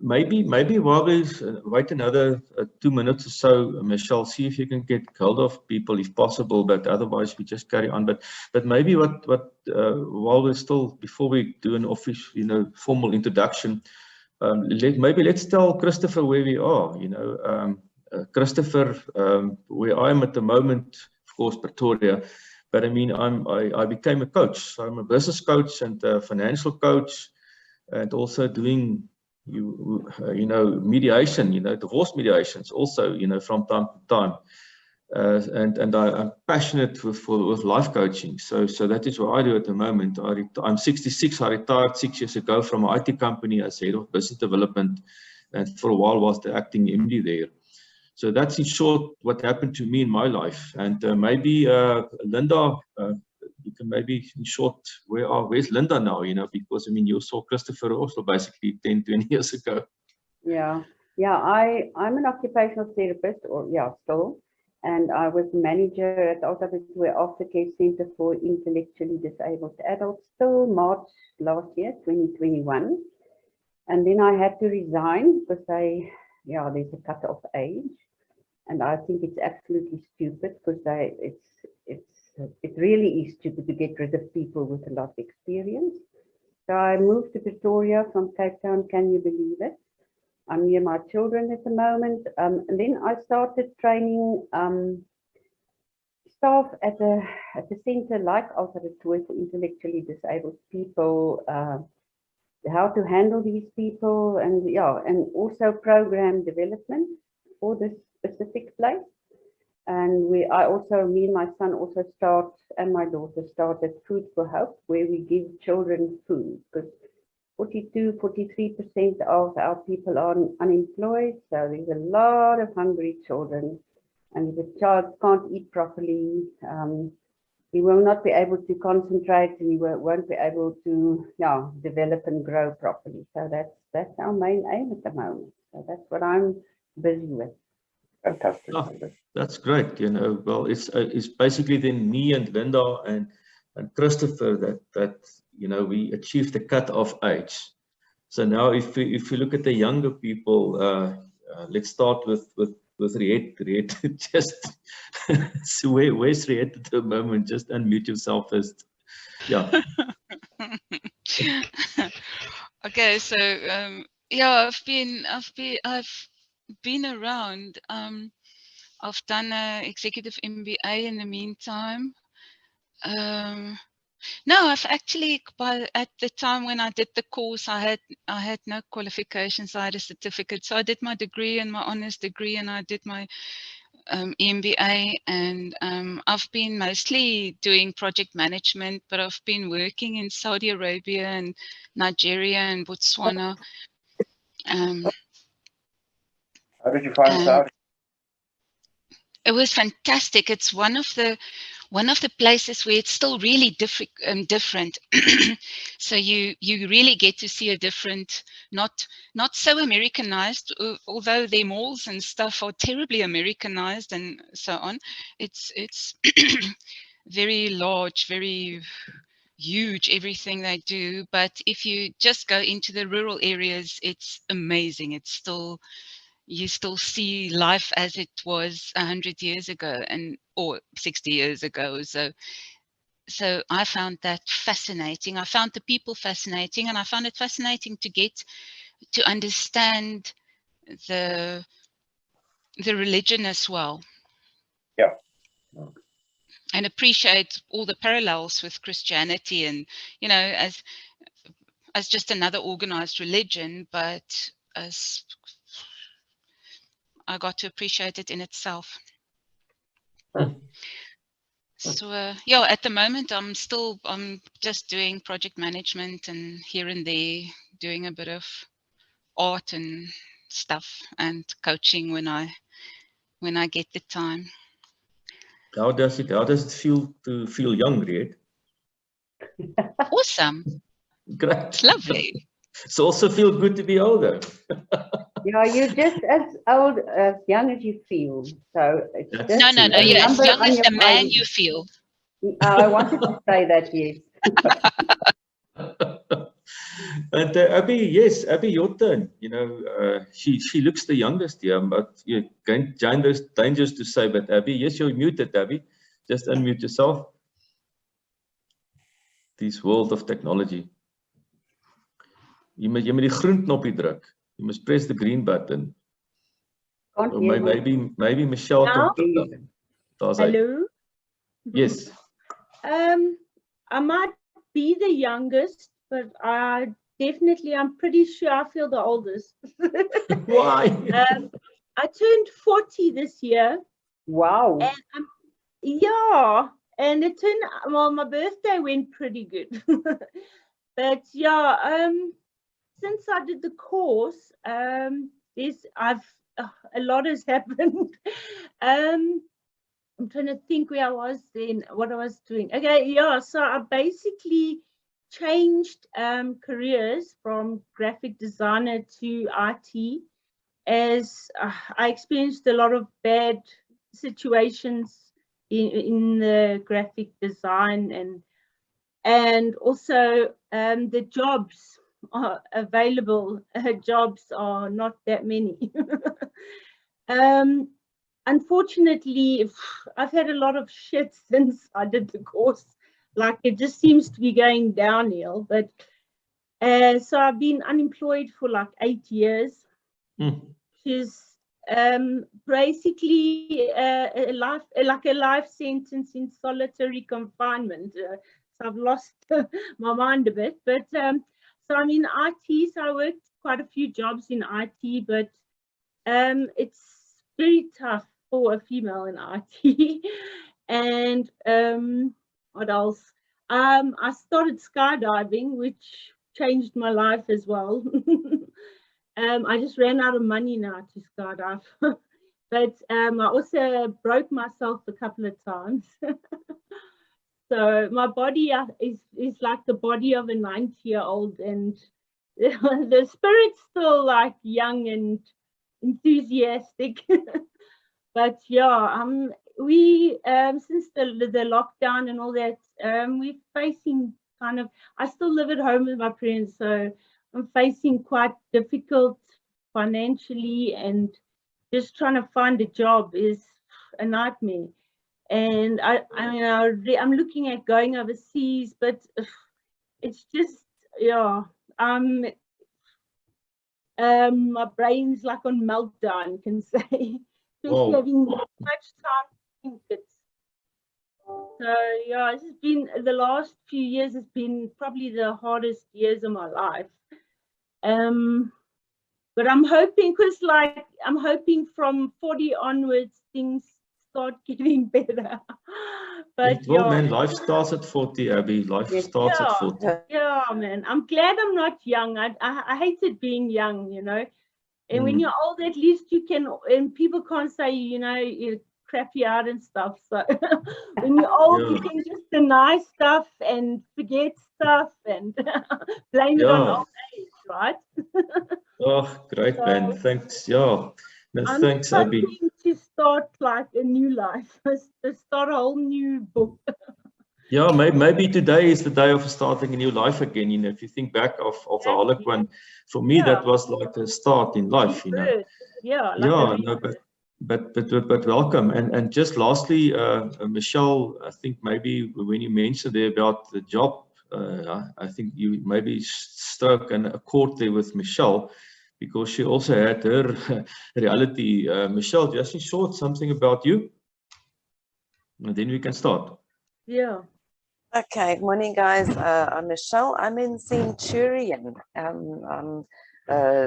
Maybe while we wait another 2 minutes or so, Michelle, see if you can get hold of people if possible, but otherwise we just carry on. But maybe while we're still, before we do an official, formal introduction, maybe let's tell Christopher where we are. Christopher, where I am at the moment, of course, Pretoria, but I mean, I became a coach. So I'm a business coach and a financial coach, and also doing mediation, divorce mediations also, from time to time. And I'm passionate with life coaching. So that is what I do at the moment. I'm 66. I retired 6 years ago from an IT company as head of business development, and for a while was the acting MD there. So that's in short what happened to me in my life. And maybe Linda, you can maybe in short, where's Linda now? Because I mean, you saw Christopher also basically 10, 20 years ago. Yeah, I'm an occupational therapist, still, and I was manager at Alta-Pretoria Aftercare Center for Intellectually Disabled Adults till March last year, 2021, and then I had to resign because there's a cut-off age, and I think it's absolutely stupid because it really is stupid to get rid of people with a lot of experience. So I moved to Pretoria from Cape Town. Can you believe it? I'm near my children at the moment. And then I started training staff at the center like Alta-Pretoria for intellectually disabled people, how to handle these people, and also program development for this specific place. And me and my son also and my daughter started Food for Hope, where we give children food, because 43% of our people are unemployed. So there's a lot of hungry children. And if a child can't eat properly, he will not be able to concentrate, and he won't be able to develop and grow properly. So that's our main aim at the moment. So that's what I'm busy with. Fantastic. Oh, that's great. Well, it's basically then me and Linda and Christopher that we achieved the cut-off age. So now if you look at the younger people, let's start with Riet. Riet, just so where's Riet at the moment? Just unmute yourself first. Yeah. Okay, so I've been around. I've done an executive MBA in the meantime. No, I've actually, at the time when I did the course, I had no qualifications. I had a certificate, so I did my degree and my honors degree, and I did my MBA. And I've been mostly doing project management, but I've been working in Saudi Arabia and Nigeria and Botswana. How did you find Saudi? It was fantastic. It's one of the places where it's still really different. So you really get to see a different, not so Americanized, although their malls and stuff are terribly Americanized and so on. It's very large, very huge, everything they do. But if you just go into the rural areas, it's amazing. It's still, you still see life as it was 100 years ago or 60 years ago. So I found that fascinating. I found the people fascinating, and I found it fascinating to get to understand the religion as well. Yeah. And appreciate all the parallels with Christianity, and as just another organized religion, but as I got to appreciate it in itself. So at the moment I'm just doing project management and here and there doing a bit of art and stuff, and coaching when I get the time. How does it feel to feel young, Riet? Awesome. Great. It's lovely. It's also feel good to be older. Yeah, you're just as young as you feel. So it's just no. You're as young as the man you feel. I wanted to say that, yes. And Abby, yes, Abby, your turn. You know, she looks the youngest here, but you dangerous to say. But Abby, yes, you're muted, Abby. Just unmute yourself. This world of technology. You moet die groen knoppie druk. You must press the green button. Can't Or hear you. maybe Michelle Now? can. Hello. Yes. I might be the youngest, but I'm pretty sure I feel the oldest. Why? I turned 40 this year. Wow. And yeah, and it turned, well, my birthday went pretty good. But yeah, since I did the course, a lot has happened. I'm trying to think where I was then, what I was doing. Okay, yeah, so I basically changed careers from graphic designer to IT, as I experienced a lot of bad situations in the graphic design, and also the jobs are available. Jobs are not that many. Unfortunately, I've had a lot of shit since I did the course. Like, it just seems to be going downhill. But so I've been unemployed for like 8 years. Which is basically a life sentence in solitary confinement. So I've lost my mind a bit. But so I'm in IT. So I worked quite a few jobs in IT, but it's very tough for a female in IT. And what else? I started skydiving, which changed my life as well. I just ran out of money now to skydive. But I also broke myself a couple of times. So my body is like the body of a 90-year-old, and the spirit's still like young and enthusiastic. But yeah, we since the lockdown and all that, we're facing kind of, I still live at home with my parents, so I'm facing quite difficult financially, and just trying to find a job is a nightmare. And I'm looking at going overseas, but it's just, yeah, my brain's like on meltdown, you can say. Especially having much time to think it. So yeah, it's been, the last few years has been probably the hardest years of my life. But I'm hoping, I'm hoping from 40 onwards things start getting better. But well, man, life starts at 40, Abby. Life starts at 40. Yeah, man. I'm glad I'm not young. I hated being young, you know. And when you're old, at least you can, and people can't say, you know, you crap you out and stuff. So when you're old, you can just deny stuff and forget stuff and blame it on old age, right? Oh, great, man. Thanks. Yeah. No, thanks, Abby. I'm to start like a new life, to start a whole new book. Yeah, maybe today is the day of starting a new life again. You know, if you think back of the Harlequin, for me that was like a start in life. You know. Yeah. No, but welcome. And just lastly, Michelle, I think maybe when you mentioned there about the job, I think you maybe struck a chord there with Michelle, because she also had her reality. Michelle, just in short, something about you, and then we can start. Yeah. Okay, morning guys. I'm Michelle. I'm in Centurion. I'm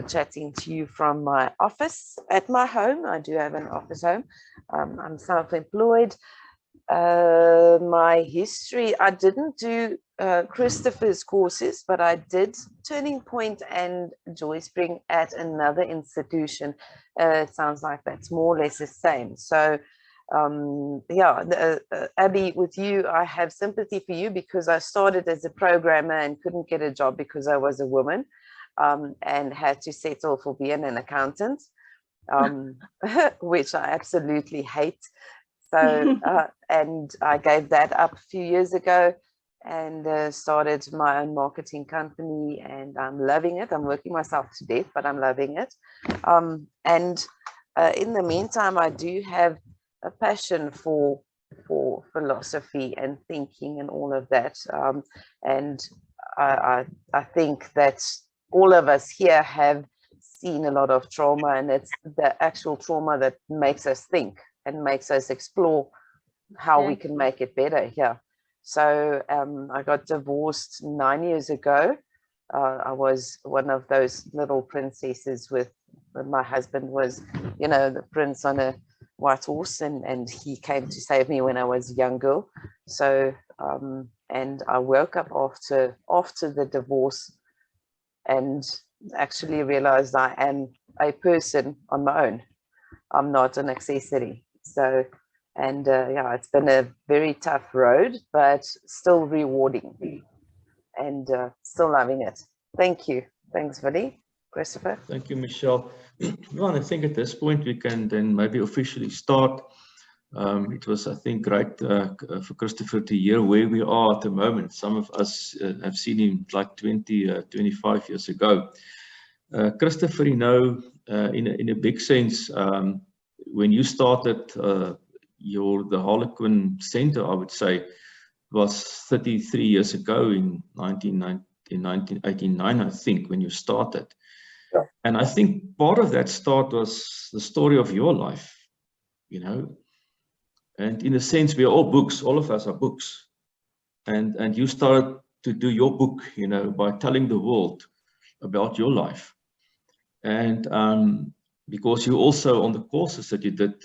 chatting to you from my office at my home. I do have an office home. I'm self-employed. My history, I didn't do Christopher's courses, but I did Turning Point and Joy Spring at another institution. It sounds like that's more or less the same. So Abby, with you, I have sympathy for you, because I started as a programmer and couldn't get a job because I was a woman, and had to settle for being an accountant, which I absolutely hate. So and I gave that up a few years ago, and started my own marketing company, and I'm loving it. I'm working myself to death, but I'm loving it. In the meantime, I do have a passion for philosophy and thinking and all of that. And I think that all of us here have seen a lot of trauma, and it's the actual trauma that makes us think and makes us explore how we can make it better here. So I got divorced 9 years ago. I was one of those little princesses with my husband was, you know, the prince on a white horse, and he came to save me when I was a young girl. So and I woke up after the divorce and actually realized I am a person on my own. I'm not an accessory. So, and yeah, it's been a very tough road, but still rewarding, and still loving it. Thank you. Thanks, Vinny. Christopher. Thank you, Michelle. Well, I think at this point we can then maybe officially start. It was, I think, great for Christopher to hear where we are at the moment. Some of us have seen him like 25 years ago. Christopher, you know, in a big sense, when you started the Harlequin Center, I would say, was 33 years ago in 1989, I think, when you started. Yeah. And I think part of that start was the story of your life, you know. And in a sense, we are all books. All of us are books. And you started to do your book, you know, by telling the world about your life. And because you also, on the courses that you did,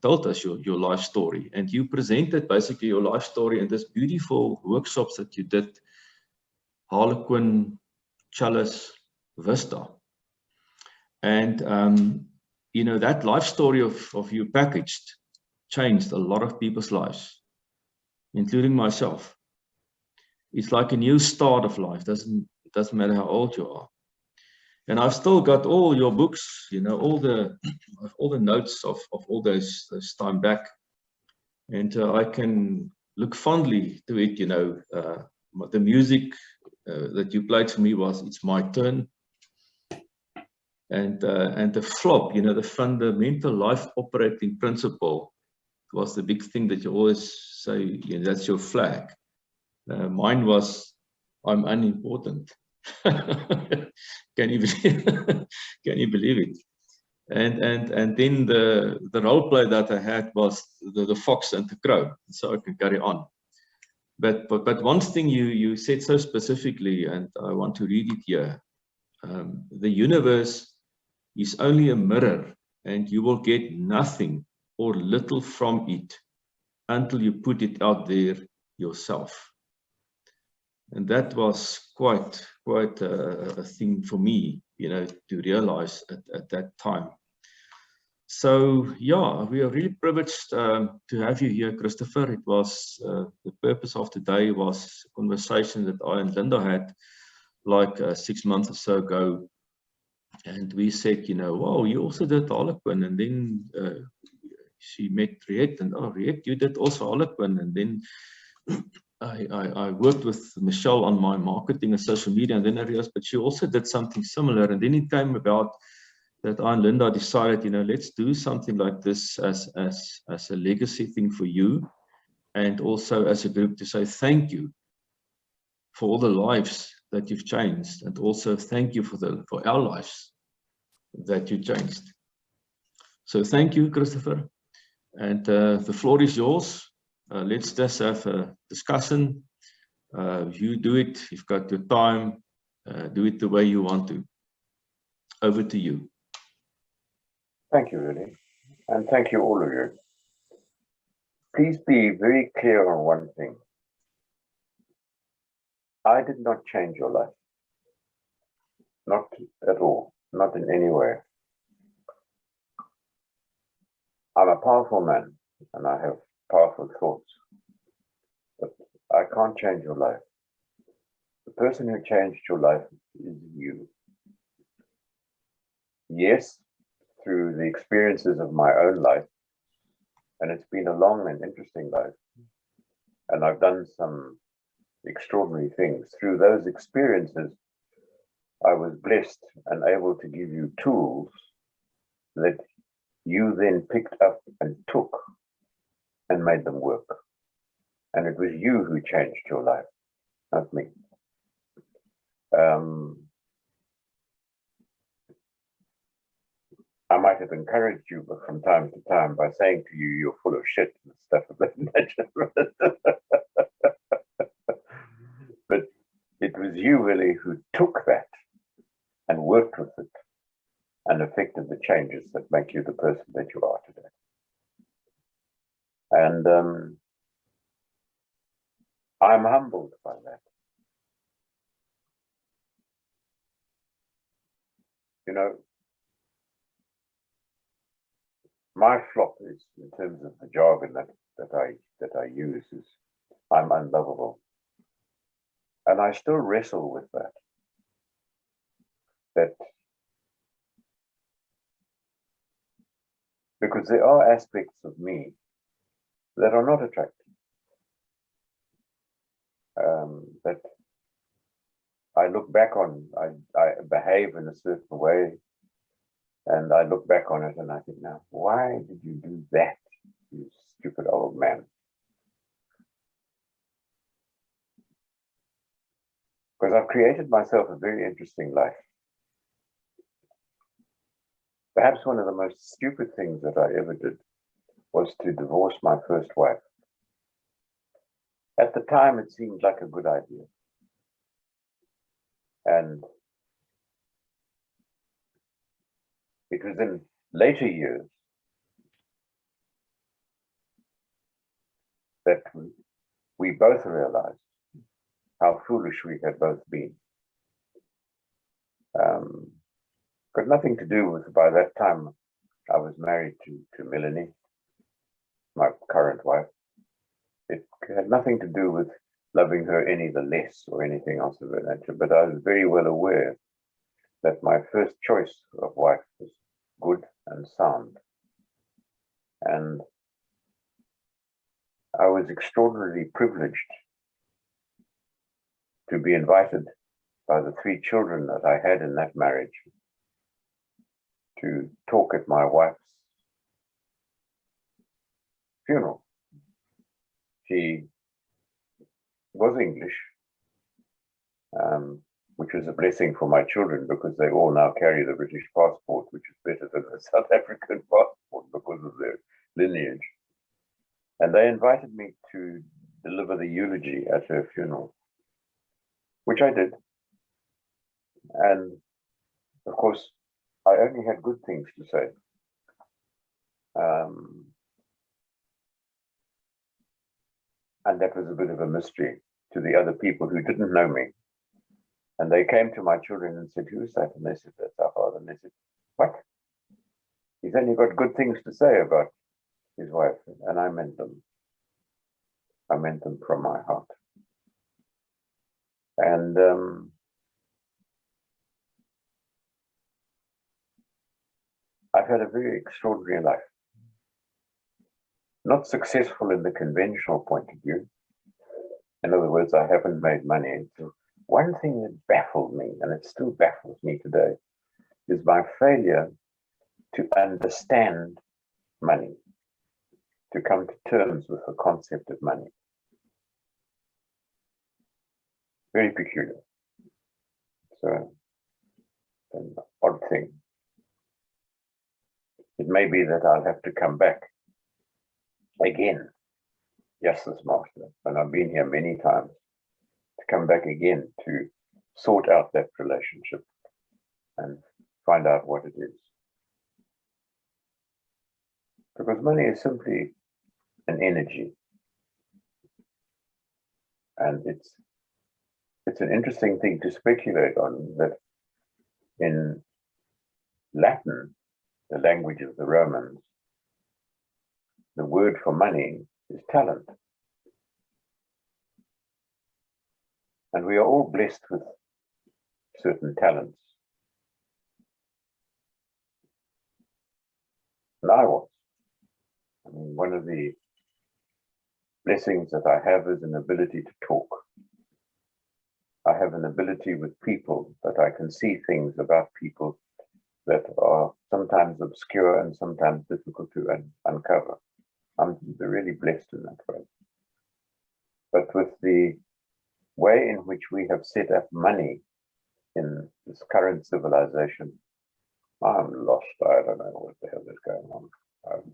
told us your life story. And you presented basically your life story in this beautiful workshops that you did, Harlequin, Chalice, Vista. And, you know, that life story of you packaged changed a lot of people's lives, including myself. It's like a new start of life. Doesn't matter how old you are. And I've still got all your books, you know, all the notes of all those time back. And I can look fondly to it, you know. The music that you played for me was It's My Turn. And the flop, you know, the fundamental life operating principle was the big thing that you always say, you know, that's your flag. Mine was, I'm unimportant. Can you believe it? And then the role play that I had was the fox and the crow, so I can carry on. But one thing you said so specifically, and I want to read it here. The universe is only a mirror, and you will get nothing or little from it until you put it out there yourself. And that was quite a thing for me, you know, to realize at that time. So yeah, we are really privileged to have you here, Christopher. It was the purpose of today was a conversation that I and Linda had like 6 months or so ago. And we said, you know, wow, you also did Harlequin. And then she met Riet, and oh, Riet, you did also Harlequin. And then I worked with Michelle on my marketing and social media, and then I realized, but she also did something similar. And then it came about that I and Linda decided, you know, let's do something like this as a legacy thing for you, and also as a group to say thank you for all the lives that you've changed, and also thank you for our lives that you changed. So thank you, Christopher, and the floor is yours. Let's just have a discussion. You do it. You've got your time. Do it the way you want to. Over to you. Thank you, Rudy. And thank you, all of you. Please be very clear on one thing. I did not change your life. Not at all. Not in any way. I'm a powerful man, and I have powerful thoughts, but I can't change your life. The person who changed your life is you. Yes, through the experiences of my own life, and it's been a long and interesting life, and I've done some extraordinary things. Through those experiences, I was blessed and able to give you tools that you then picked up and took and made them work. And it was you who changed your life, not me. I might have encouraged you from time to time by saying to you, you're full of shit and stuff of that nature. But it was you really who took that and worked with it and effected the changes that make you the person that you are today. And I'm humbled by that. You know, my flop is, in terms of the jargon that I use, is I'm unlovable. And I still wrestle with that. Because there are aspects of me that are not attractive. That I look back on, I behave in a certain way, and I look back on it and I think, now, why did you do that, you stupid old man? Because I've created myself a very interesting life. Perhaps one of the most stupid things that I ever did was to divorce my first wife. At the time, it seemed like a good idea. And it was in later years that we both realized how foolish we had both been. Got nothing to do with, by that time, I was married to Melanie, my current wife. It had nothing to do with loving her any the less or anything else of that nature, but I was very well aware that my first choice of wife was good and sound. And I was extraordinarily privileged to be invited by the 3 children that I had in that marriage to talk at my wife's funeral. She was English, which was a blessing for my children because they all now carry the British passport, which is better than the South African passport because of their lineage. And they invited me to deliver the eulogy at her funeral, which I did. And of course, I only had good things to say. And that was a bit of a mystery to the other people who didn't know me. And they came to my children and said, "Who is that?" And they said, "That's our father." And they said, "What? He's only got good things to say about his wife." And I meant them. I meant them from my heart. And I've had a very extraordinary life. Not successful in the conventional point of view. In other words, I haven't made money. So one thing that baffled me, and it still baffles me today, is my failure to understand money, to come to terms with the concept of money. Very peculiar. So, an odd thing. It may be that I'll have to come back again, yes, this master, and I've been here many times, to come back again to sort out that relationship and find out what it is. Because money is simply an energy. And it's an interesting thing to speculate on, that in Latin, the language of the Romans, the word for money is talent. And we are all blessed with certain talents. And I was. I mean, one of the blessings that I have is an ability to talk. I have an ability with people that I can see things about people that are sometimes obscure and sometimes difficult to uncover. I'm really blessed in that way. But with the way in which we have set up money in this current civilization, I'm lost. I don't know what the hell is going on. I've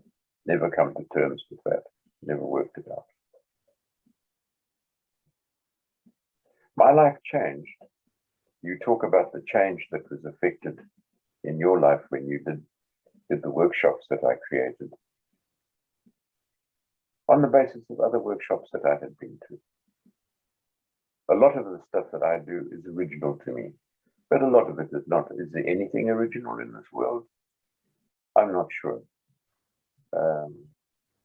never come to terms with that, never worked it out. My life changed. You talk about the change that was affected in your life when you did the workshops that I created on the basis of other workshops that I had been to. A lot of the stuff that I do is original to me, but a lot of it is not. Is there anything original in this world? I'm not sure.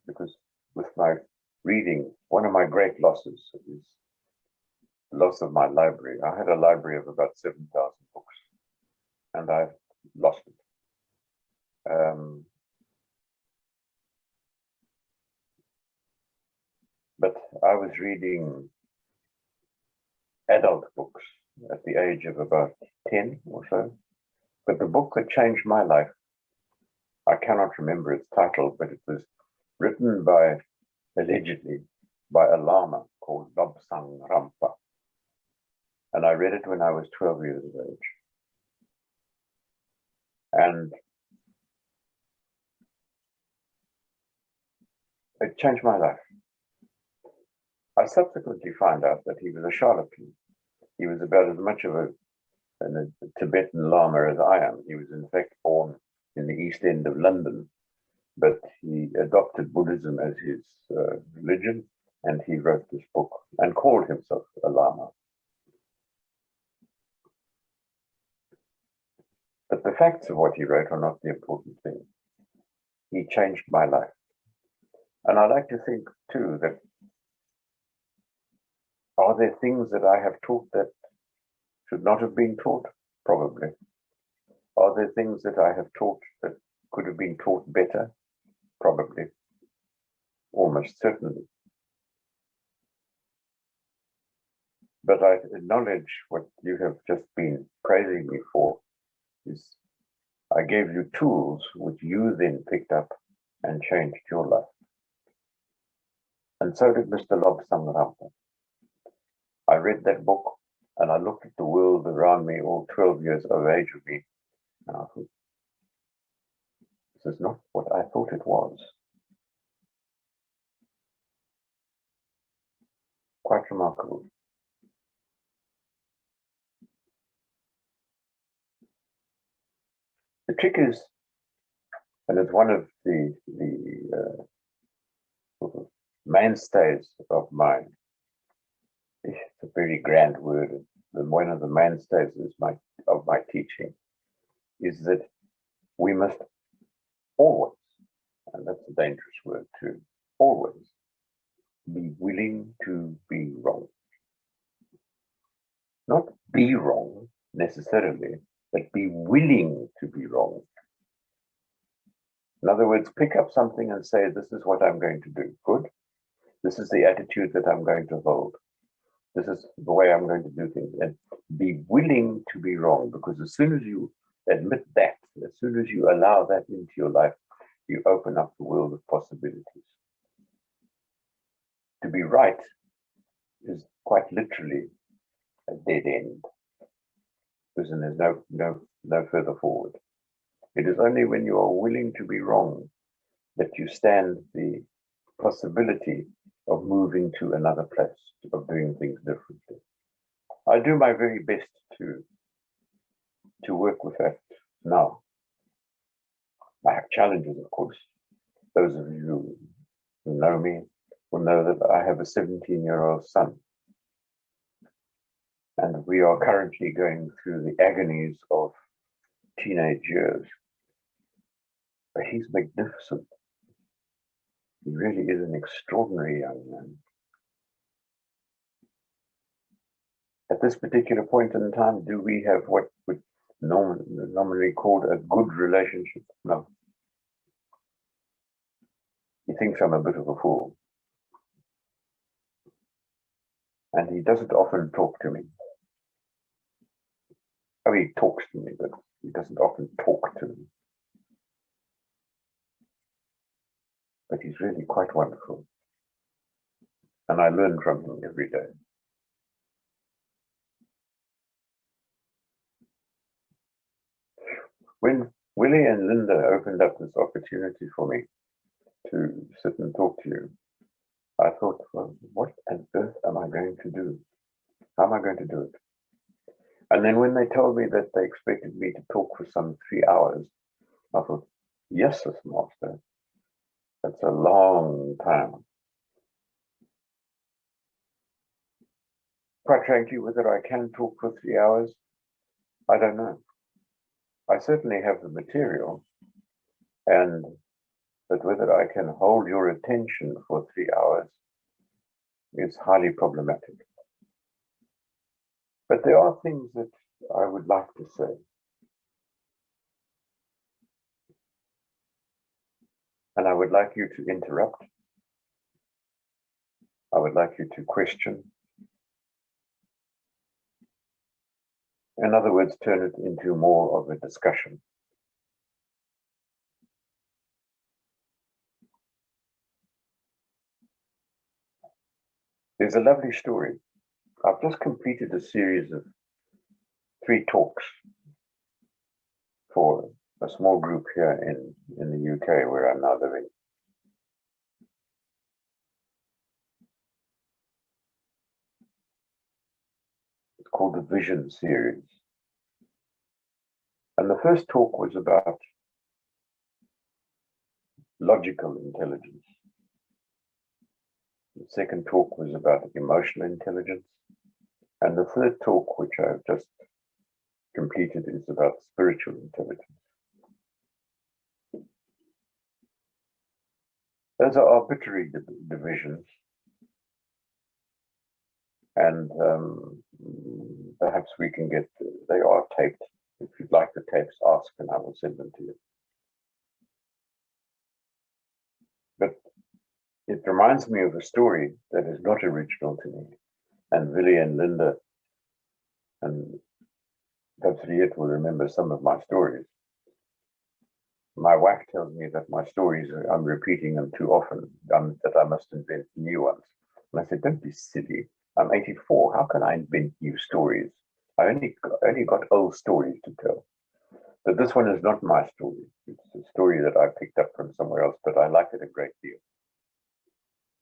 Because with my reading, one of my great losses is the loss of my library. I had a library of about 7,000 books, and I've lost it. But I was reading adult books at the age of about 10 or so. But the book that changed my life, I cannot remember its title, but it was written by, allegedly, by a lama called Lobsang Rampa. And I read it when I was 12 years of age. And it changed my life. I subsequently found out that he was a charlatan. He was about as much of a Tibetan Lama as I am. He was in fact born in the East End of London, but he adopted Buddhism as his religion, and he wrote this book and called himself a Lama. But the facts of what he wrote are not the important thing. He changed my life. And I like to think too that, are there things that I have taught that should not have been taught? Probably. Are there things that I have taught that could have been taught better? Probably. Almost certainly. But I acknowledge what you have just been praising me for, is I gave you tools which you then picked up and changed your life. And so did Mr. Lobsang Rampa. I read that book and I looked at the world around me, all 12 years of age of me, and I thought, this is not what I thought it was. Quite remarkable. The trick is, and it's one of the sort of mainstays of mine. It's a very grand word. One of the mainstays of my teaching is that we must always, and that's a dangerous word too, always be willing to be wrong. Not be wrong necessarily, but be willing to be wrong. In other words, pick up something and say, this is what I'm going to do. Good. This is the attitude that I'm going to hold. This is the way I'm going to do things. And be willing to be wrong, because as soon as you admit that, as soon as you allow that into your life, you open up the world of possibilities. To be right is quite literally a dead end, because then there's no further forward. It is only when you are willing to be wrong that you stand the possibility of moving to another place, of doing things differently. I do my very best to work with that now. I have challenges, of course. Those of you who know me will know that I have a 17-year-old son. And we are currently going through the agonies of teenage years. But he's magnificent. He really is an extraordinary young man. At this particular point in time, do we have what would normally called a good relationship? No. He thinks I'm a bit of a fool. And he doesn't often talk to me. I mean, he talks to me, but he doesn't often talk to me. But he's really quite wonderful. And I learn from him every day. When Willie and Linda opened up this opportunity for me to sit and talk to you, I thought, well, what on earth am I going to do? How am I going to do it? And then when they told me that they expected me to talk for some 3 hours, I thought, yes, Master, that's a long time. Quite frankly, whether I can talk for 3 hours, I don't know. I certainly have the material, but whether I can hold your attention for 3 hours is highly problematic. But there are things that I would like to say. And I would like you to interrupt. I would like you to question. In other words, turn it into more of a discussion. There's a lovely story. I've just completed a series of 3 talks for a small group here in the UK where I'm now living. It's called the Vision series. And the first talk was about logical intelligence. The second talk was about emotional intelligence. And the third talk, which I've just completed, is about spiritual intelligence. Those are arbitrary divisions. And perhaps we can get, they are taped. If you'd like the tapes, ask and I will send them to you. But it reminds me of a story that is not original to me. And Willie and Linda and perhaps Riet will remember some of my stories. My wife tells me that my stories, I'm repeating them too often, that I must invent new ones. And I said, don't be silly. I'm 84. How can I invent new stories? I only got old stories to tell. But this one is not my story. It's a story that I picked up from somewhere else, but I like it a great deal.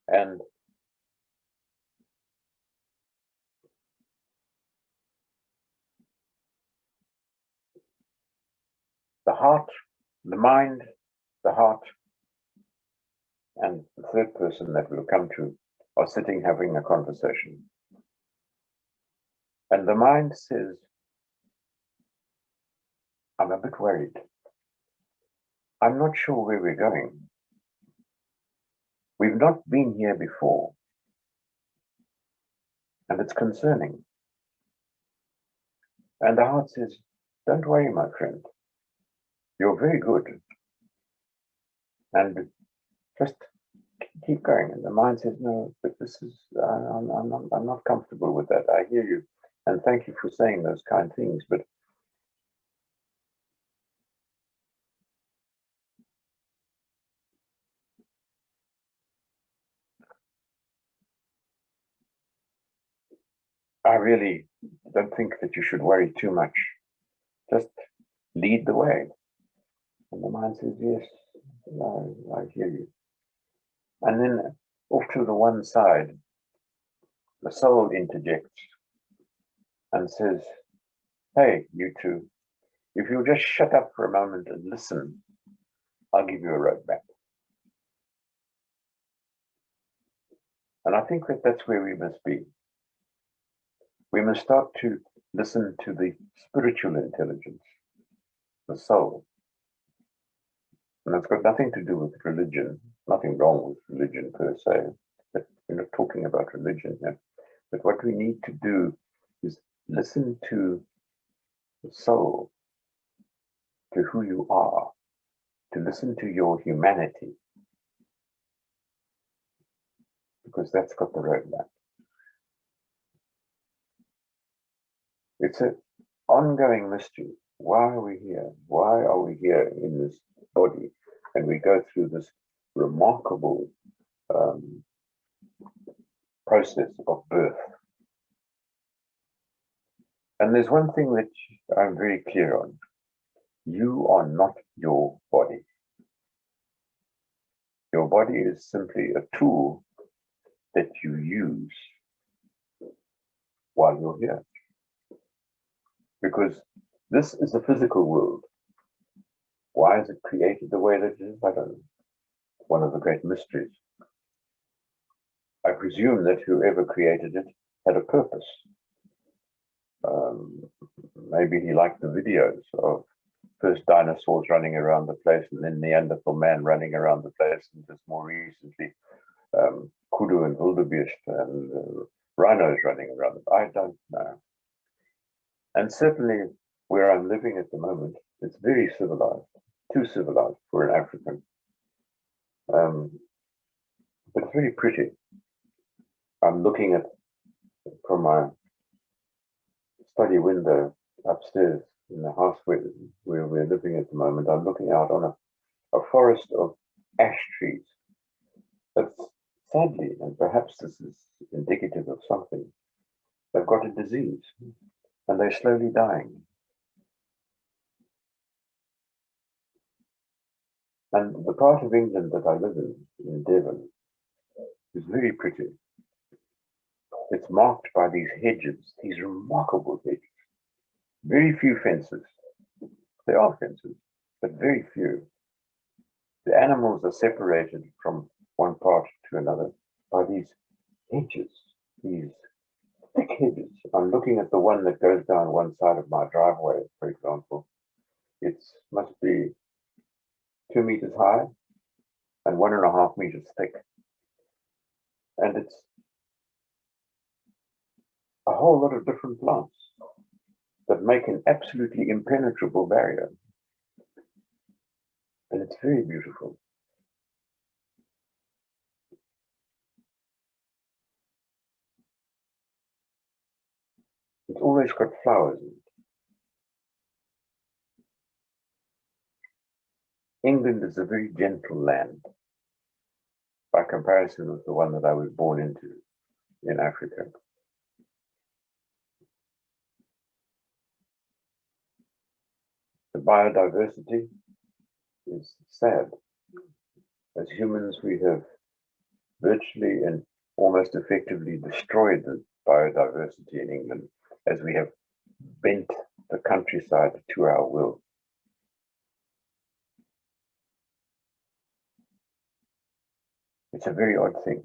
And the heart, the mind, the heart, and the third person that we'll come to are sitting having a conversation. And the mind says, I'm a bit worried. I'm not sure where we're going. We've not been here before. And it's concerning. And the heart says, don't worry, my friend. You're very good. And just keep going. And the mind says, no, but this is, I'm not comfortable with that. I hear you. And thank you for saying those kind things. But I really don't think that you should worry too much. Just lead the way. And the mind says, yes, I hear you. And then off to the one side, the soul interjects and says, hey, you two, if you'll just shut up for a moment and listen, I'll give you a roadmap. And I think that that's where we must be. We must start to listen to the spiritual intelligence, the soul. And that's got nothing to do with religion, nothing wrong with religion per se, but we're not talking about religion here. But what we need to do is listen to the soul, to who you are, to listen to your humanity, because that's got the roadmap. ongoing mystery. Why are we here? Why are we here in this body? And we go through this remarkable process of birth. And there's one thing that I'm very clear on. You are not your body. Your body is simply a tool that you use while you're here. Because this is a physical world. Why is it created the way that it is? I don't know. One of the great mysteries. I presume that whoever created it had a purpose. Maybe he liked the videos of first dinosaurs running around the place and then Neanderthal man running around the place, and just more recently kudu and wildebeest and rhinos running around. I don't know. And certainly where I'm living at the moment, it's very civilized, too civilized for an African. But it's very pretty. I'm looking at, from my study window upstairs in the house where we're living at the moment, I'm looking out on a forest of ash trees. That's sadly, and perhaps this is indicative of something, they've got a disease and they're slowly dying. And the part of England that I live in Devon, is very pretty. It's marked by these hedges, these remarkable hedges. Very few fences. There are fences, but very few. The animals are separated from one part to another by these hedges, these thick hedges. I'm looking at the one that goes down one side of my driveway, for example. It must be 2 meters high and 1.5 meters thick. And it's a whole lot of different plants that make an absolutely impenetrable barrier. And it's very beautiful. It's always got flowers in it. England is a very gentle land by comparison with the one that I was born into in Africa. The biodiversity is sad. As humans, we have virtually and almost effectively destroyed the biodiversity in England as we have bent the countryside to our will. It's a very odd thing.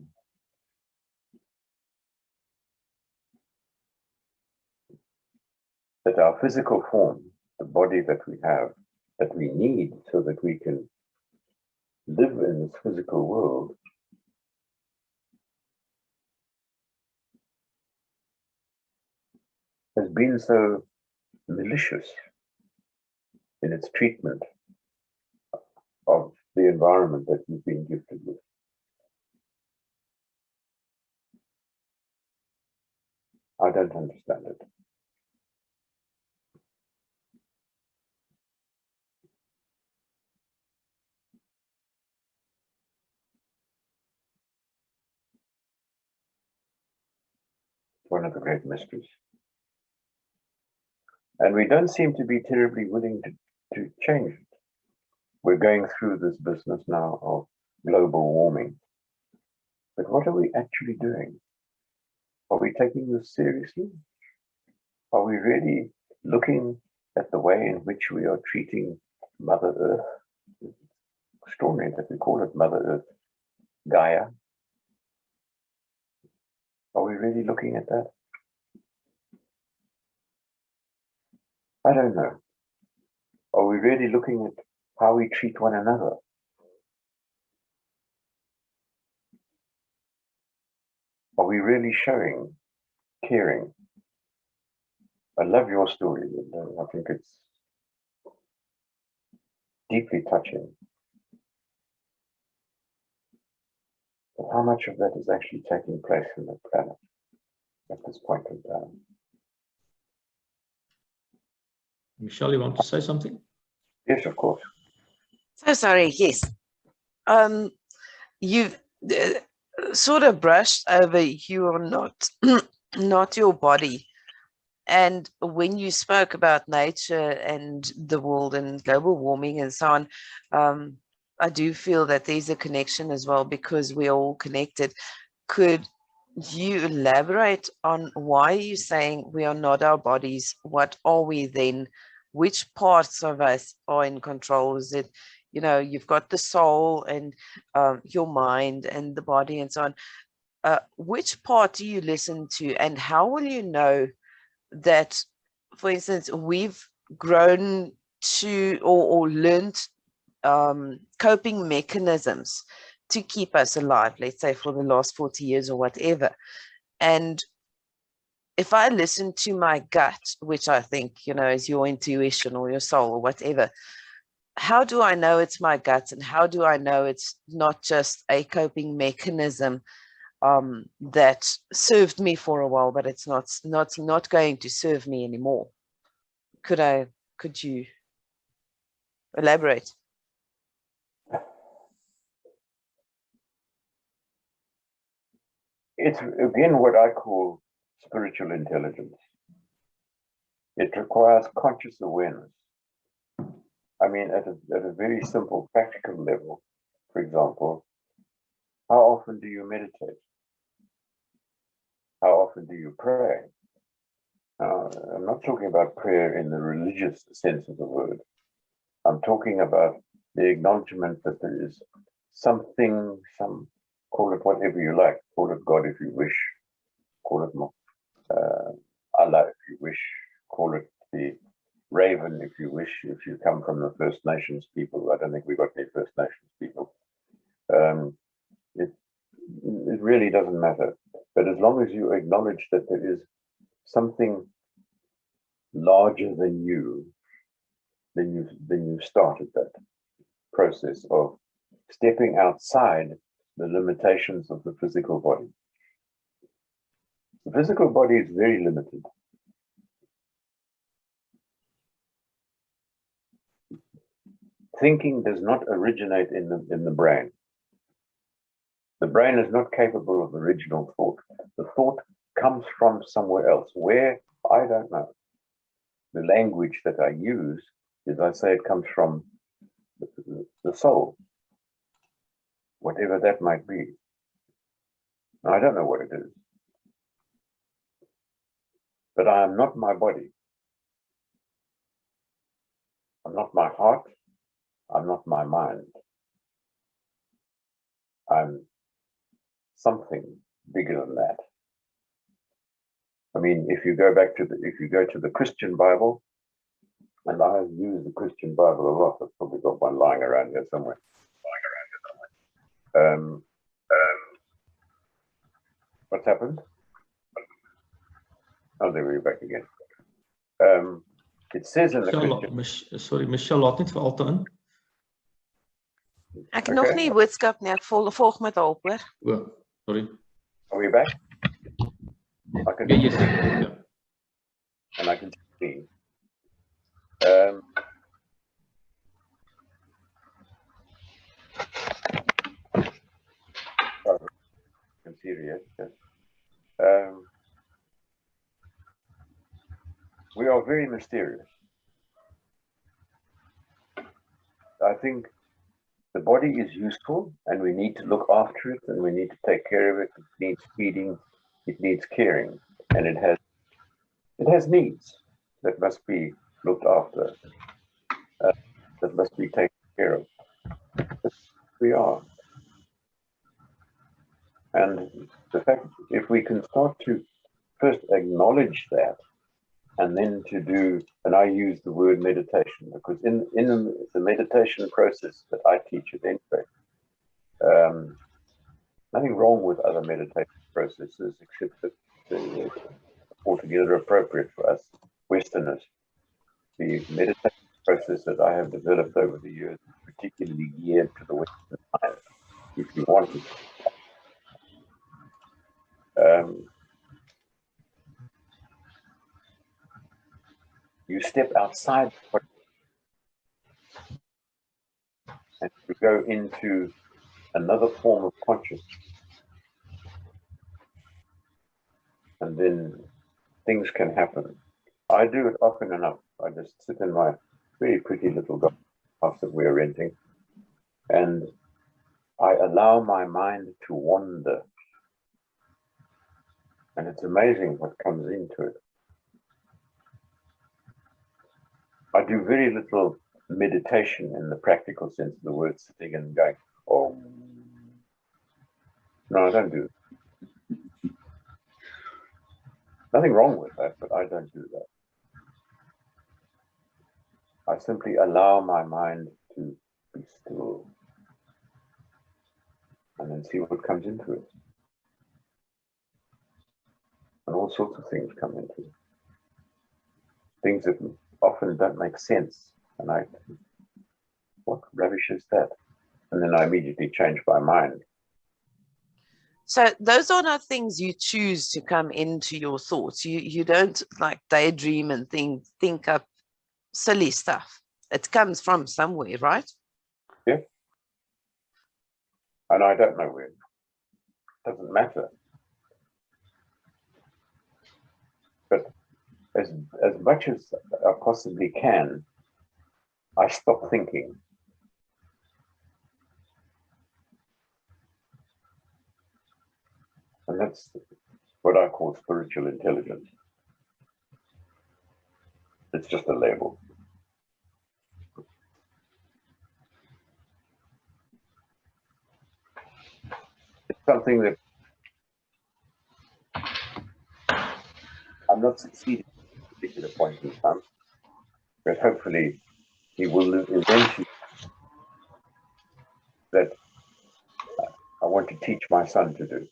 That our physical form, the body that we have, that we need so that we can live in this physical world, has been so malicious in its treatment of the environment that we've been gifted with. I don't understand it. One of the great mysteries. And we don't seem to be terribly willing to change it. We're going through this business now of global warming. But what are we actually doing? Are we taking this seriously? Are we really looking at the way in which we are treating Mother Earth? It's extraordinary that we call it Mother Earth, Gaia. Are we really looking at that? I don't know. Are we really looking at how we treat one another? Are we really showing caring? I love your story, and I think it's deeply touching. But how much of that is actually taking place in the planet at this point in time? Michelle, you want to say something? Yes, of course. So sorry, yes. You've sort of brushed over you are not, not your body. And when you spoke about nature and the world and global warming and so on, I do feel that there's a connection as well because we're all connected. Could you elaborate on why you're saying we are not our bodies? What are we then? Which parts of us are in control? Is it, you know, you've got the soul and your mind and the body and so on. Which part do you listen to, and how will you know that, for instance, we've grown to or learned coping mechanisms to keep us alive, let's say for the last 40 years or whatever. And if I listen to my gut, which I think, you know, is your intuition or your soul or whatever, how do I know it's my gut, and how do I know it's not just a coping mechanism that served me for a while, but it's not going to serve me anymore? Could you elaborate? It's again what I call spiritual intelligence. It requires conscious awareness. I mean, at a very simple practical level, for example, how often do you meditate? How often do you pray? I'm not talking about prayer in the religious sense of the word. I'm talking about the acknowledgement that there is something, call it whatever you like, call it God if you wish, call it Allah if you wish, call it the Raven if you wish, if you come from the First Nations people. I don't think we've got any First Nations people. It really doesn't matter. But as long as you acknowledge that there is something larger than you, then you've started that process of stepping outside the limitations of the physical body. The physical body is very limited. Thinking does not originate in the brain. The brain is not capable of original thought. The thought comes from somewhere else. Where? I don't know. The language that I use is, I say, it comes from the soul, whatever that might be. I don't know what it is. But I am not my body. I'm not my heart. I'm not my mind. I'm something bigger than that. I mean, if you go to the Christian Bible, and I use the Christian Bible a lot. I've probably got one lying around here somewhere. What's happened? Oh, there we're back again. It says in the Christian... Sorry, Michelle, laat net vir Alta in. Ek nog nie boodskap nie, ek volg met haar op, hoor. Oh, sorry. Are we back? I can yes. Yeah. And I can see. I'm serious. Yes. We are very mysterious. I think the body is useful, and we need to look after it, and we need to take care of it. It needs feeding, it needs caring, and it has needs that must be looked after, that must be taken care of. We are. And the fact, if we can start to first acknowledge that, and then to do, and I use the word meditation, because in the meditation process that I teach at NFA, nothing wrong with other meditation processes, except that they're altogether appropriate for us Westerners. The meditation process that I have developed over the years is particularly geared to the Western mind, if you want it. you step outside and you go into another form of consciousness. And then things can happen. I do it often enough. I just sit in my very pretty little house that we're renting, and I allow my mind to wander. And it's amazing what comes into it. I do very little meditation in the practical sense of the word, sitting and going, oh. No, I don't do it. Nothing wrong with that, but I don't do that. I simply allow my mind to be still and then see what comes into it. And all sorts of things come into it. Things that often don't make sense. And what rubbish is that? And then I immediately change my mind. So those are not things you choose to come into your thoughts. You don't like daydream and think up silly stuff. It comes from somewhere, right? Yeah. And I don't know where. It doesn't matter. But as much as I possibly can, I stop thinking. And that's what I call spiritual intelligence. It's just a label. It's something that I'm not succeeding at a particular point in time, but hopefully he will eventually that I want to teach my son to do.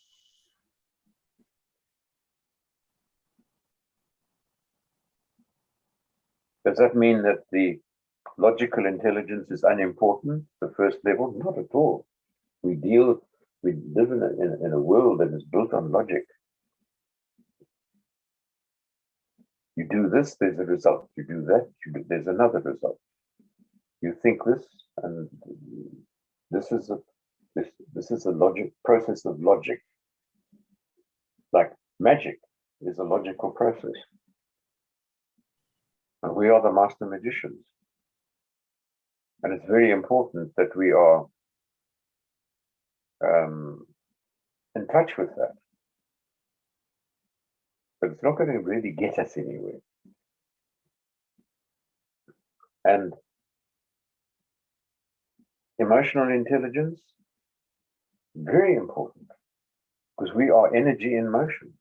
Does that mean that the logical intelligence is unimportant, the first level? Not at all. We live in a world that is built on logic. You do this, there's a result. You do that, there's another result. You think this, and this is a logic process of logic. Like magic is a logical process. And we are the master magicians. And it's very important that we are in touch with that. But it's not going to really get us anywhere. And emotional intelligence, very important, because we are energy in motion.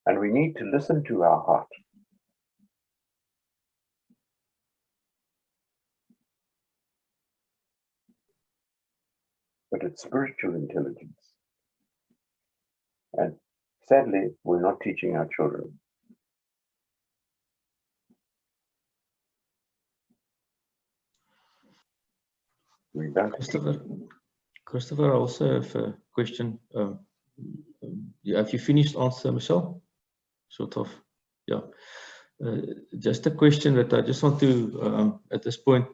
And we need to listen to our heart. But it's spiritual intelligence. And sadly, we're not teaching our children. We don't. Christopher, I also have a question. Have you finished answer, Michelle? Sort of, yeah. Just a question that I just want to, at this point,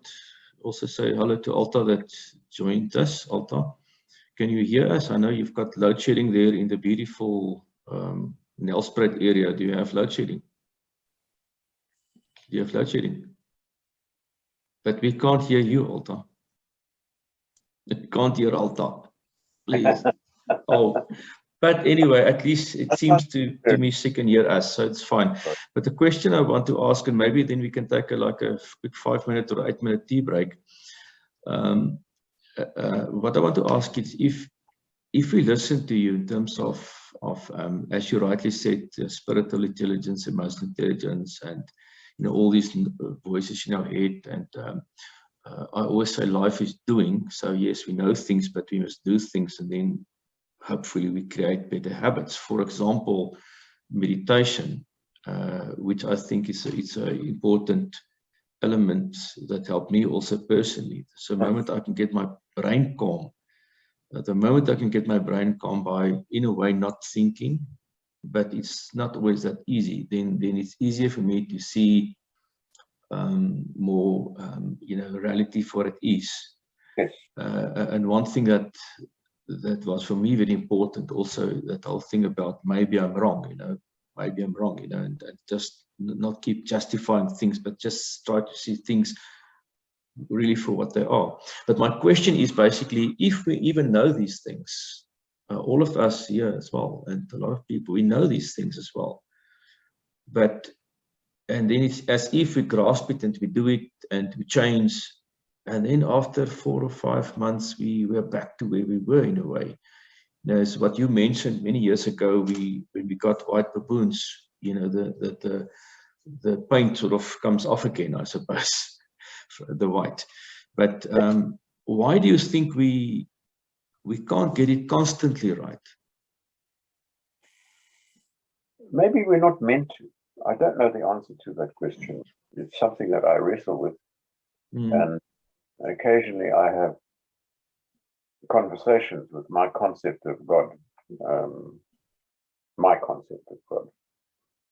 also say hello to Alta that joined us. Alta, can you hear us? I know you've got load shedding there in the beautiful Nelspruit area. Do you have load shedding? Do you have load shedding? But we can't hear you, Alta. We can't hear Alta. Please. Oh, but anyway, at least it seems to me she can hear us, so it's fine. But the question I want to ask, and maybe then we can take a quick 5-minute or 8-minute tea break. What I want to ask is if we listen to you in terms of as you rightly said, spiritual intelligence, emotional intelligence, and all these voices in our head, and I always say life is doing. So yes, we know things, but we must do things, and then hopefully we create better habits. For example, meditation, which I think it's an important element that helped me also personally. So the moment I can get my brain calm, by, in a way, not thinking, but it's not always that easy. Then it's easier for me to see more, you know, reality for it is. Yes. And one thing that was for me very important also, that whole thing about maybe I'm wrong, you know, maybe I'm wrong, you know, and just not keep justifying things, but just try to see things really for what they are. But my question is basically, if we even know these things, all of us here as well, and a lot of people, we know these things as well. And then it's as if we grasp it and we do it and we change. And then after 4 or 5 months, we were back to where we were in a way. You know, it's what you mentioned many years ago, when we got white baboons, you know, the paint sort of comes off again, I suppose, the white. But why do you think we can't get it constantly right? Maybe we're not meant to. I don't know the answer to that question. It's something that I wrestle with. And occasionally I have conversations with my concept of God,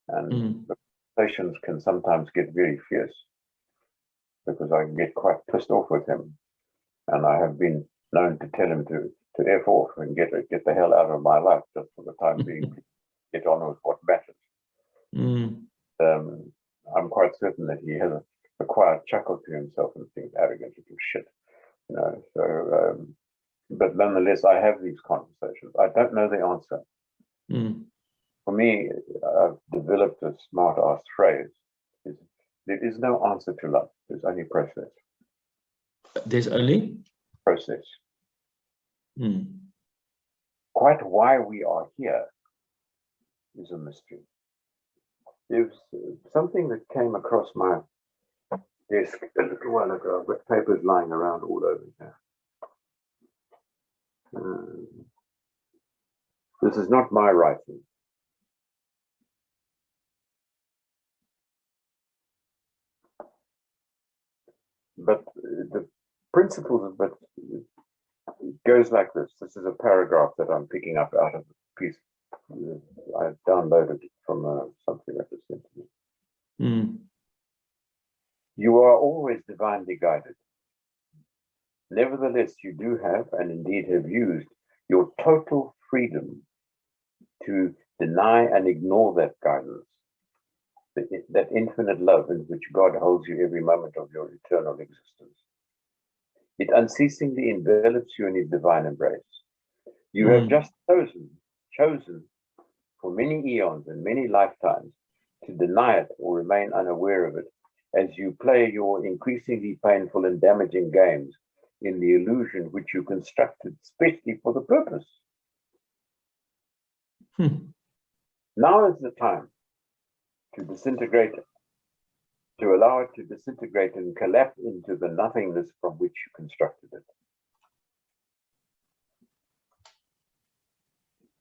and the conversations can sometimes get very fierce because I can get quite pissed off with him, and I have been known to tell him to F off and get the hell out of my life just for the time being, get on with what matters. I'm quite certain that he has a quiet chuckle to himself and thinks, arrogant little shit, you know. So, but nonetheless, I have these conversations. I don't know the answer. For me, I've developed a smart-ass phrase: there is no answer to love. There's only process. There's only process. Quite why we are here is a mystery. There's something that came across my desk a little while ago. I've got papers lying around all over here. This is not my writing. But the principles of it goes like this. This is a paragraph that I'm picking up out of the piece. I downloaded it from something that was sent to me. You are always divinely guided. Nevertheless, you do have, and indeed have used, your total freedom to deny and ignore that guidance, that infinite love in which God holds you every moment of your eternal existence. It unceasingly envelops you in his divine embrace. You have just chosen for many eons and many lifetimes to deny it or remain unaware of it as you play your increasingly painful and damaging games in the illusion which you constructed specially for the purpose. Now is the time to disintegrate it, to allow it to disintegrate and collapse into the nothingness from which you constructed it.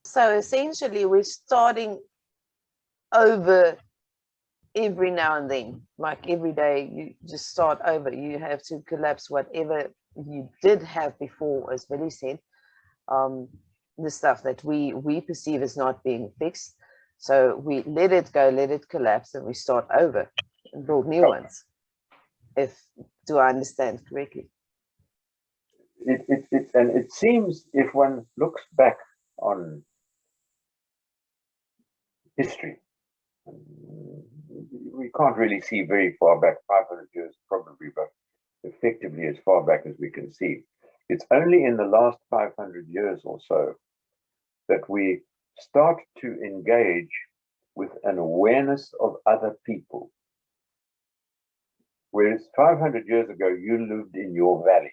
So essentially, we're starting over every now and then. Like every day, you just start over. You have to collapse whatever you did have before, as Billy said, the stuff that we perceive as not being fixed. So we let it go, let it collapse, and we start over and build new ones. Do I understand correctly? And it seems, if one looks back on history, we can't really see very far back, 500 years probably, but effectively as far back as we can see. It's only in the last 500 years or so that we start to engage with an awareness of other people. Whereas 500 years ago, you lived in your valley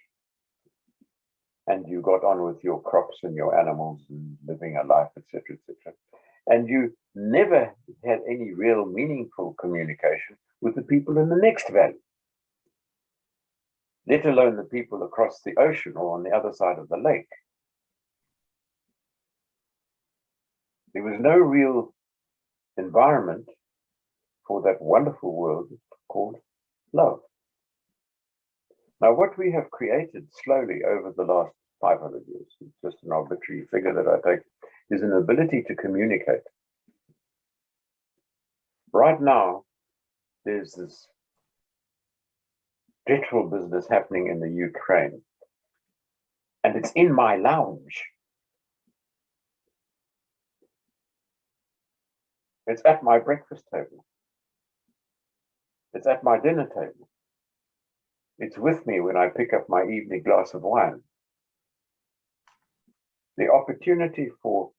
and you got on with your crops and your animals and living a life, etc., etc. And you never had any real meaningful communication with the people in the next valley, let alone the people across the ocean or on the other side of the lake. There was no real environment for that wonderful world called love. Now, what we have created slowly over the last 500 years, it's just an arbitrary figure that I take, is an ability to communicate Right now, there's this dreadful business happening in the Ukraine, and it's in my lounge. It's at my breakfast table. It's at my dinner table. It's with me when I pick up my evening glass of wine. The opportunity for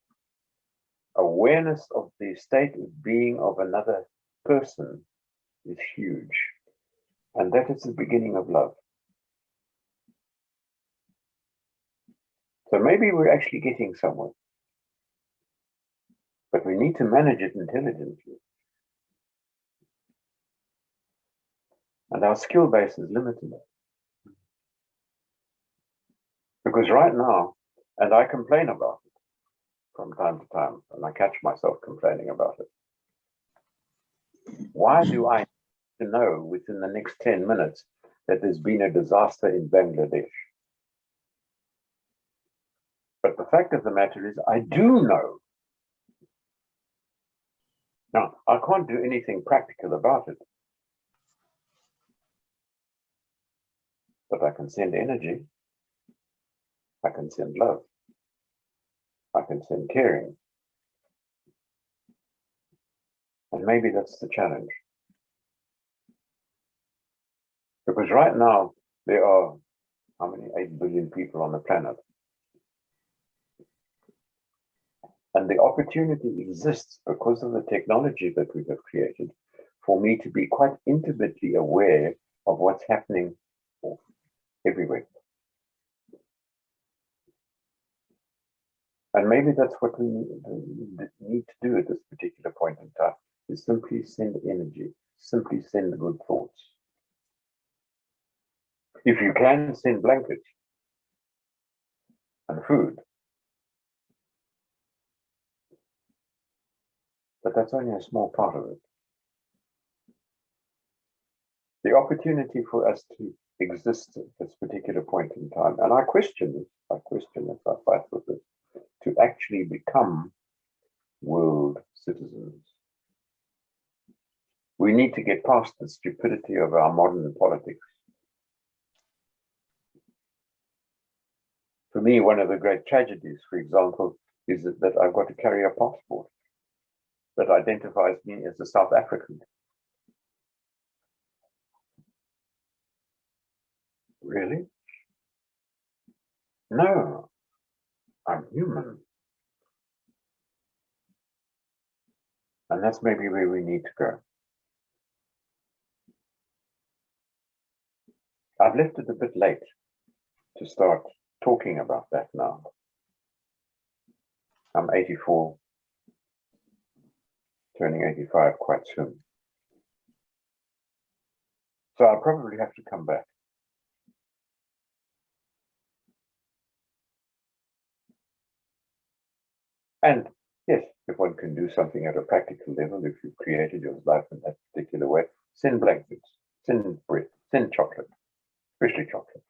awareness of the state of being of another person is huge. And that is the beginning of love. So maybe we're actually getting somewhere. But we need to manage it intelligently. And our skill base is limited. Because right now, and I complain about it from time to time, and I catch myself complaining about it. Why do I need to know within the next 10 minutes that there's been a disaster in Bangladesh? But the fact of the matter is, I do know. Now, I can't do anything practical about it. But I can send energy. I can send love. I can send caring. And maybe that's the challenge. Because right now, there are, how many? 8 billion people on the planet. And the opportunity exists because of the technology that we have created for me to be quite intimately aware of what's happening everywhere. And maybe that's what we need to do at this particular point in time, is simply send energy, simply send good thoughts. If you can, send blankets and food. But that's only a small part of it. The opportunity for us to exist at this particular point in time, and I question this, I fight with this, to actually become world citizens. We need to get past the stupidity of our modern politics. For me, one of the great tragedies, for example, is that I've got to carry a passport that identifies me as a South African. Really? No, I'm human. And that's maybe where we need to go. I've left it a bit late to start talking about that now. I'm 84, turning 85 quite soon. So I'll probably have to come back. And yes, if one can do something at a practical level, if you've created your life in that particular way, send blankets, send bread, send chocolate, especially chocolate.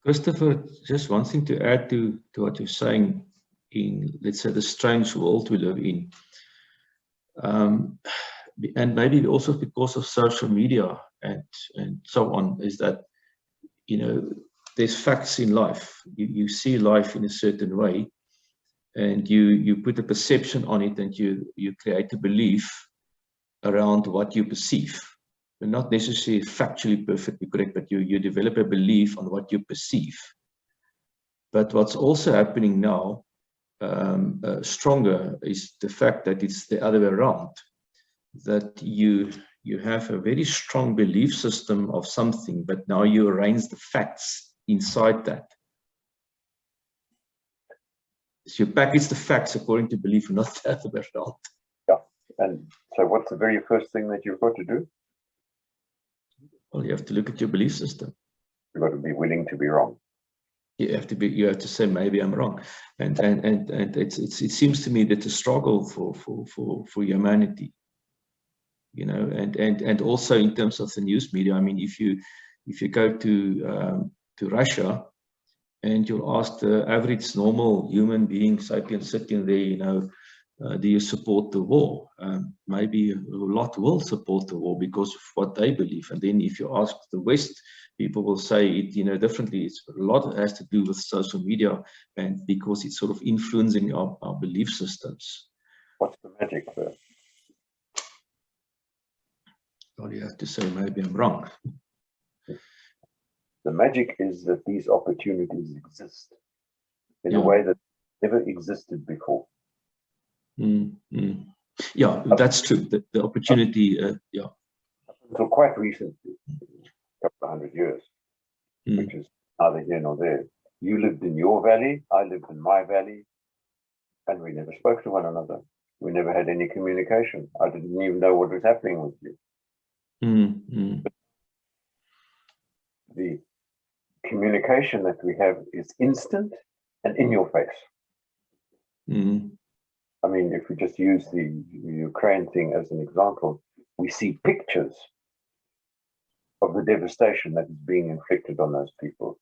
Christopher, just one thing to add to what you're saying in, let's say, the strange world we live in. And maybe also because of social media and so on, is that, you know, there's facts in life. You see life in a certain way, and you put a perception on it, and you create a belief around what you perceive. You're not necessarily factually perfectly correct, but you develop a belief on what you perceive. But what's also happening now, stronger, is the fact that it's the other way around. That you have a very strong belief system of something, but now you arrange the facts inside that. So you package the facts according to belief, not the other way around. Yeah, and so what's the very first thing that you've got to do? Well, you have to look at your belief system. You've got to be willing to be wrong. You have to say, maybe I'm wrong. And it seems to me that a struggle for humanity, you know, and also in terms of the news media. I mean, if you go to Russia and you'll ask the average normal human being, sapien, sitting there, you know, do you support the war? Maybe a lot will support the war because of what they believe. And then if you ask the West, people will say it, you know, differently. It's a lot has to do with social media, and because it's sort of influencing our belief systems. What's the magic there? Well, you have to say maybe I'm wrong. The magic is that these opportunities exist in a way that never existed before. Yeah, that's true. The opportunity, yeah. Until quite recently, a couple of 100 years, which is neither here nor there. You lived in your valley, I lived in my valley, and we never spoke to one another. We never had any communication. I didn't even know what was happening with you. The communication that we have is instant and in your face. I mean, if we just use the Ukraine thing as an example, we see pictures of the devastation that is being inflicted on those people.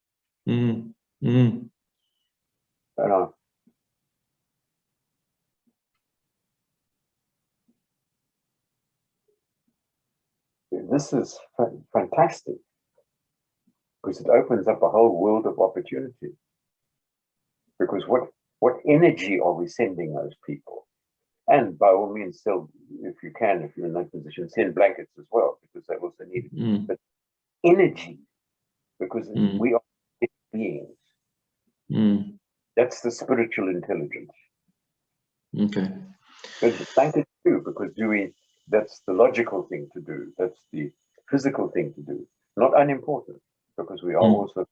This is fantastic because it opens up a whole world of opportunity. Because what energy are we sending those people? And by all means, still, if you can, if you're in that position, send blankets as well, because they also need it. But energy, because we are beings. That's the spiritual intelligence. Okay. But the blankets too, because that's the logical thing to do. That's the physical thing to do. Not unimportant, because we are also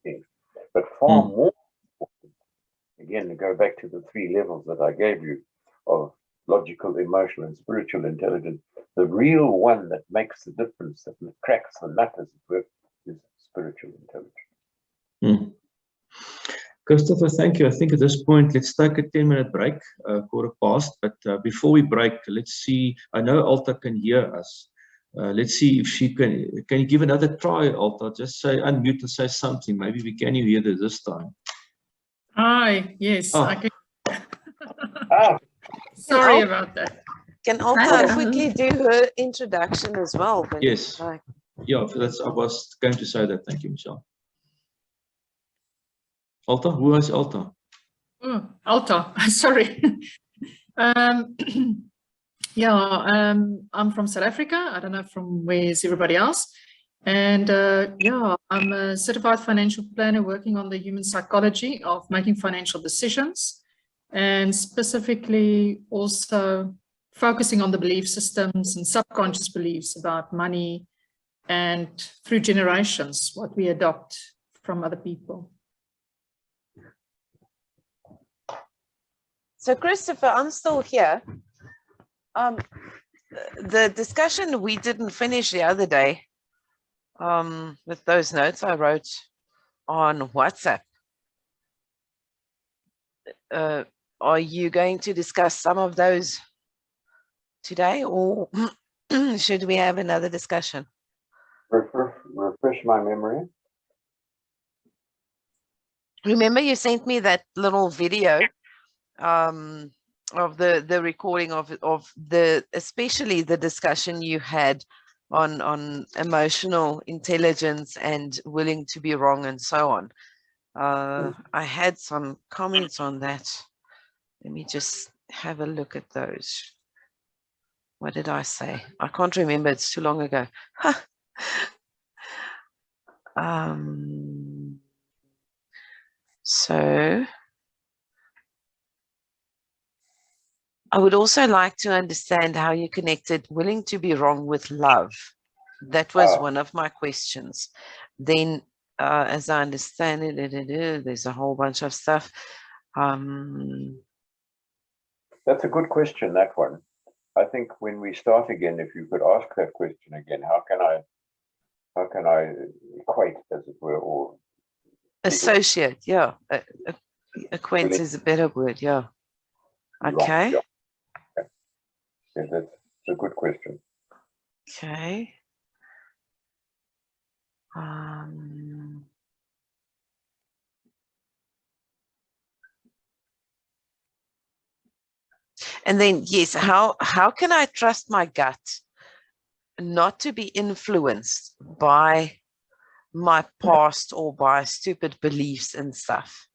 beings. But far more important, again, to go back to the 3 levels that I gave you of logical, emotional, and spiritual intelligence, the real one that makes the difference, that cracks the nut, as it were, is spiritual intelligence. Christopher, thank you. I think at this point, let's take a 10-minute break, 1:15. But before we break, let's see. I know Alta can hear us. Let's see if she can. Can you give another try, Alta? Just say unmute and say something. Maybe we can hear you this time. Hi, yes. I can. Sorry about that. Can Alta quickly do her introduction as well? Yes. Yeah, I was going to say that. Thank you, Michelle. Alta, who is Alta? Oh, Alta, sorry. I'm from South Africa. I don't know from where is everybody else. And I'm a certified financial planner working on the human psychology of making financial decisions, and specifically also focusing on the belief systems and subconscious beliefs about money and through generations, what we adopt from other people. So Christopher, I'm still here. The discussion we didn't finish the other day with those notes I wrote on WhatsApp. Are you going to discuss some of those today, or should we have another discussion? Refresh my memory. Remember you sent me that little video of the recording of the, especially the discussion you had on emotional intelligence and willing to be wrong and so on. I had some comments on that. Let me just have a look at those. What did I say? I can't remember, it's too long ago. So I would also like to understand how you connected willing to be wrong with love. That was one of my questions. Then, as I understand it, there's a whole bunch of stuff. That's a good question, that one. I think when we start again, if you could ask that question again, how can I equate, as it were, or associate? Yeah, acquaintance is a better word. Yeah. Okay. Yeah. Yeah, that's a good question. Okay. And then, yes, how can I trust my gut not to be influenced by my past or by stupid beliefs and stuff?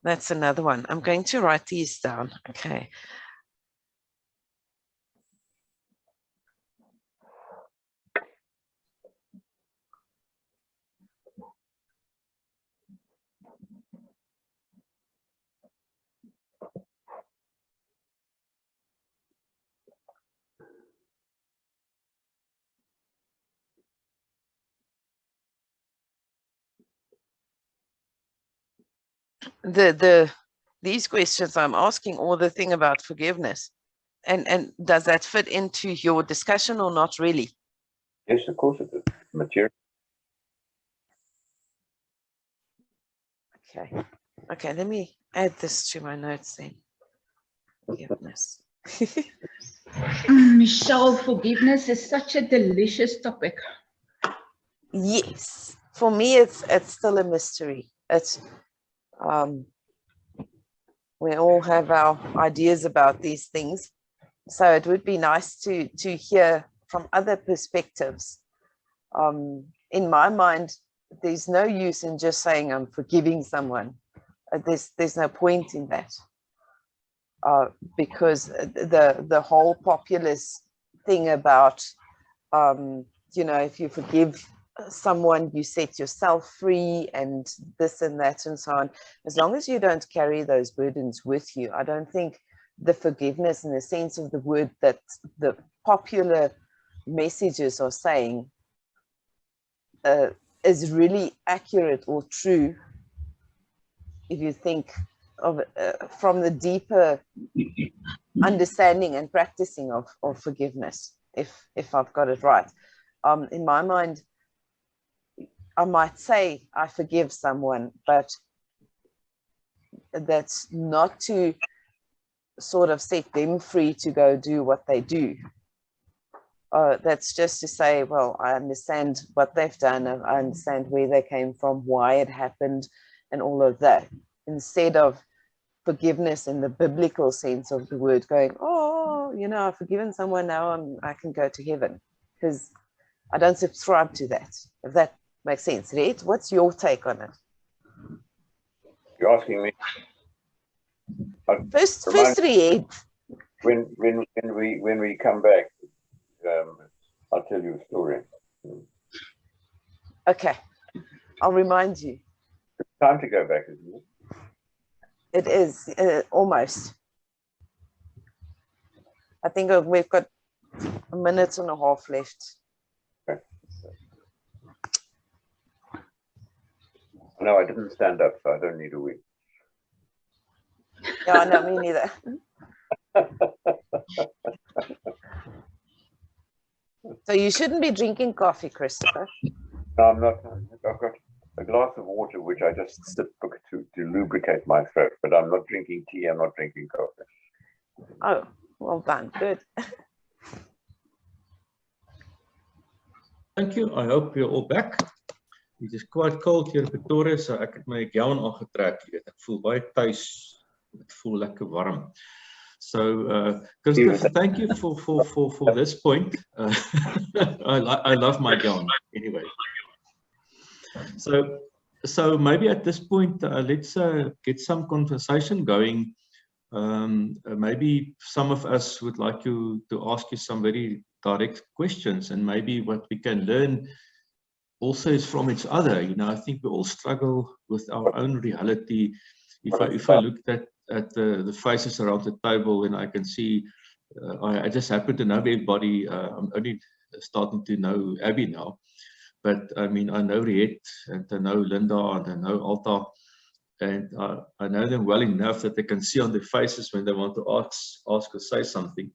That's another one. I'm going to write these down. Okay. These questions I'm asking, or the thing about forgiveness, and does that fit into your discussion or not really? Yes, of course it is. Material. Okay, let me add this to my notes then. Forgiveness. Michelle, forgiveness is such a delicious topic. Yes, for me it's still a mystery. It's we all have our ideas about these things, so it would be nice to hear from other perspectives. In my mind, there's no use in just saying I'm forgiving someone. There's no point in that, because the whole populist thing about you know, if you forgive someone, you set yourself free, and this and that and so on. As long as you don't carry those burdens with you, I don't think the forgiveness in the sense of the word that the popular messages are saying is really accurate or true if you think of from the deeper understanding and practicing of forgiveness, if I've got it right. In my mind, I might say I forgive someone, but that's not to sort of set them free to go do what they do. That's just to say, well, I understand what they've done, and I understand where they came from, why it happened, and all of that. Instead of forgiveness in the biblical sense of the word, going, oh, you know, I've forgiven someone, now I can go to heaven. Because I don't subscribe to that, if that makes sense. Right? What's your take on it? You're asking me? First Riet. When we come back, I'll tell you a story. Okay, I'll remind you. It's time to go back, isn't it? It is, almost. I think we've got a minute and a half left. Okay. No, I didn't stand up, so I don't need a wee. Yeah, no, me neither. So you shouldn't be drinking coffee, Christopher. No, I'm not. I've got a glass of water, which I just sip to lubricate my throat, but I'm not drinking tea, I'm not drinking coffee. Oh, well done, good. Thank you. I hope you're all back. It is quite cold here in Pretoria, so ek het my gown aangetrek. Ek voel baie tuis. Ek voel lekker warm. So, Christopher, thank you for this point. I love my gown anyway. So maybe at this point, let's get some conversation going. Maybe some of us would like you to ask you some very direct questions, and maybe what we can learn also is from each other. You know, I think we all struggle with our own reality. If I looked at the faces around the table, and I can see, I just happen to know everybody. I'm only starting to know Abby now, but I mean, I know Riet, and I know Linda, and I know Alta, and I know them well enough that they can see on their faces when they want to ask or say something.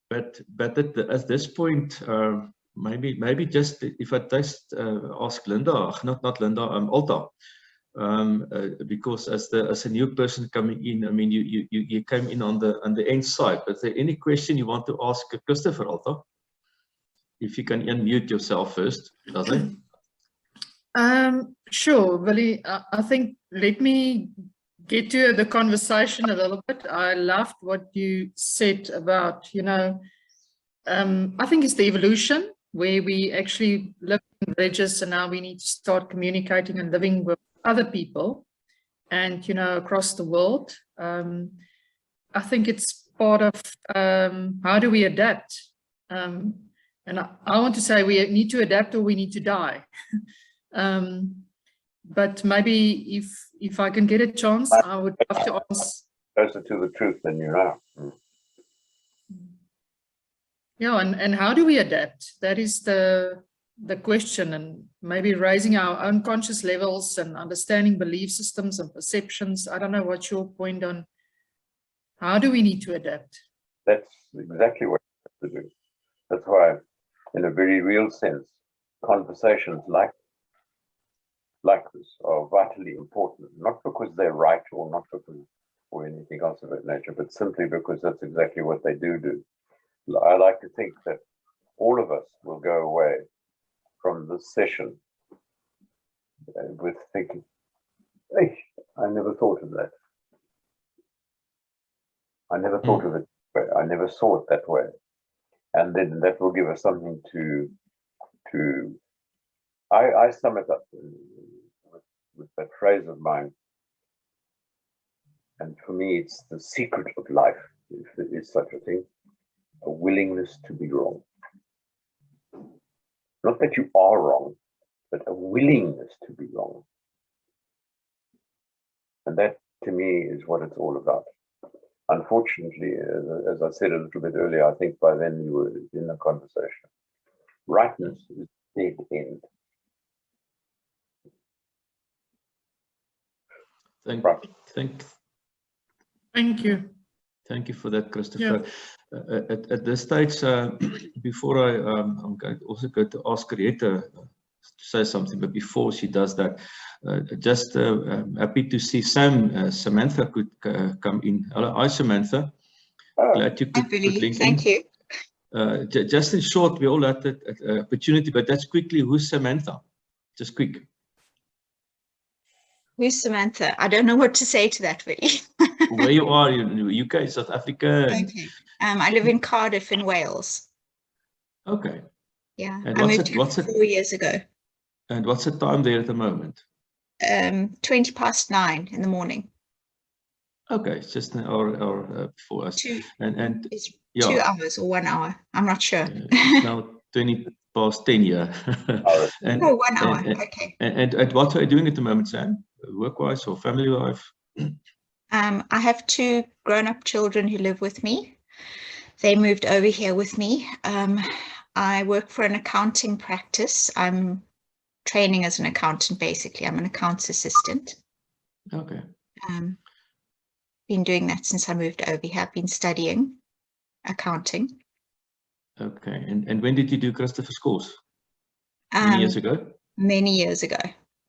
But at this point, maybe just if I just ask Linda, not Linda, Alta. Because as a new person coming in, I mean, you came in on the end side. But is there any question you want to ask Christopher, Alta? If you can unmute yourself first, does it? Sure, Willie. I think let me get to the conversation a little bit. I loved what you said about, I think it's the evolution where we actually live in villages and now we need to start communicating and living with other people and, across the world. I think it's part of how do we adapt? And I want to say we need to adapt or we need to die. But maybe if I can get a chance, I would love to answer. Closer to the truth than you are. Yeah, and how do we adapt? That is the question, and maybe raising our own conscious levels and understanding belief systems and perceptions. I don't know what's your point on how do we need to adapt? That's exactly what we have to do. That's why, in a very real sense, conversations like this are vitally important, not because they're right or not because or anything else of that nature, but simply because that's exactly what they do. I like to think that all of us will go away from this session with thinking, hey, I never thought of that. I never thought of it that way. I never saw it that way. And then that will give us something to I sum it up with that phrase of mine. And for me, it's the secret of life, if there is such a thing, a willingness to be wrong. Not that you are wrong, but a willingness to be wrong. And that, to me, is what it's all about. Unfortunately, as I said a little bit earlier, I think by then you were in a conversation. Rightness is dead end. Thank you. Thank you for that, Christopher. Yeah. At this stage, before I'm going to also go to ask Rieta to say something, but before she does that, just happy to see Samantha could come in. Hello, hi Samantha. Glad you could link Thank in. you. Just in short, we all had that opportunity, but that's quickly. Who's Samantha? Just quick. Who's Samantha? I don't know what to say to that, really. Where you are in the UK, South Africa? Okay. I live in Cardiff in Wales. Okay. Yeah. And I moved here 4 years ago. And what's the time there at the moment? 9:20 in the morning. Okay, it's just an hour before us. It's 2 hours or 1 hour. I'm not sure. It's now 10:20, yeah. And, 1 hour. Okay. And what are you doing at the moment, Sam? Work-wise or family life? I have 2 grown-up children who live with me. They moved over here with me. I work for an accounting practice. I'm training as an accountant, basically. I'm an accounts assistant. Okay. Been doing that since I moved over here. I've been studying accounting. Okay. And when did you do Christopher's course? Many years ago? Many years ago.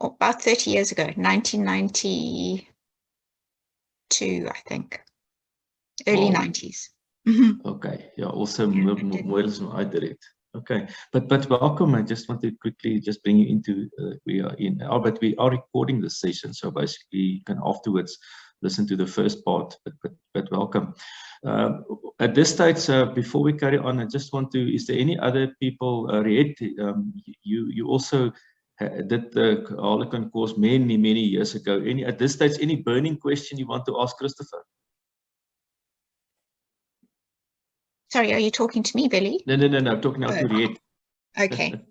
About 30 years ago. 1992, I think. Early 90s. Okay. Yeah, also more than I did it. Okay, but welcome. I just want to quickly just bring you into we are in, but we are recording this session, so basically you can afterwards listen to the first part. But welcome. At this stage, before we carry on, I just want to. Is there any other people? Riet, you also did the Harlequin course many years ago. At this stage, any burning question you want to ask Christopher? Sorry, are you talking to me, Billy? No, I'm talking now to Riet. Okay.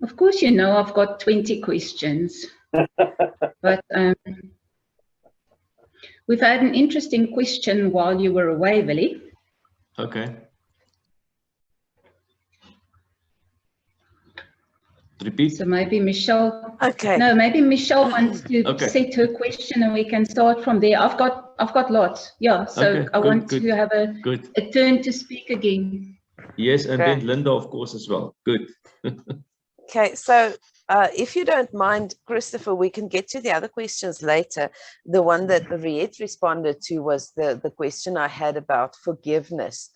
Of course, I've got 20 questions. But we've had an interesting question while you were away, Billy. Okay. Repeat. So maybe Michelle. Okay. No, maybe Michelle wants to set her question, and we can start from there. I've got lots. Yeah. So I want to have a turn to speak again. Yes, and then Linda, of course, as well. Good. Okay. So if you don't mind, Christopher, we can get to the other questions later. The one that Riet responded to was the question I had about forgiveness.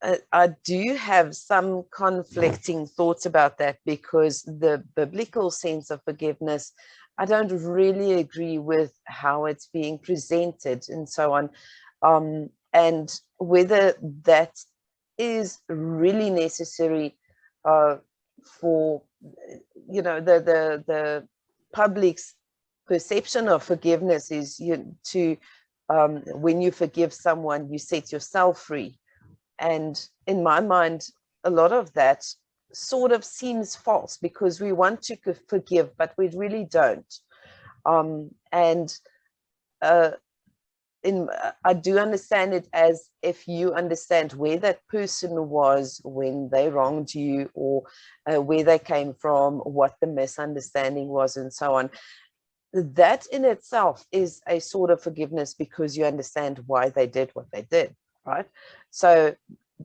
I do have some conflicting thoughts about that, because the biblical sense of forgiveness, I don't really agree with how it's being presented and so on, and whether that is really necessary for, you know, the public's perception of forgiveness is when you forgive someone, you set yourself free. And in my mind, a lot of that sort of seems false, because we want to forgive, but we really don't. I do understand it as if you understand where that person was when they wronged you, or where they came from, what the misunderstanding was, and so on. That in itself is a sort of forgiveness, because you understand why they did what they did, right? So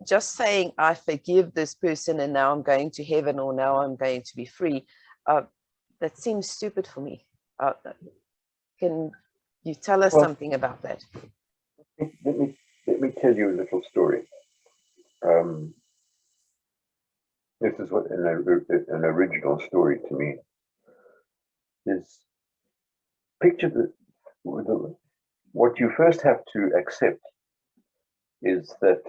just saying, I forgive this person and now I'm going to heaven, or now I'm going to be free, that seems stupid for me. Can you tell us something about that? Let me tell you a little story. This is what an original story to me is. Picture what you first have to accept is that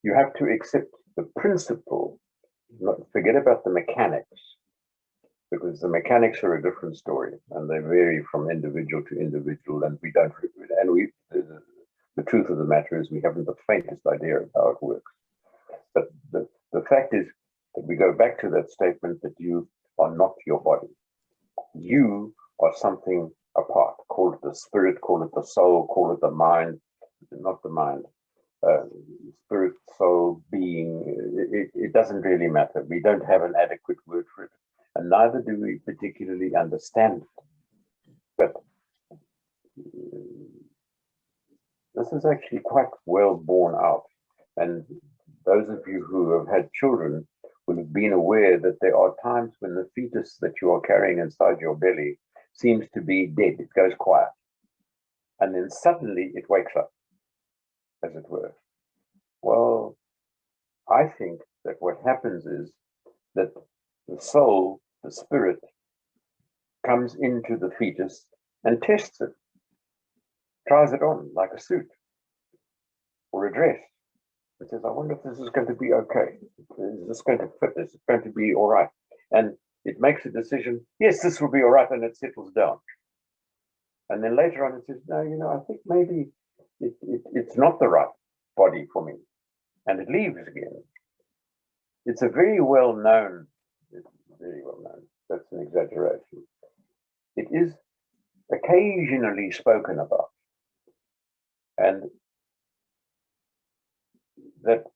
you have to accept the principle, forget about the mechanics, because the mechanics are a different story and they vary from individual to individual, and the truth of the matter is we haven't the faintest idea of how it works. But the fact is that we go back to that statement that you are not your body. You are something apart. Call it the spirit, call it the soul, call it the mind, not the mind. Spirit, soul, being, it doesn't really matter. We don't have an adequate word for it, and neither do we particularly understand it. But this is actually quite well borne out, and those of you who have had children will have been aware that there are times when the fetus that you are carrying inside your belly seems to be dead. It goes quiet, and then suddenly it wakes up, as it were. Well, I think that what happens is that the soul, the spirit, comes into the fetus and tests it, tries it on like a suit or a dress. It says, I wonder if this is going to be okay. Is this going to fit? Is it going to be all right? And it makes a decision, yes, this will be all right, and it settles down. And then later on it says, no, you know, I think maybe it's not the right body for me. And it leaves again. It's a very well known, that's an exaggeration. It is occasionally spoken about. And that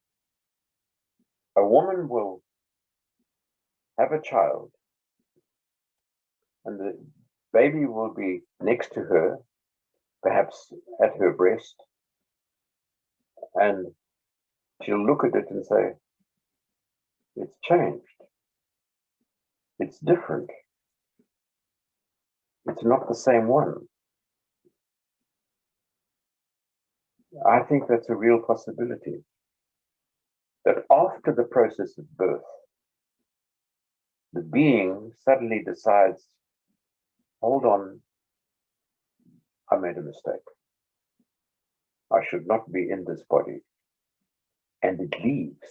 a woman will have a child and the baby will be next to her, perhaps at her breast, and she'll look at it and say, it's changed. It's different. It's not the same one. I think that's a real possibility. That after the process of birth, the being suddenly decides, hold on, I made a mistake. I should not be in this body. And it leaves.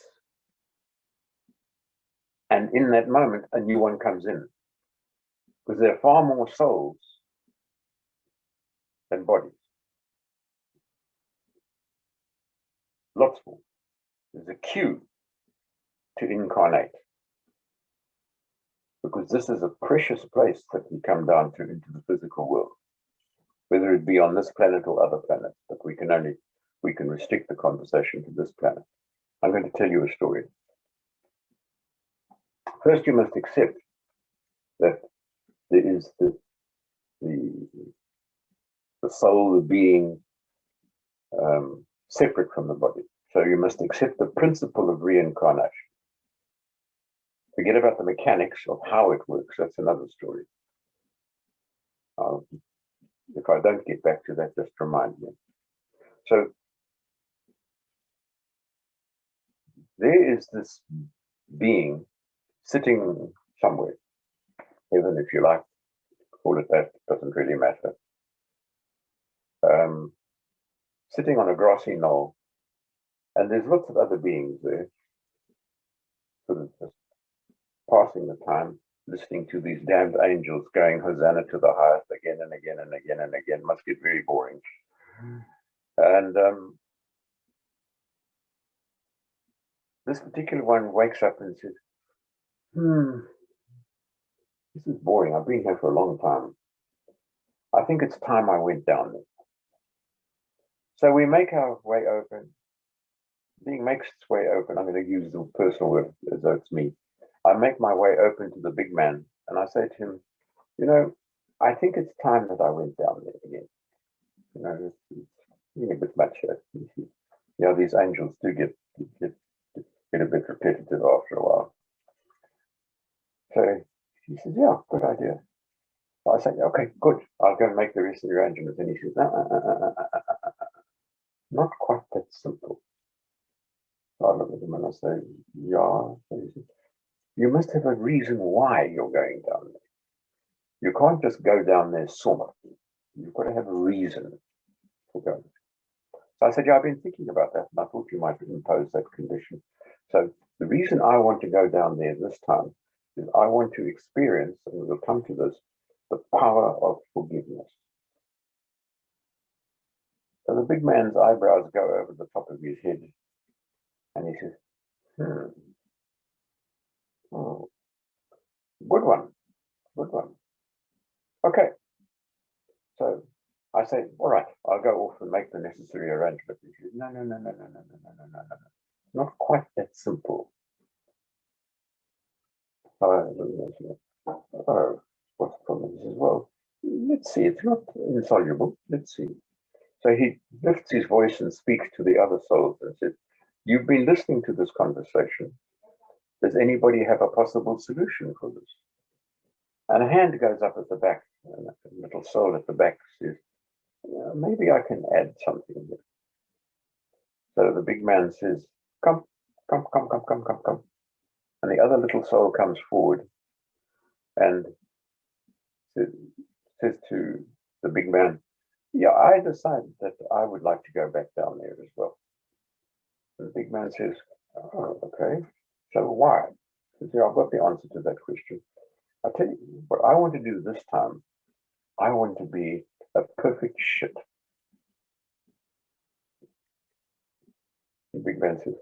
And in that moment, a new one comes in. Because there are far more souls than bodies. Lots more. There's a queue to incarnate. Because this is a precious place that we come down to into the physical world. Whether it be on this planet or other planets, but we can restrict the conversation to this planet. I'm going to tell you a story. First, you must accept that there is the soul, the being, separate from the body. So you must accept the principle of reincarnation. Forget about the mechanics of how it works. That's another story. If I don't get back to that, just remind me. So there is this being sitting somewhere, heaven if you like, call it that, doesn't really matter. Sitting on a grassy knoll, and there's lots of other beings there, sort of just passing the time, listening to these damned angels going Hosanna to the highest again and again and again and again. Must get very boring. And this particular one wakes up and says, this is boring. I've been here for a long time. I think it's time I went down there. So we make our way open. Being makes its way open. I'm going to use the personal word as though it's me. I make my way open to the big man and I say to him, you know, I think it's time that I went down there again. You know, it's getting a bit much here. You know, these angels do get a bit repetitive after a while. So he says, yeah, good idea. So I say, okay, good. I'll go and make the rest of the arrangements. And he says, not quite that simple. So I look at him and I say, yeah. So he says, you must have a reason why you're going down there. You can't just go down there sort of. You've got to have a reason for going. So I said, yeah, I've been thinking about that, and I thought you might impose that condition. So the reason I want to go down there this time is I want to experience, and we'll come to this, the power of forgiveness. So the big man's eyebrows go over the top of his head, and he says, oh, good one. Okay. So I say, all right, I'll go off and make the necessary arrangements. He says, no. Not quite that simple. Oh, what's the problem? He says, well, let's see, it's not insoluble. Let's see. So he lifts his voice and speaks to the other souls and says, you've been listening to this conversation. Does anybody have a possible solution for this? And a hand goes up at the back, and a little soul at the back says, maybe I can add something here. So the big man says, come. And the other little soul comes forward and says to the big man, yeah, I decided that I would like to go back down there as well. And the big man says, oh, okay, so why? He says, I've got the answer to that question. I'll tell you what I want to do this time. I want to be a perfect shit. The big man says,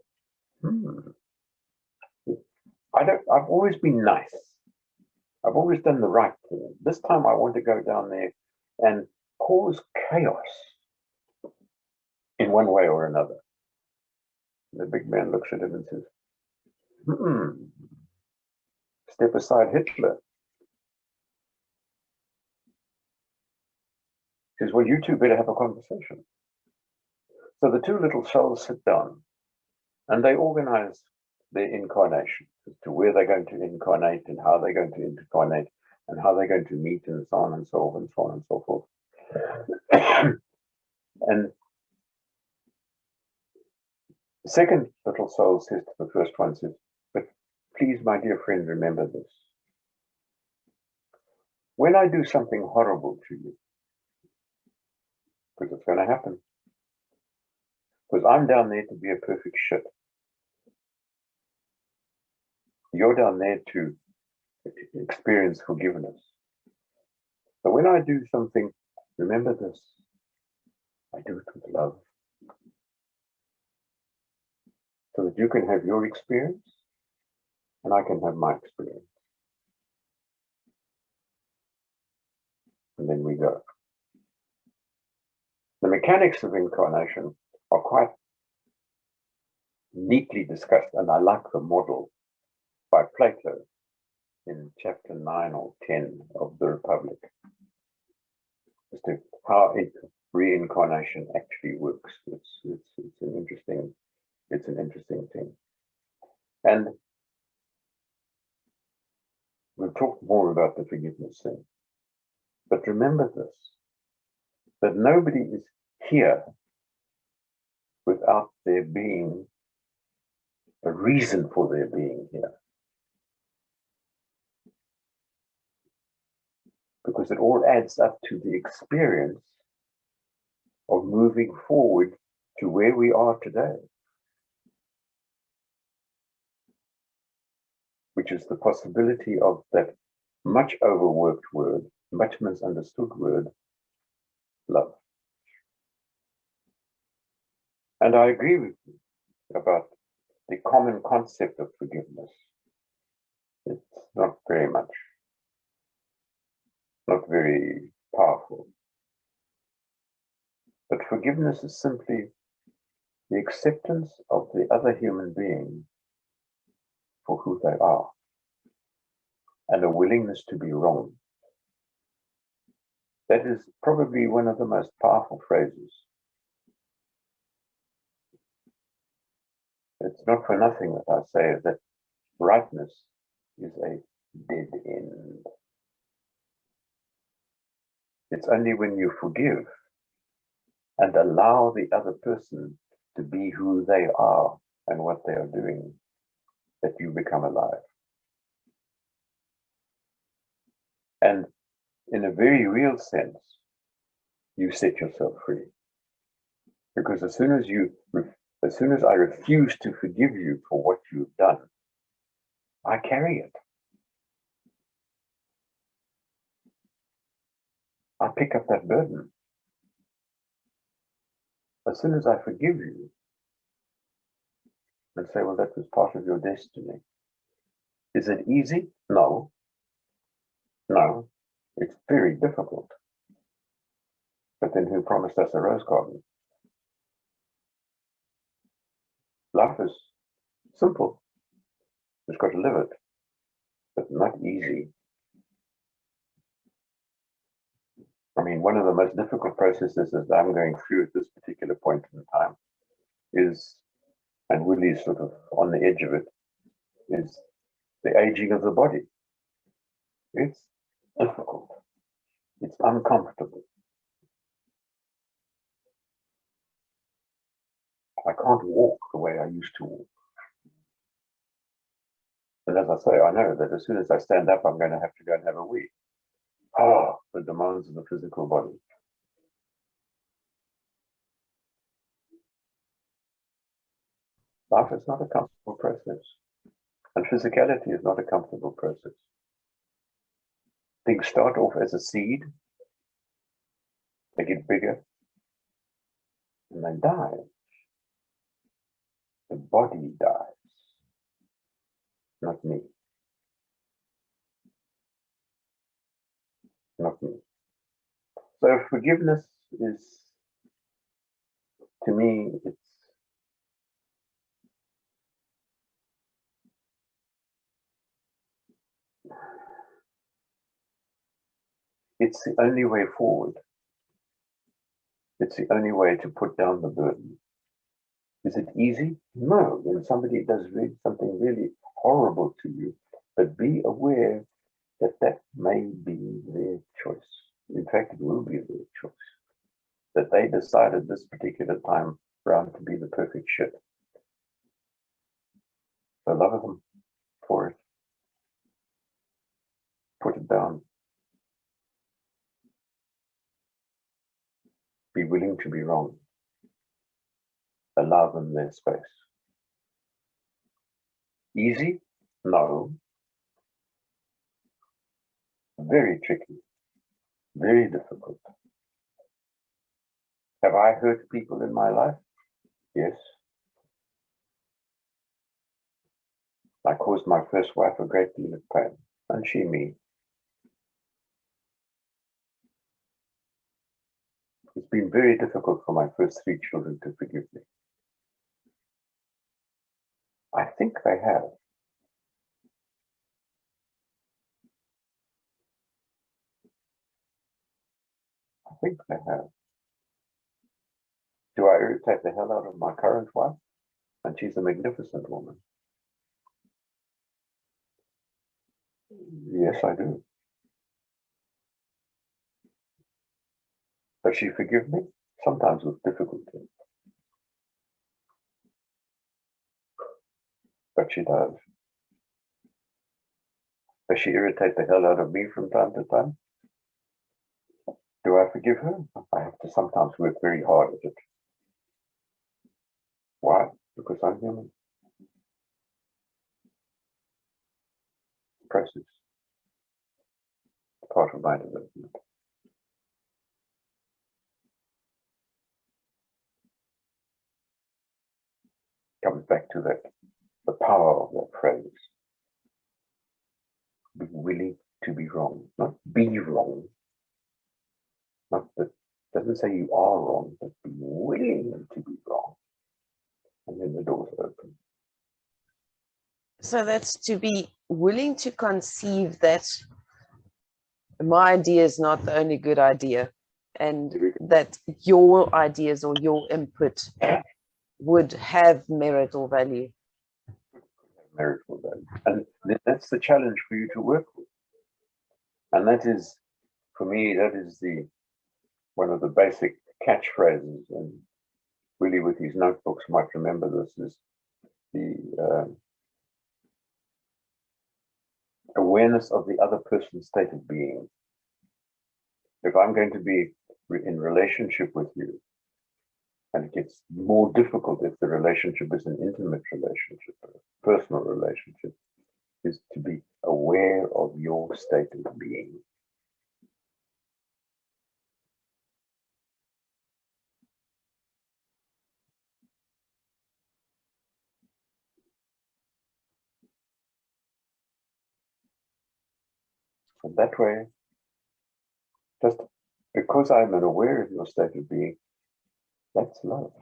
I've always been nice. I've always done the right thing. This time I want to go down there and cause chaos in one way or another. And the big man looks at him and says, step aside, Hitler. He says, well, you two better have a conversation. So the two little souls sit down and they organize their incarnation as to where they're going to incarnate and how they're going to incarnate and how they're going to meet and so on and so on and so on and so forth. And the second little soul says to the first one, says, but please, my dear friend, remember this. When I do something horrible to you, because it's going to happen, because I'm down there to be a perfect shit. You're down there to experience forgiveness. But when I do something, remember this, I do it with love. So that you can have your experience and I can have my experience. And then we go. The mechanics of incarnation are quite neatly discussed, and I like the model by Plato in chapter 9 or 10 of the Republic as to how reincarnation actually works. It's an interesting thing. And we'll talk more about the forgiveness thing. But remember this, that nobody is here without there being a reason for their being here. Because it all adds up to the experience of moving forward to where we are today, which is the possibility of that much overworked word, much misunderstood word, love. And I agree with you about the common concept of forgiveness. It's not very much, not very powerful. But forgiveness is simply the acceptance of the other human being for who they are, and a willingness to be wrong. That is probably one of the most powerful phrases. It's not for nothing that I say that rightness is a dead end. It's only when you forgive and allow the other person to be who they are and what they are doing that you become alive. And in a very real sense, you set yourself free. Because as soon as I refuse to forgive you for what you've done, I carry it. I pick up that burden. As soon as I forgive you and say, well, that was part of your destiny. Is it easy? No. No, it's very difficult. But then who promised us a rose garden? Life is simple. Just got to live it, but not easy. I mean, one of the most difficult processes that I'm going through at this particular point in time is, and Willie's sort of on the edge of it, is the aging of the body. It's difficult. It's uncomfortable. I can't walk the way I used to walk. And as I say, I know that as soon as I stand up, I'm going to have to go and have a wee. Oh, the demands of the physical body. Life is not a comfortable process. And physicality is not a comfortable process. Things start off as a seed, they get bigger, and they die. The body dies, not me. Not me. So forgiveness is, to me, it's the only way forward. It's the only way to put down the burden. Is it easy? No. When somebody does something really horrible to you, but be aware that that may be their choice. In fact, it will be their choice. That they decided this particular time round to be the perfect shit. So love them for it. Put it down. Be willing to be wrong. Allow them their space. Easy? No. Very tricky. Very difficult. Have I hurt people in my life? Yes. I caused my first wife a great deal of pain, and she me. It's been very difficult for my first 3 children to forgive me. I think they have. I think they have. Do I irritate the hell out of my current wife? And she's a magnificent woman. Yes, I do. Does she forgive me? Sometimes with difficulty. But she does. Does she irritate the hell out of me from time to time? Do I forgive her? I have to sometimes work very hard at it. Why? Because I'm human. Process. Part of my development. Comes back to that, the power of that phrase. Be willing to be wrong, not be wrong. Not that doesn't say you are wrong, but be willing to be wrong. And then the doors open. So that's to be willing to conceive that my idea is not the only good idea, and that your ideas or your input would have merit or value. Merit or value. And that's the challenge for you to work with. And that is, for me, that is one of the basic catchphrases, and really with these notebooks might remember this, is the awareness of the other person's state of being. If I'm going to be in relationship with you, and it gets more difficult if the relationship is an intimate relationship, a personal relationship, is to be aware of your state of being. And that way, just because I'm aware of your state of being, that's love.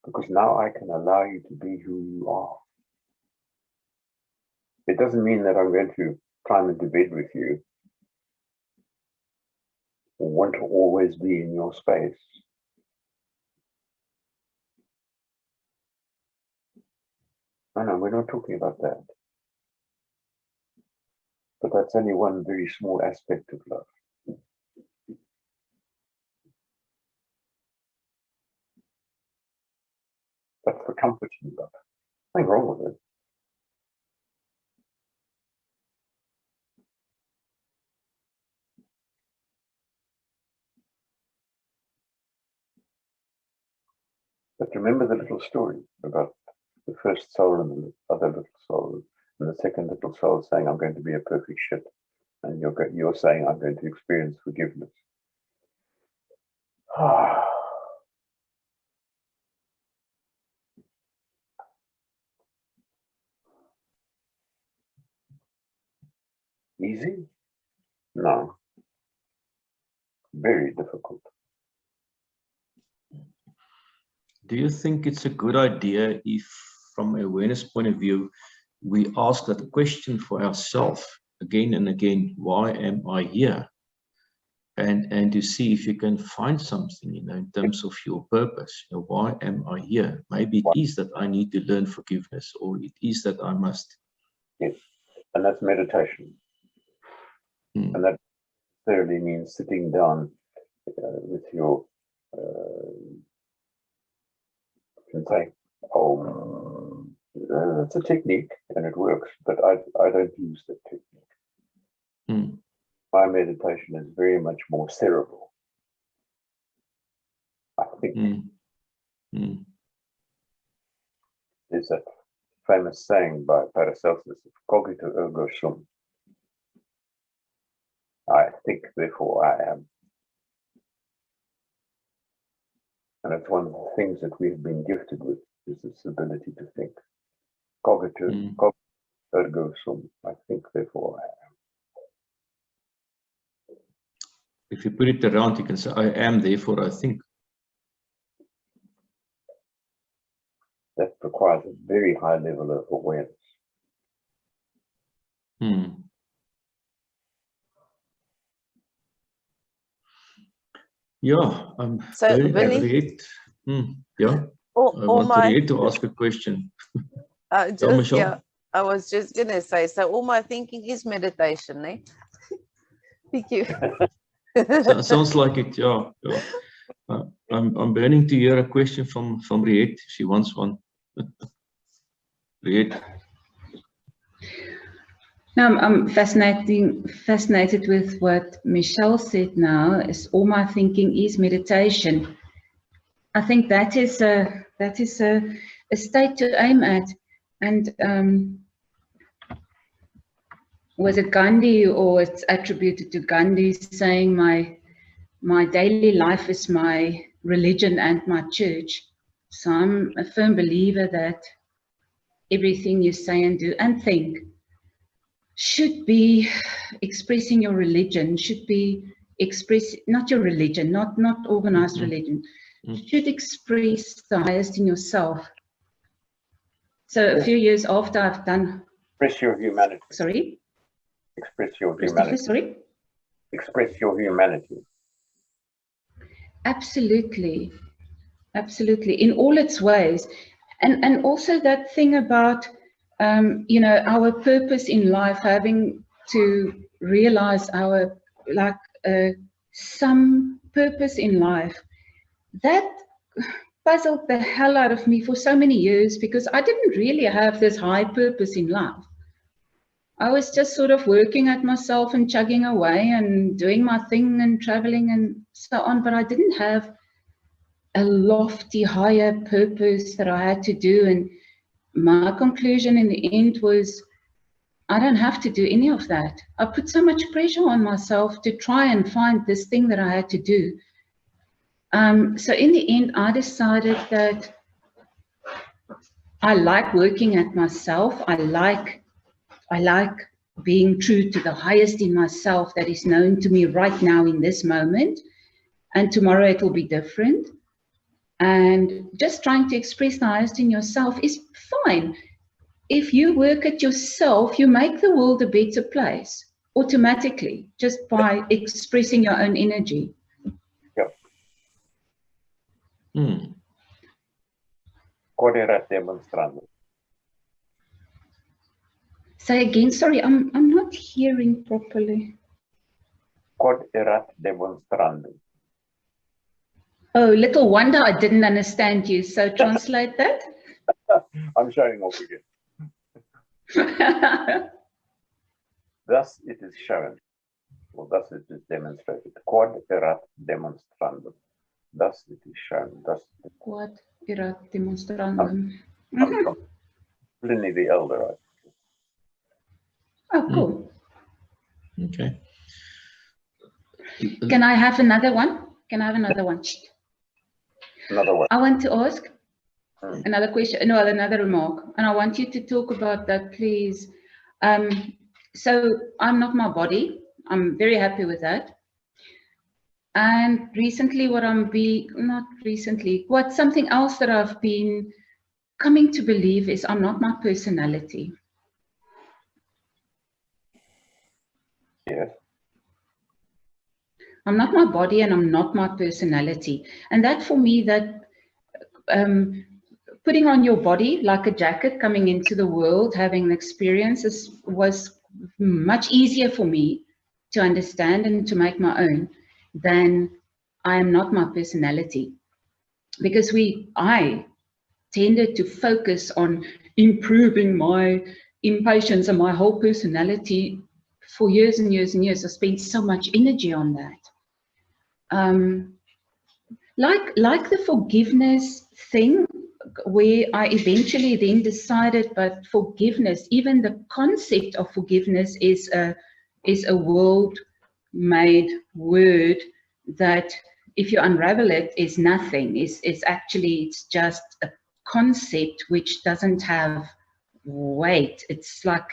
Because now I can allow you to be who you are. It doesn't mean that I'm going to climb into bed with you or want to always be in your space. No, we're not talking about that. But that's only one very small aspect of love. That's the comforting love. Nothing wrong with it. But remember the little story about the first soul and the other little soul, and the second little soul saying, I'm going to be a perfect ship. And you're saying, I'm going to experience forgiveness. Easy? No. Very difficult. Do you think it's a good idea if, from an awareness point of view, we ask that question for ourselves again and again, why am I here? And to see if you can find something, in terms of your purpose. Why am I here? Maybe it is that I need to learn forgiveness, or it is that I must. Yes, and that's meditation. And that necessarily means sitting down with your, you can say, it's a technique and it works, but I don't use that technique. My meditation is very much more cerebral, I think. There's that famous saying by Paracelsus, cogito ergo sum. I think, therefore I am. And it's one of the things that we've been gifted with, is this ability to think. Cogito ergo sum. I think, therefore I am. If you put it around, you can say, I am, therefore I think. That requires a very high level of awareness. Yeah, I'm so very Vinny, yeah. I want to ask a question. I was just gonna say, so all my thinking is meditation, eh? Thank you. So, sounds like it, yeah. I'm burning to hear a question from Riet. She wants one. Riet. Now, I'm fascinated with what Michelle said now, is all my thinking is meditation. I think that is a state to aim at. And was it Gandhi, or it's attributed to Gandhi, saying my daily life is my religion and my church. So I'm a firm believer that everything you say and do and think should be expressing your religion, should be not your religion, not organized religion, should express the highest in yourself. So a few years after I've done... Express your humanity. Sorry? Express your humanity. Sorry? Express your humanity. Absolutely. Absolutely. In all its ways. And also that thing about, you know, our purpose in life, having to realize our, some purpose in life, that puzzled the hell out of me for so many years, because I didn't really have this high purpose in life. I was just sort of working at myself and chugging away and doing my thing and traveling and so on, but I didn't have a lofty, higher purpose that I had to do. And my conclusion in the end was, I don't have to do any of that. I put so much pressure on myself to try and find this thing that I had to do. So in the end, I decided that I like working at myself. I like being true to the highest in myself that is known to me right now in this moment. And tomorrow it will be different. And just trying to express the highest in yourself is fine. If you work at yourself, you make the world a better place automatically, just by expressing your own energy. Yep. Say again, sorry, I'm not hearing properly. Quod erat demonstrandum. Oh, little wonder I didn't understand you. So translate that. I'm showing off again. Thus it is shown, or thus it is demonstrated. Quod erat demonstrandum. Thus it is shown. Thus. Quod erat demonstrandum. Pliny the Elder, right? Oh, cool. Okay. Can I have another one? Can I have another one? Another one. I want to ask another question, no, another remark, and I want you to talk about that, please. So I'm not my body. I'm very happy with that. And recently, something else that I've been coming to believe is I'm not my personality. Yes. I'm not my body and I'm not my personality. And that for me, that putting on your body like a jacket, coming into the world, having an experience was much easier for me to understand and to make my own than I am not my personality. Because I tended to focus on improving my impatience and my whole personality for years and years and years. I spent so much energy on that. Like the forgiveness thing, where I eventually then decided, but forgiveness, even the concept of forgiveness is a world-made word that, if you unravel it, is nothing. It's just a concept which doesn't have weight. It's like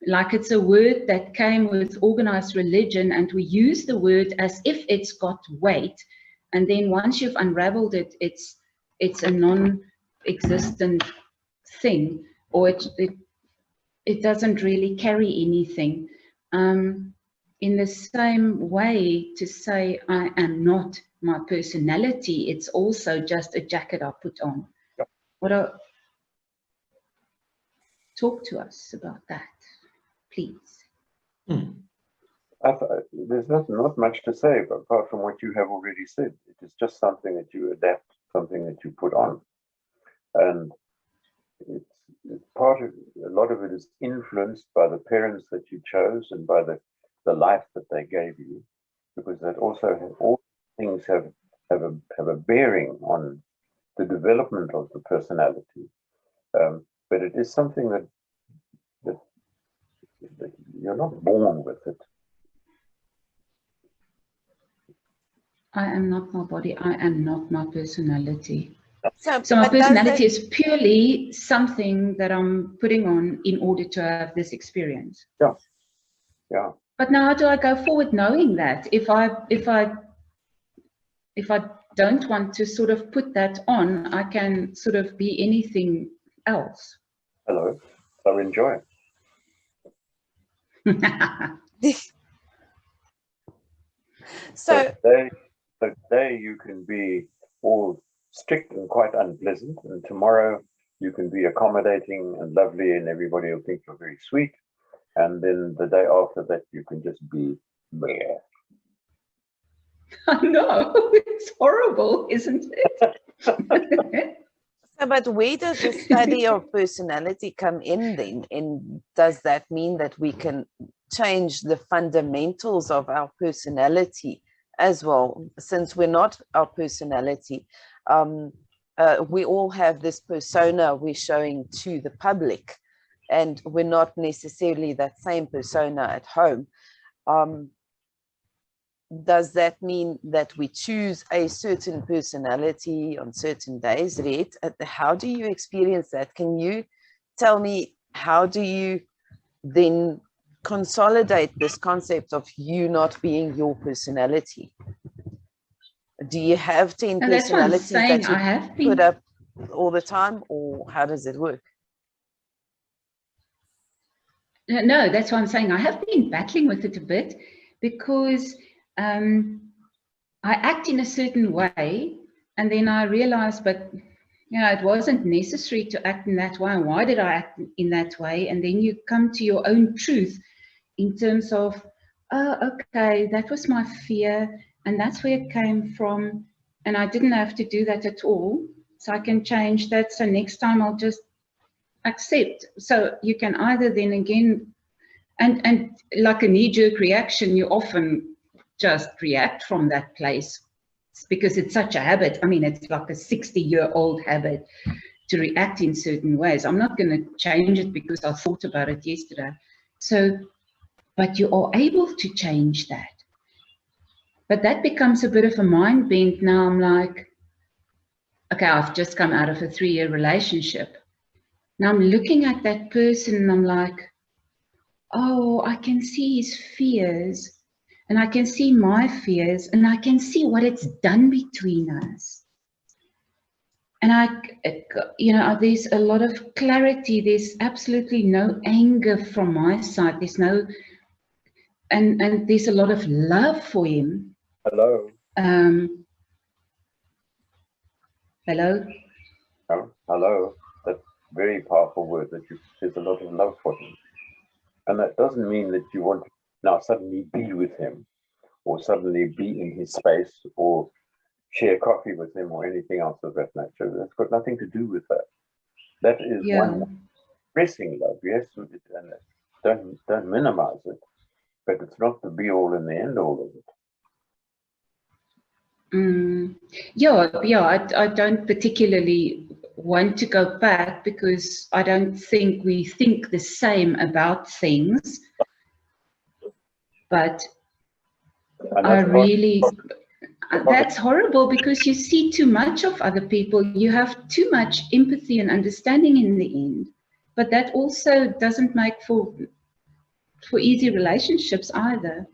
it's a word that came with organized religion, and we use the word as if it's got weight. And then once you've unraveled it, it's a non-existent thing, or it doesn't really carry anything. In the same way, to say I am not my personality, it's also just a jacket I put on. Talk to us about that, please. There's not much to say apart from what you have already said. It is just something that you adapt, something that you put on, and it's part of, a lot of it is influenced by the parents that you chose and by the life that they gave you, because that also all things have a bearing on the development of the personality. But it is something that you're not born with it. I am not my body. I am not my personality. So So my but does personality that- is purely something that I'm putting on in order to have this experience. Yeah. Yeah. But now how do I go forward knowing that if I don't want to sort of put that on, I can sort of be anything else. Hello. So enjoy it. So Today you can be all strict and quite unpleasant, and tomorrow you can be accommodating and lovely, and everybody will think you're very sweet. And then the day after that, you can just be bleh. I know, it's horrible, isn't it? So, but where does the study of personality come in then? And does that mean that we can change the fundamentals of our personality as well? Since we're not our personality, we all have this persona we're showing to the public, and we're not necessarily that same persona at home. Does that mean that we choose a certain personality on certain days, Reed? How do you experience that? Can you tell me, how do you then consolidate this concept of you not being your personality? Do you have 10 And that's what I'm personalities saying. that you I have put been, up all the time, or how does it work? no, that's what I'm saying. I have been battling with it a bit because I act in a certain way, and then I realized, but it wasn't necessary to act in that way. Why did I act in that way? And then you come to your own truth in terms of, oh, okay, that was my fear, and that's where it came from, and I didn't have to do that at all. So I can change that. So next time I'll just accept. So you can either then again, and like a knee-jerk reaction, you often just react from that place because it's such a habit. I mean, it's like a 60-year-old habit to react in certain ways. I'm not going to change it because I thought about it yesterday. So, but you are able to change that. But that becomes a bit of a mind bend. Now I'm like, okay, I've just come out of a 3-year relationship. Now I'm looking at that person and I'm like, oh, I can see his fears, and I can see my fears, and I can see what it's done between us. And there's a lot of clarity. There's absolutely no anger from my side. There's no, and there's a lot of love for him. Hello. Hello. Oh, hello. That's a very powerful word. There's a lot of love for him. And that doesn't mean that you want to now suddenly be with him, or suddenly be in his space, or share coffee with him, or anything else of that nature. That's got nothing to do with that. That is one expressing love, yes, and don't minimize it, but it's not the be all and the end all of it. I don't particularly want to go back because I don't think we think the same about things. But I really, that's horrible because you see too much of other people. You have too much empathy and understanding in the end. But that also doesn't make for easy relationships either.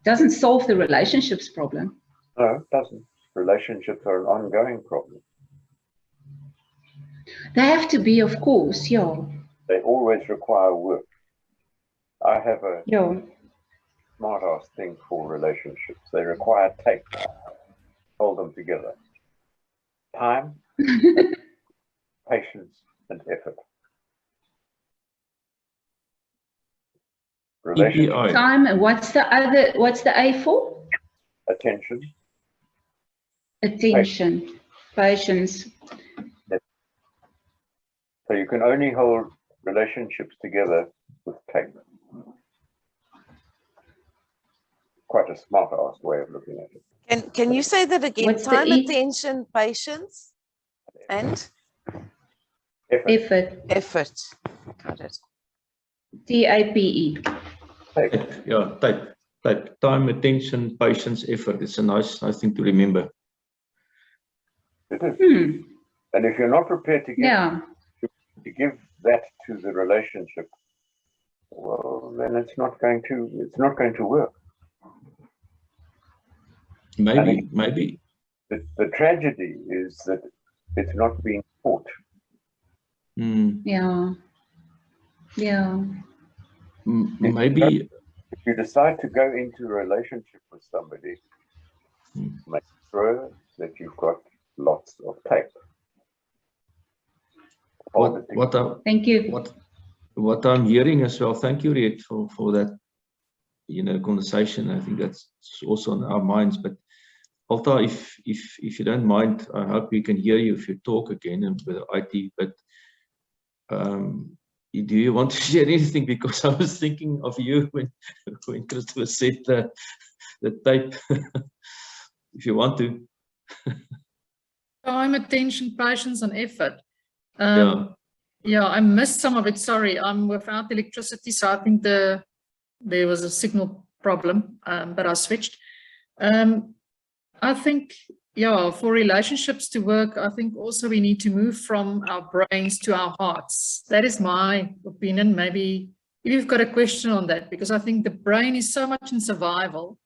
Doesn't solve the relationships problem. No, it doesn't. Relationships are an ongoing problem. They have to be, of course, yeah. They always require work. I have a smart-ass thing for relationships. They require take. Hold them together. Time, patience, and effort. relationship, EPI. Time. And what's the A for? attention. Attention. Patience. So you can only hold relationships together with tape. Quite a smart ass way of looking at it. Can you say that again? What's the Time, E? attention, patience, and Effort. effort. Got it. TAPE. Tape. Yeah, type. Time, attention, patience, effort. It's a nice thing to remember. It is. Hmm. And if you're not prepared to Yeah. give that to the relationship, well, then it's not going to work. Maybe. The tragedy is that it's not being taught. Yeah. Yeah. Maybe. If you decide to go into a relationship with somebody, make sure that you've got lots of tape. Thank you. What I'm hearing as well, thank you, Riet, for that, conversation. I think that's also on our minds. But Alta, if you don't mind, I hope we can hear you if you talk again and with IT. But do you want to share anything? Because I was thinking of you when Christopher said the tape. If you want to. Time, attention, patience, and effort. Yeah, I missed some of it. Sorry, I'm without electricity, so I think there was a signal problem, but I switched. I think, for relationships to work, I think also we need to move from our brains to our hearts. That is my opinion. Maybe if you've got a question on that, because I think the brain is so much in survival,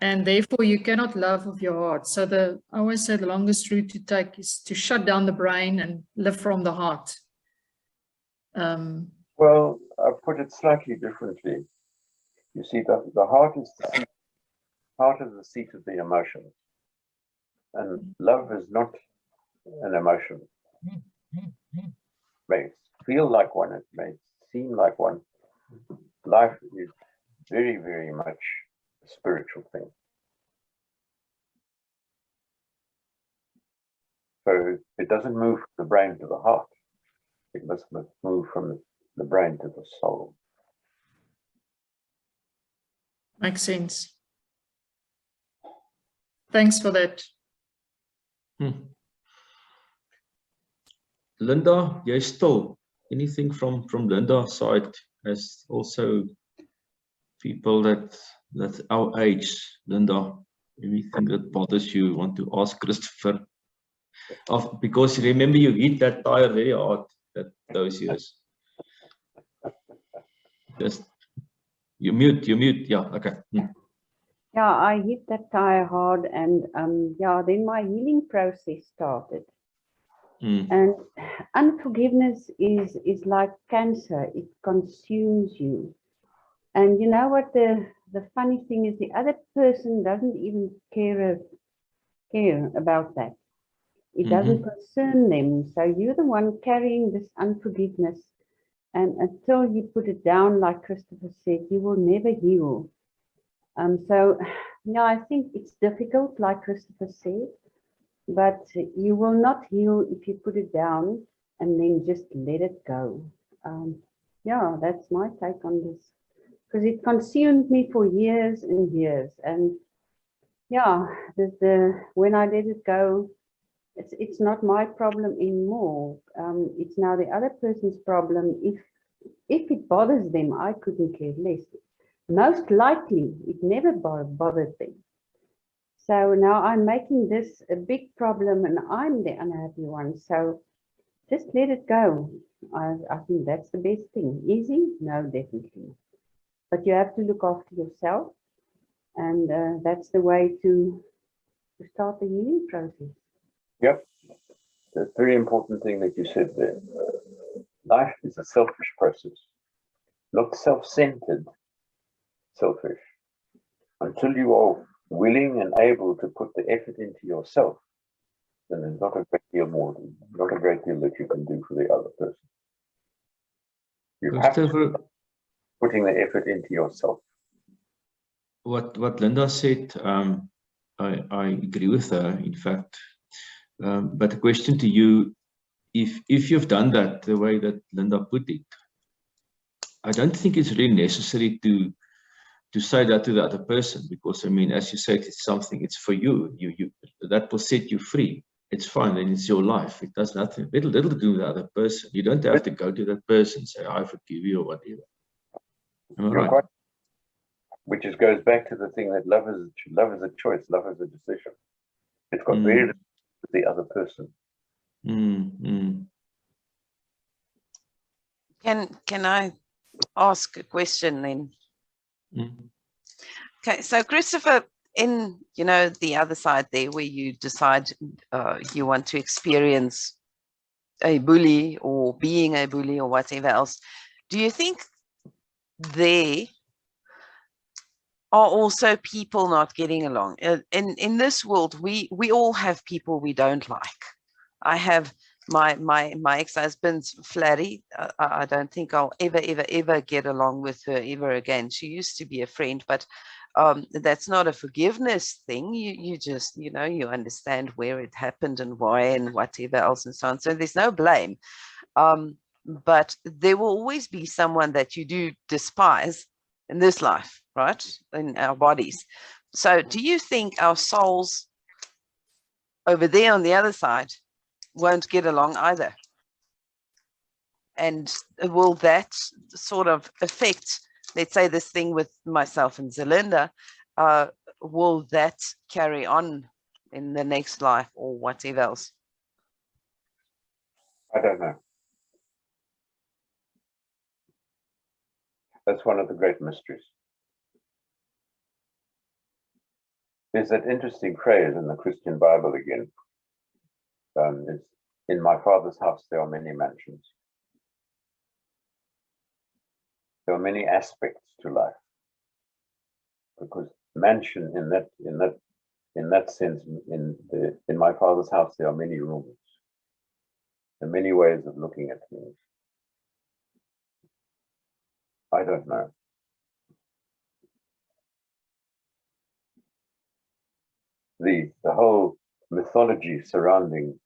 and therefore you cannot love with your heart. So I always say the longest route to take is to shut down the brain and live from the heart. Well, I've put it slightly differently. You see, the heart is the seat of the emotions, and love is not an emotion. It may feel like one, it may seem like one. Life is very, very much a spiritual thing. So it doesn't move from the brain to the heart. It must move from the brain to the soul. Makes sense. Thanks for that. Linda, you're still anything from Linda's side, as also people that's our age, Linda, anything that bothers you want to ask Christopher? Because remember, you hit that tire very hard those years. Just you mute. Yeah, okay. Yeah, I hit that tire hard, and then my healing process started. And unforgiveness is like cancer. It consumes you. And you know what the funny thing is, the other person doesn't even care about that. It doesn't concern them. So you're the one carrying this unforgiveness. And until you put it down, like Christopher said, you will never heal. So I think it's difficult, like Christopher said, but you will not heal if you put it down and then just let it go. That's my take on this, because it consumed me for years and years. And when I let it go, it's not my problem anymore. It's now the other person's problem. If it bothers them, I couldn't care less. Most likely, it never bothered them. So now I'm making this a big problem, and I'm the unhappy one. So just let it go. I think that's the best thing. Easy? No, definitely. But you have to look after yourself, and that's the way to start the healing process. Yep. The very important thing that you said there. Life is a selfish process, not self-centered, selfish. Until you are willing and able to put the effort into yourself, then there's not a great deal more, not a great deal that you can do for the other person. You have to putting the effort into yourself. What Linda said, I agree with her, in fact. But the question to you, if you've done that the way that Linda put it, I don't think it's really necessary to say that to the other person, because I mean, as you said, it's something, it's for you. You that will set you free. It's fine, and it's your life. It does nothing, little to do with the other person. You don't have to go to that person and say, I forgive you or whatever. Am I right? Which goes back to the thing that love is a choice, love is a decision. It's got very little to do with the other person. Can I ask a question then? Okay, so Christopher, in the other side there, where you decide you want to experience a bully or being a bully or whatever else, do you think there are also people not getting along? In this world, we all have people we don't like. I have my ex-husband's Flatty. I don't think I'll ever get along with her ever again. She used to be a friend, but that's not a forgiveness thing. You just, you understand where it happened and why and whatever else and so on. So there's no blame. But there will always be someone that you do despise in this life, right? In our bodies. So do you think our souls over there on the other side won't get along either? And will that sort of affect, let's say, this thing with myself and Zelinda, will that carry on in the next life or whatever else? I don't know. That's one of the great mysteries. There's that interesting phrase in the Christian Bible again. It's, in my Father's house there are many mansions. There are many aspects to life, because mansion in that sense, in my Father's house there are many rooms and many ways of looking at things. I don't know. The whole mythology surrounding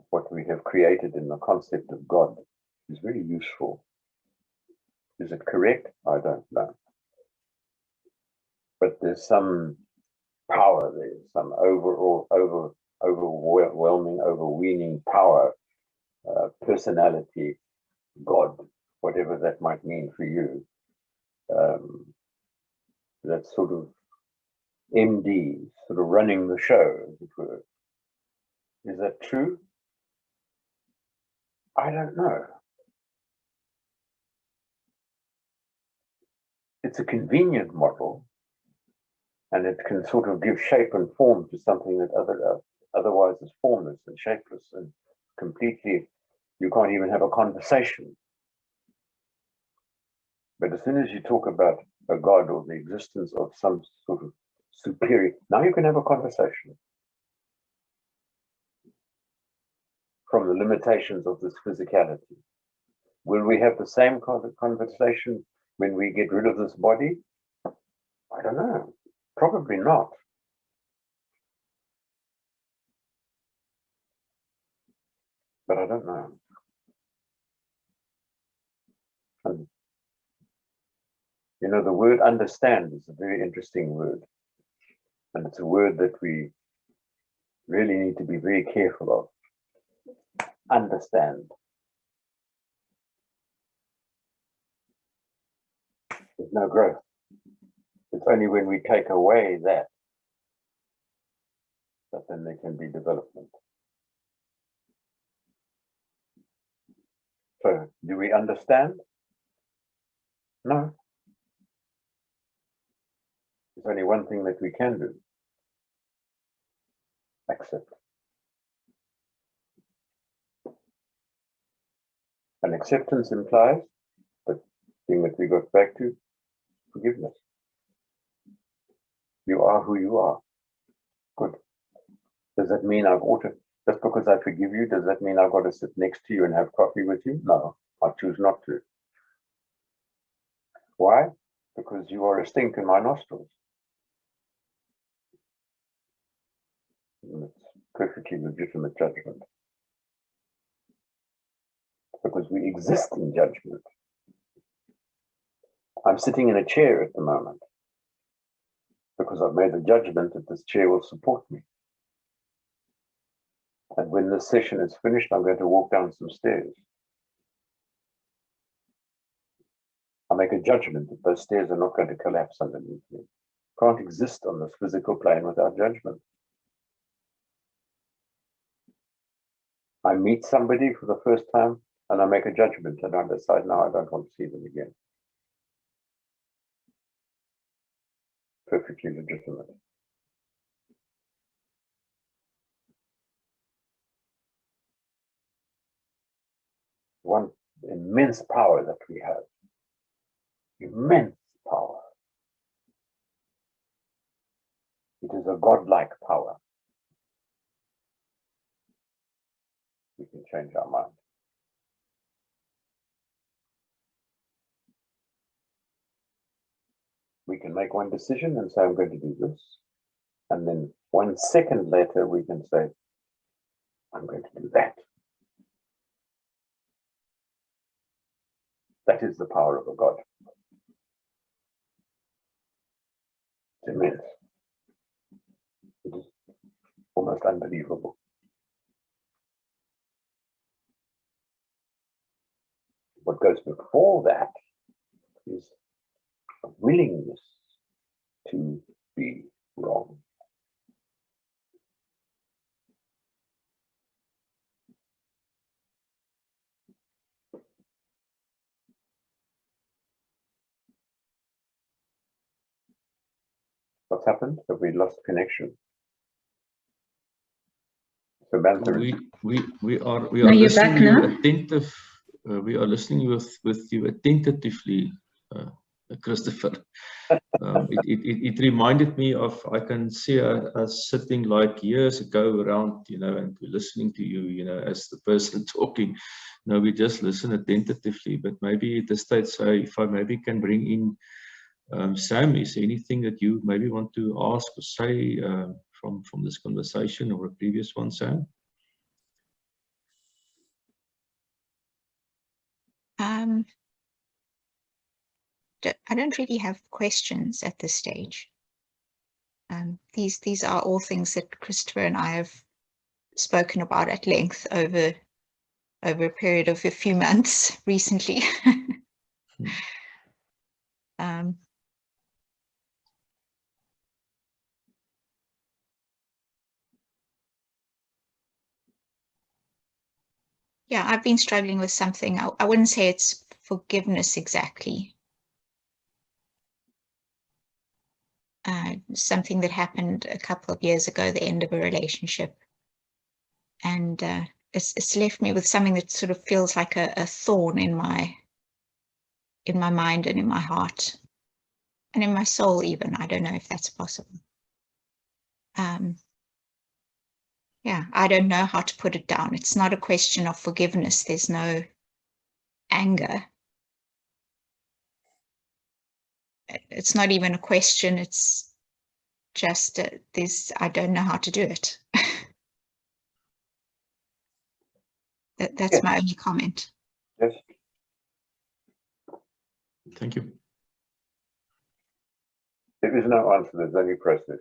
what we have created in the concept of God is very useful. Is it correct? I don't know. But there's some power there, some overwhelming, overweening power, personality, God, whatever that might mean for you. That sort of MD, sort of running the show, as it were. Is that true? I don't know. It's a convenient model, and it can sort of give shape and form to something that otherwise is formless and shapeless and completely, you can't even have a conversation. But as soon as you talk about a God or the existence of some sort of superior, now you can have a conversation. From the limitations of this physicality. Will we have the same conversation when we get rid of this body? I don't know. Probably not. But I don't know. And, the word understand is a very interesting word. And it's a word that we really need to be very careful of. Understand. There's no growth. It's only when we take away that then there can be development. So, do we understand? No. There's only one thing that we can do. Accept. And acceptance implies the thing that we got back to, forgiveness. You are who you are. Good. Does that mean just because I forgive you, does that mean I've got to sit next to you and have coffee with you? No, I choose not to. Why? Because you are a stink in my nostrils. And it's perfectly legitimate judgment. Because we exist in judgment. I'm sitting in a chair at the moment because I've made the judgment that this chair will support me. And when this session is finished, I'm going to walk down some stairs. I make a judgment that those stairs are not going to collapse underneath me. Can't exist on this physical plane without judgment. I meet somebody for the first time and I make a judgment and I decide now I don't want to see them again. Perfectly legitimate. One immense power that we have. Immense power. It is a godlike power. We can change our mind. We can make one decision and say, I'm going to do this. And then 1 second later, we can say, I'm going to do that. That is the power of a God. It's immense. It is almost unbelievable. What goes before that is a willingness to be wrong. What's happened? Have we lost connection? Samantha, We are No, you're listening back to you now. attentive. We are listening with you attentively, Christopher. It reminded me of, I can see us sitting like years ago around, and we're listening to you, as the person talking. No, we just listen attentively, but maybe at this stage, so if I maybe can bring in Sam, is there anything that you maybe want to ask or say from this conversation or a previous one, Sam? I don't really have questions at this stage. These are all things that Christopher and I have spoken about at length over a period of a few months recently. Yeah, I've been struggling with something. I wouldn't say it's forgiveness exactly. Something that happened a couple of years ago, the end of a relationship. And it's left me with something that sort of feels like a thorn in my mind and in my heart and in my soul even. I don't know if that's possible. Yeah, I don't know how to put it down. It's not a question of forgiveness. There's no anger. It's not even a question. It's just this, I don't know how to do it. That's my only comment. yes. Thank you. There is no answer, there's only process.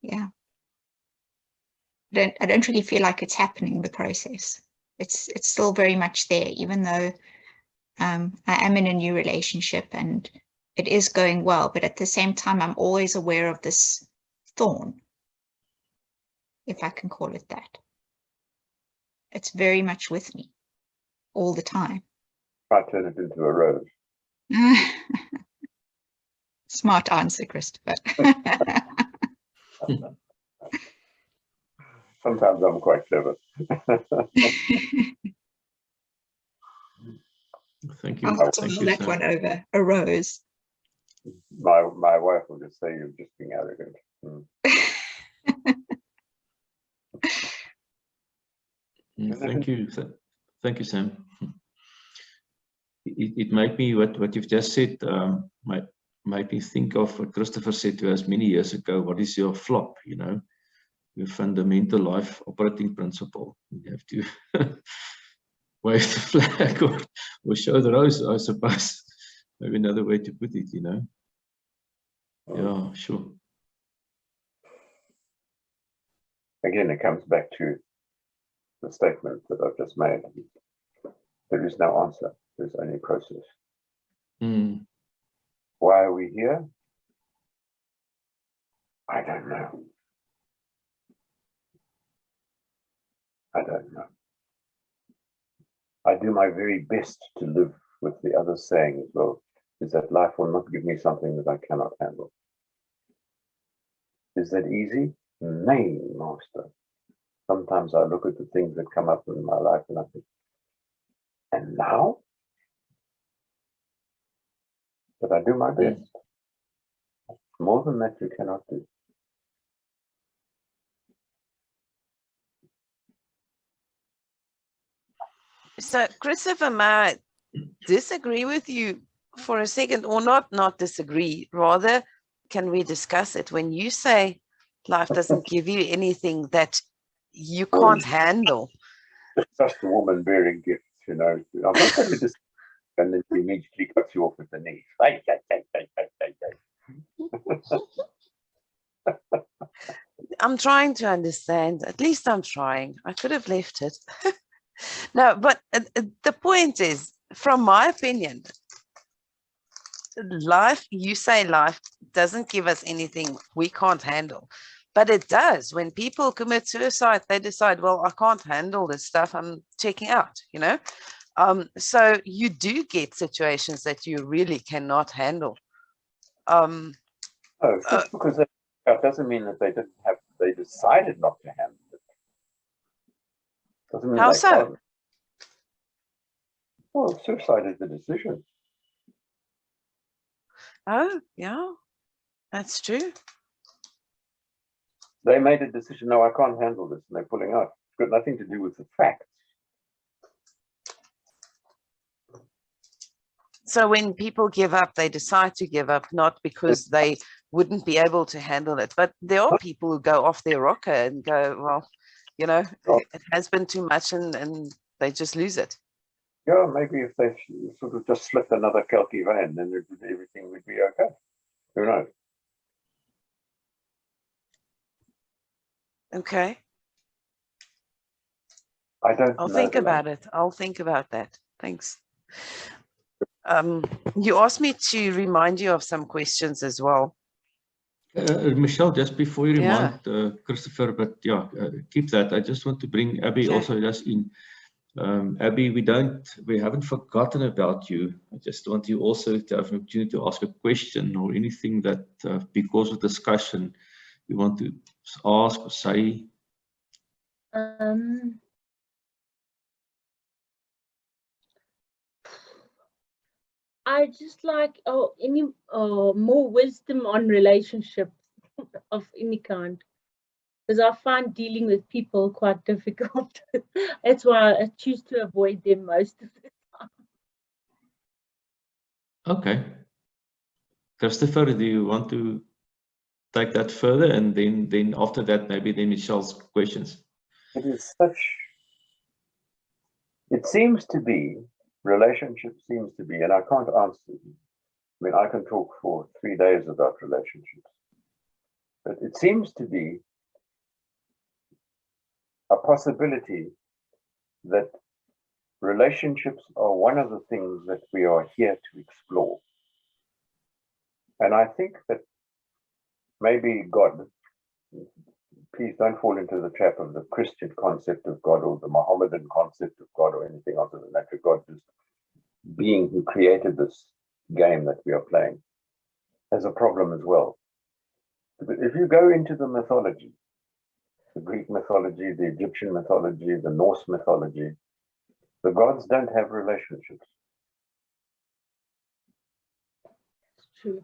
Yeah. I don't really feel like it's happening, the process. It's still very much there, even though I am in a new relationship and it is going well, but at the same time, I'm always aware of this thorn, if I can call it that. It's very much with me all the time. Try to turn it into a rose. Smart answer, Christopher. Sometimes I'm quite clever. Thank you. I'll have to Thank mull you, that Sam. one over. A rose. My wife will just say you're just being arrogant. Thank you. Thank you, Sam. it made me, what you've just said, made me think of what Christopher said to us many years ago. What is your flop, you know? Your fundamental life operating principle. You have to wave the flag or show the rose, I suppose. Maybe another way to put it, you know? Yeah, sure. Again, it comes back to the statement that I've just made. There is no answer. There's only process. Mm. Why are we here? I don't know. I don't know. I do my very best to live with the other saying as well, is that life will not give me something that I cannot handle. Is that easy? Nay, master. Sometimes I look at the things that come up in my life and I think, and now? But I do my best. More than that you cannot do. So, Christopher, may I disagree with you for a second, or not disagree, rather, can we discuss it? When you say life doesn't give you anything that you can't handle. It's just a woman bearing gifts, you know. I'm not going to just, and then she immediately cuts you off with the knee. I'm trying to understand. At least I'm trying. I could have left it. No, but the point is, from my opinion, life, you say life doesn't give us anything we can't handle, but it does. When people commit suicide, they decide, well, I can't handle this stuff, I'm checking out, you know. So you do get situations that you really cannot handle. Just because that doesn't mean that they decided not to handle it. Doesn't mean how they so? can't. Well, suicide is the decision. Oh, yeah, that's true. They made a decision, no, I can't handle this, and they're pulling out. It's got nothing to do with the facts. So when people give up, they decide to give up, not because they wouldn't be able to handle it. But there are people who go off their rocker and go, well, you know, it has been too much, and they just lose it. Yeah, maybe if they sort of just slipped another Kelky vein, then everything would be okay. Who knows? Okay. I'll think about it. I'll think about that. Thanks. You asked me to remind you of some questions as well. Michelle, just before you remind Christopher, but yeah, keep that. I just want to bring Abby also just in. Abby, we haven't forgotten about you. I just want you also to have an opportunity to ask a question or anything that, because of discussion, you want to ask or say. I just like any more wisdom on relationships of any kind, because I find dealing with people quite difficult. That's why I choose to avoid them most of the time. Okay. Christopher, do you want to take that further, and then after that maybe then Michelle's questions? It seems to be, relationship seems to be, and I can't answer you. I mean, I can talk for 3 days about relationships, but it seems to be a possibility that relationships are one of the things that we are here to explore. And I think that maybe God, please don't fall into the trap of the Christian concept of God or the Mohammedan concept of God or anything other than that. God, just being who created this game that we are playing, has a problem as well. But if you go into the mythology, the Greek mythology, the Egyptian mythology, the Norse mythology, the gods don't have relationships. It's true.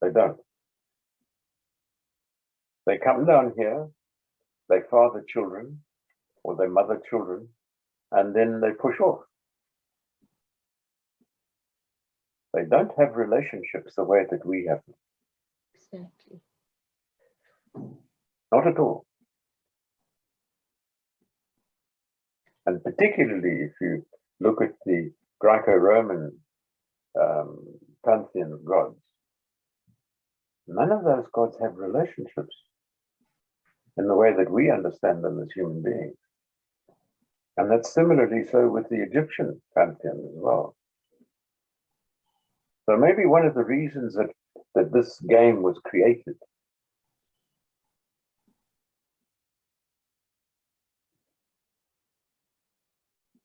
They don't. They come down here, they father children, or they mother children, and then they push off. They don't have relationships the way that we have them. Exactly. Not at all. And particularly if you look at the Greco-Roman pantheon of gods, none of those gods have relationships in the way that we understand them as human beings. And that's similarly so with the Egyptian pantheon as well. So maybe one of the reasons that this game was created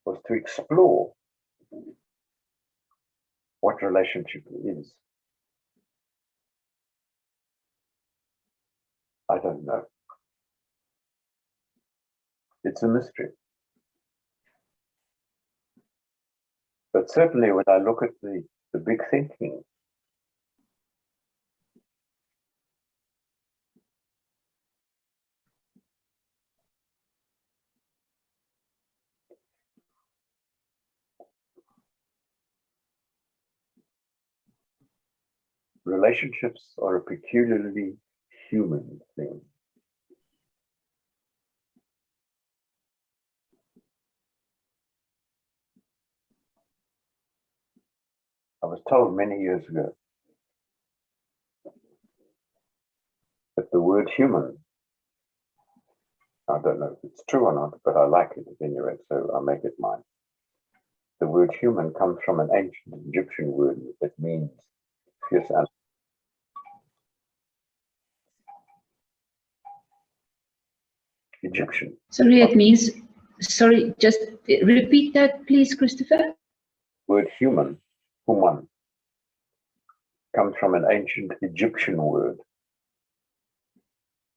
was to explore what relationship is. I don't know. It's a mystery. But certainly when I look at the big thinking, relationships are a peculiarly human thing. I was told many years ago that the word human, I don't know if it's true or not, but I like it at any rate, so I'll make it mine. The word human comes from an ancient Egyptian word that means fierce animal. Egyptian. Sorry, it means, sorry, just repeat that, please, Christopher. Word human, human, comes from an ancient Egyptian word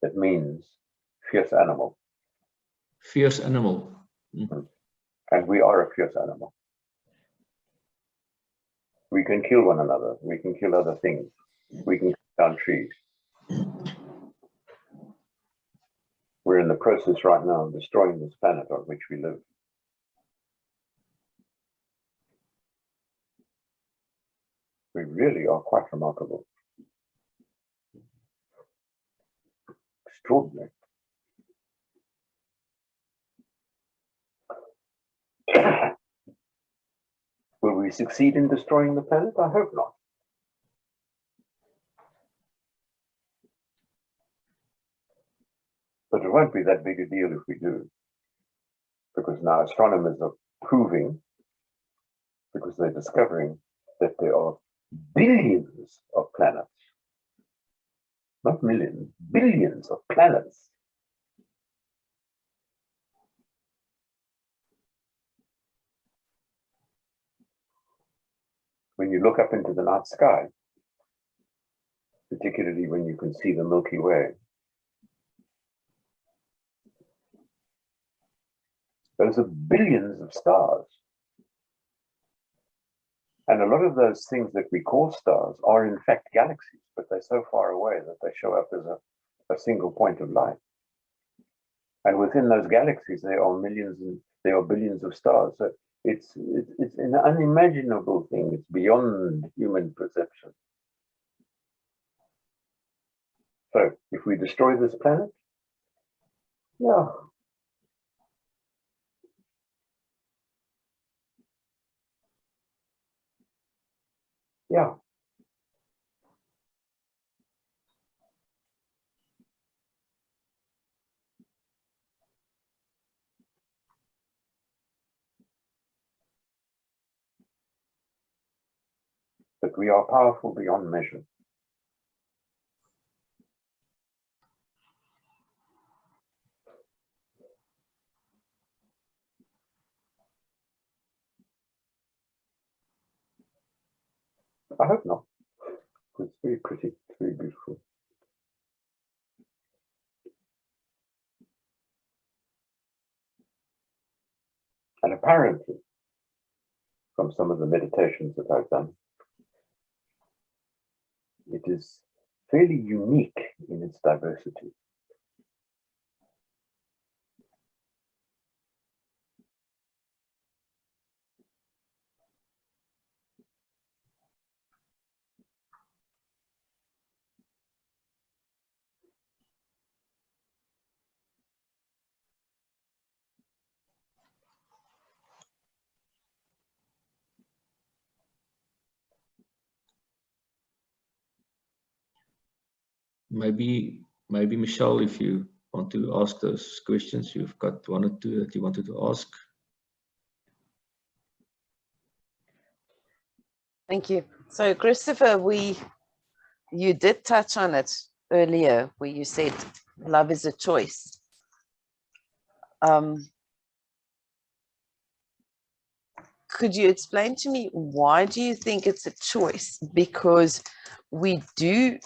that means fierce animal. Fierce animal. And we are a fierce animal. We can kill one another. We can kill other things. We can cut down trees. We're in the process right now of destroying this planet on which we live. We really are quite remarkable. Extraordinary. Will we succeed in destroying the planet? I hope not. But it won't be that big a deal if we do. Because now astronomers are proving, because they're discovering that there are billions of planets. Not millions, billions of planets. When you look up into the night sky, particularly when you can see the Milky Way, those are billions of stars. And a lot of those things that we call stars are in fact galaxies, but they're so far away that they show up as a single point of light. And within those galaxies, there are millions and there are billions of stars. So it's an unimaginable thing. It's beyond human perception. So if we destroy this planet, yeah. Yeah. But we are powerful beyond measure. I hope not. It's very pretty, it's very beautiful. And apparently, from some of the meditations that I've done, it is fairly unique in its diversity. maybe Michelle, if you want to ask those questions, you've got one or two that you wanted to ask. Thank you. So Christopher, you did touch on it earlier where you said love is a choice. Could you explain to me, why do you think it's a choice? Because we do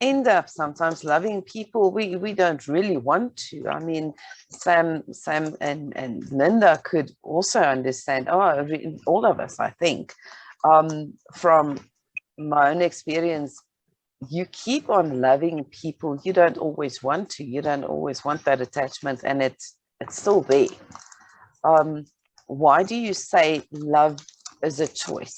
end up sometimes loving people we don't really want to. I mean, Sam and Linda could also understand, all of us, I think, from my own experience, you keep on loving people you don't always want to. You don't always want that attachment, and it's still there. Why do you say love is a choice?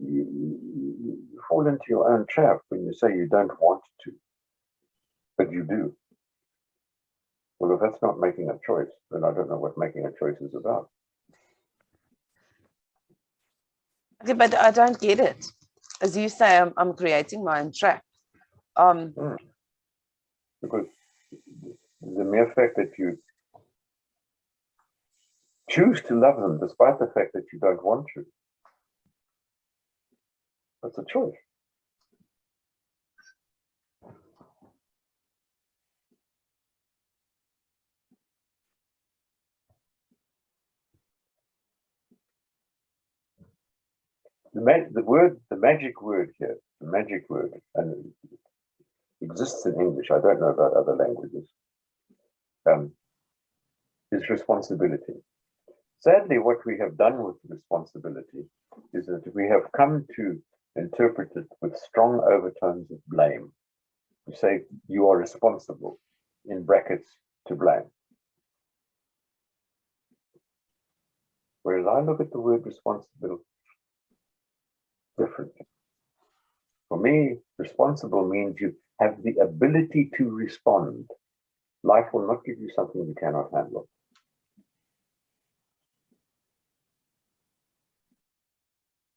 You fall into your own trap when you say you don't want to, but you do. Well, if that's not making a choice, then I don't know what making a choice is about. Okay, but I don't get it. As you say, I'm creating my own trap. Because the mere fact that you choose to love them despite the fact that you don't want to, that's a choice. The magic word here, and it exists in English, I don't know about other languages, is responsibility. Sadly, what we have done with responsibility is that we have come to interpret it with strong overtones of blame. You say you are responsible, in brackets, to blame. Whereas I look at the word responsible differently. For me, responsible means you have the ability to respond. Life will not give you something you cannot handle.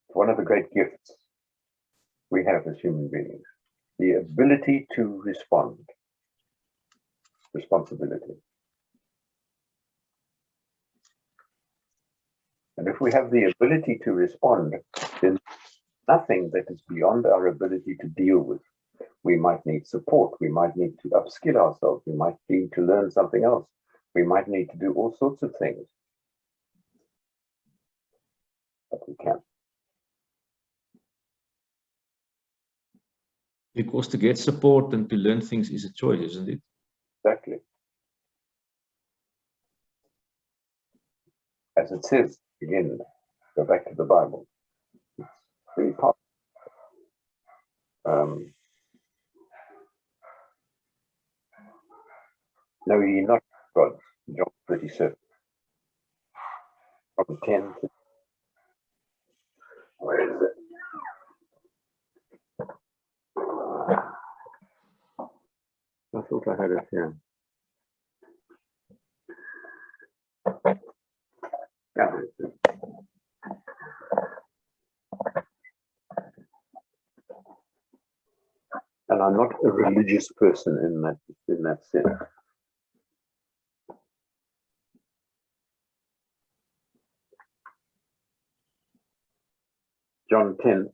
It's one of the great gifts we have as human beings, the ability to respond. Responsibility. And if we have the ability to respond, then nothing that is beyond our ability to deal with. We might need support. We might need to upskill ourselves. We might need to learn something else. We might need to do all sorts of things. But we can't. Because to get support and to learn things is a choice, isn't it? Exactly. As it says, again, go back to the Bible. It's very powerful. No, ye not God, John 37. From 10 to, where is it? I thought I had it here. Yeah. And I'm not a religious person in that sense. John 10,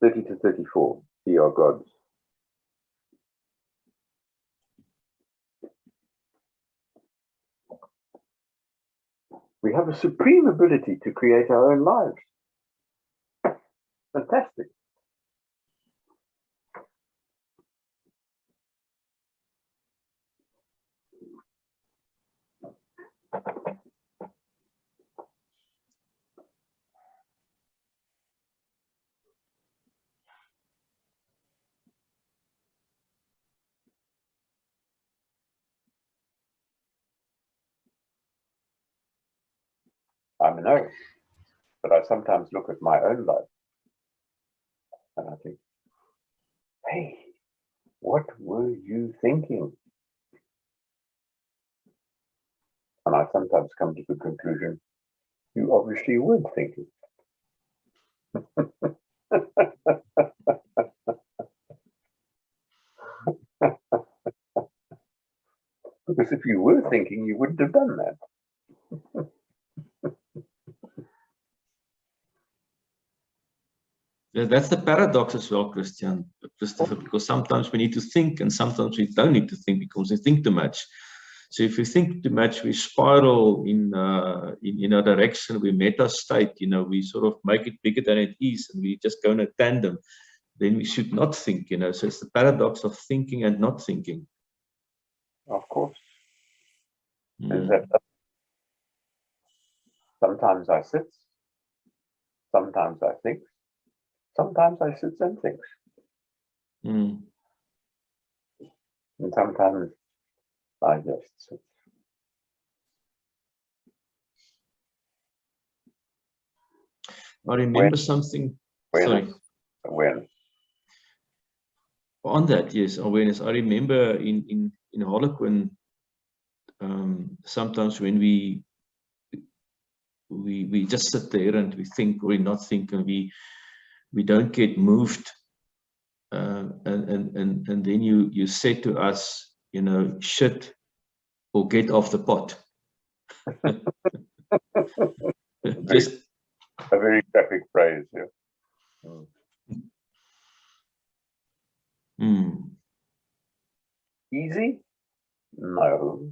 30 to 34, ye are gods. We have a supreme ability to create our own lives. Fantastic. I know, but I sometimes look at my own life and I think, hey, what were you thinking? And I sometimes come to the conclusion, you obviously weren't thinking. Because if you were thinking, you wouldn't have done that. Yeah, that's the paradox as well, Christopher, because sometimes we need to think and sometimes we don't need to think because we think too much. So if we think too much, we spiral in a direction, we meta state, you know, we sort of make it bigger than it is and we just go in a tandem. Then we should not think, you know, so it's the paradox of thinking and not thinking. Of course. Is that sometimes I sit, sometimes I think, sometimes I sit and think. And sometimes I just sit. I remember something. Sorry. Awareness. On that, yes, awareness. I remember in Harlequin, sometimes when we just sit there and we think or we not think and we don't get moved, and then you said to us, you know, shit or get off the pot. Just a very graphic phrase, yeah. Easy? No.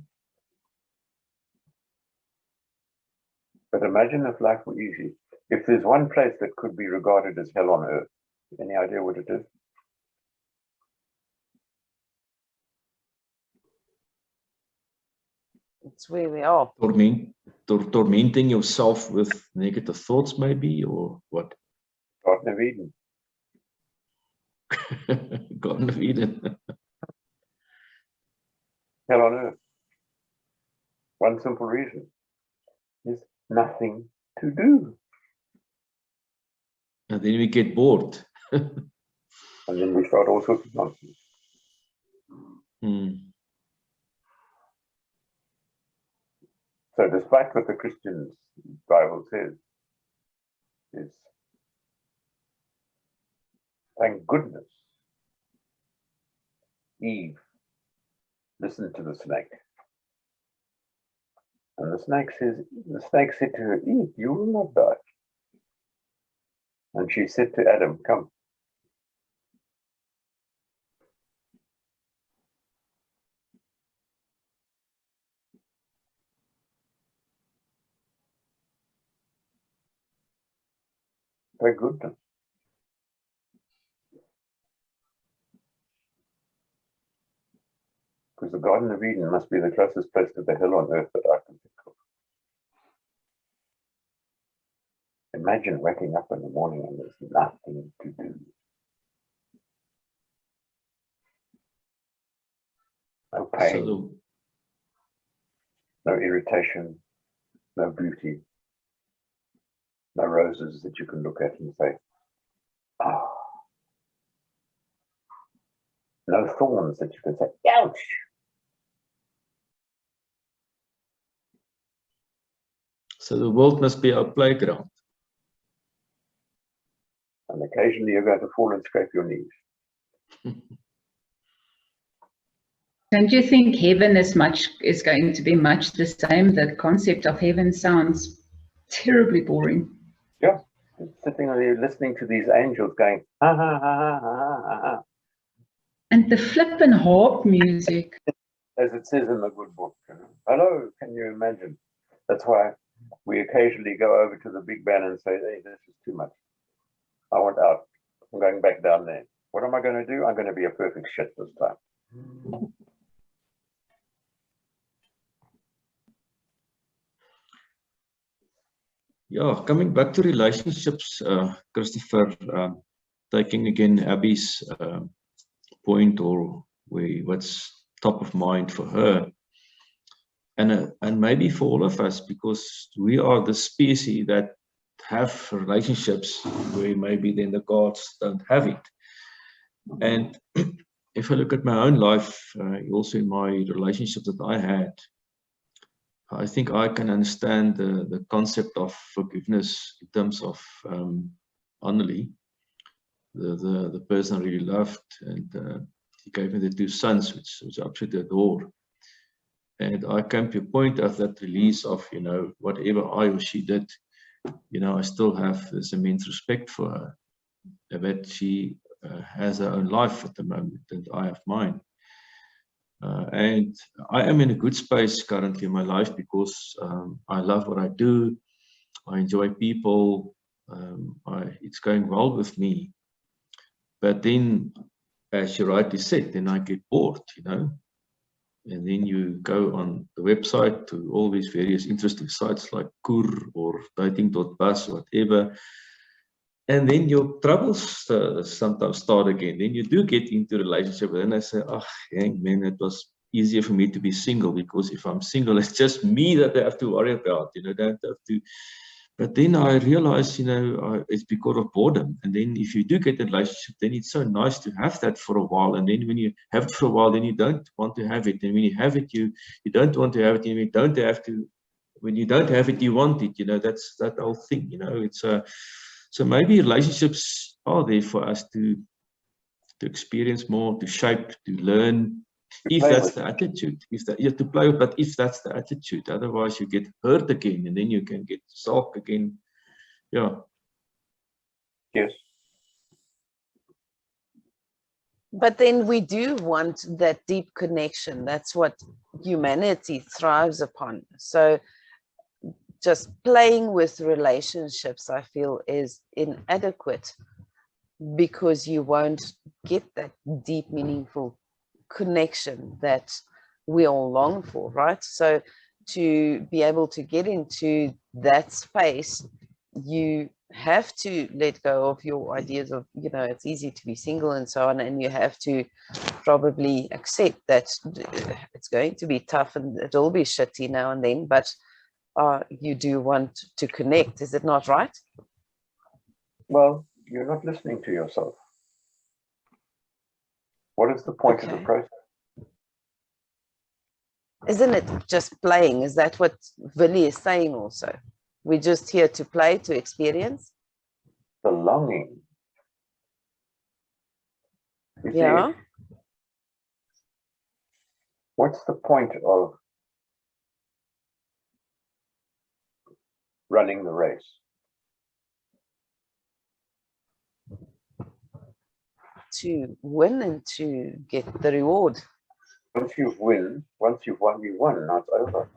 But imagine if life were easy. If there's one place that could be regarded as hell on earth, any idea what it is? It's where we are. Tormenting yourself with negative thoughts, maybe, or what? Garden of Eden. Garden of Eden. Hell on earth. One simple reason. There's nothing to do. And then we get bored. And then we start all sorts of nonsense. So despite what the Christian Bible says, is thank goodness Eve listened to the snake. And the snake said to her, Eve, you will not die. And she said to Adam, come. Thank goodness. Because the Garden of Eden must be the closest place to the hell on earth that I can think of. Imagine waking up in the morning and there's nothing to do. No pain, no irritation, no beauty, no roses that you can look at and say, ah. No thorns that you can say, ouch. So the world must be our playground. And occasionally you're going to fall and scrape your knees. Don't you think heaven is going to be much the same? The concept of heaven sounds terribly boring. Yeah, sitting there listening to these angels going, ha ha ha ha ha ha. And the flippin' harp music. As it says in the good book. You know? Hello, can you imagine? That's why we occasionally go over to the big band and say, hey, this is too much. I want out. I'm going back down there. What am I going to do? I'm going to be a perfect shit this time. Yeah, coming back to relationships, Christopher, taking again Abby's point or what's top of mind for her, and maybe for all of us, because we are the species that have relationships where maybe then the gods don't have it. And if I look at my own life, also in my relationship that I had, I think I can understand the concept of forgiveness in terms of Annelie, the person I really loved, and he gave me the 2 sons, which I absolutely adore. And I came to a point of that release of, you know, whatever I or she did, you know, I still have this immense respect for her, that she has her own life at the moment, and I have mine. And I am in a good space currently in my life because I love what I do. I enjoy people. It's going well with me. But then, as you rightly said, then I get bored, you know. And then you go on the website to all these various interesting sites like Kur or dating.bus or whatever. And then your troubles sometimes start again. Then you do get into a relationship, and then I say, oh, man, it was easier for me to be single, because if I'm single, it's just me that I have to worry about, you know, don't have to. But then I realized, you know, it's because of boredom. And then if you do get a relationship, then it's so nice to have that for a while. And then when you have it for a while, then you don't want to have it. And when you have it, you don't want to have it. And you don't have to. When you don't have it, you want it. You know, that's that whole thing. You know, it's so maybe relationships are there for us to experience more, to shape, to learn. If that's the attitude, if that you have to play with, but if that's the attitude, otherwise you get hurt again, and then you can get sulk again. Yeah. Yes. But then we do want that deep connection. That's what humanity thrives upon. So just playing with relationships, I feel, is inadequate, because you won't get that deep, meaningful connection that we all long for, right? So to be able to get into that space, you have to let go of your ideas of, you know, it's easy to be single and so on, and you have to probably accept that it's going to be tough and it'll be shitty now and then, but you do want to connect, is it not right? Well, you're not listening to yourself. What is the point of the process? Isn't it just playing? Is that what Willie is saying also? We're just here to play, to experience? The longing. You Yeah. see, what's the point of running the race? To win and to get the reward. Once you've won, you won, now it's over.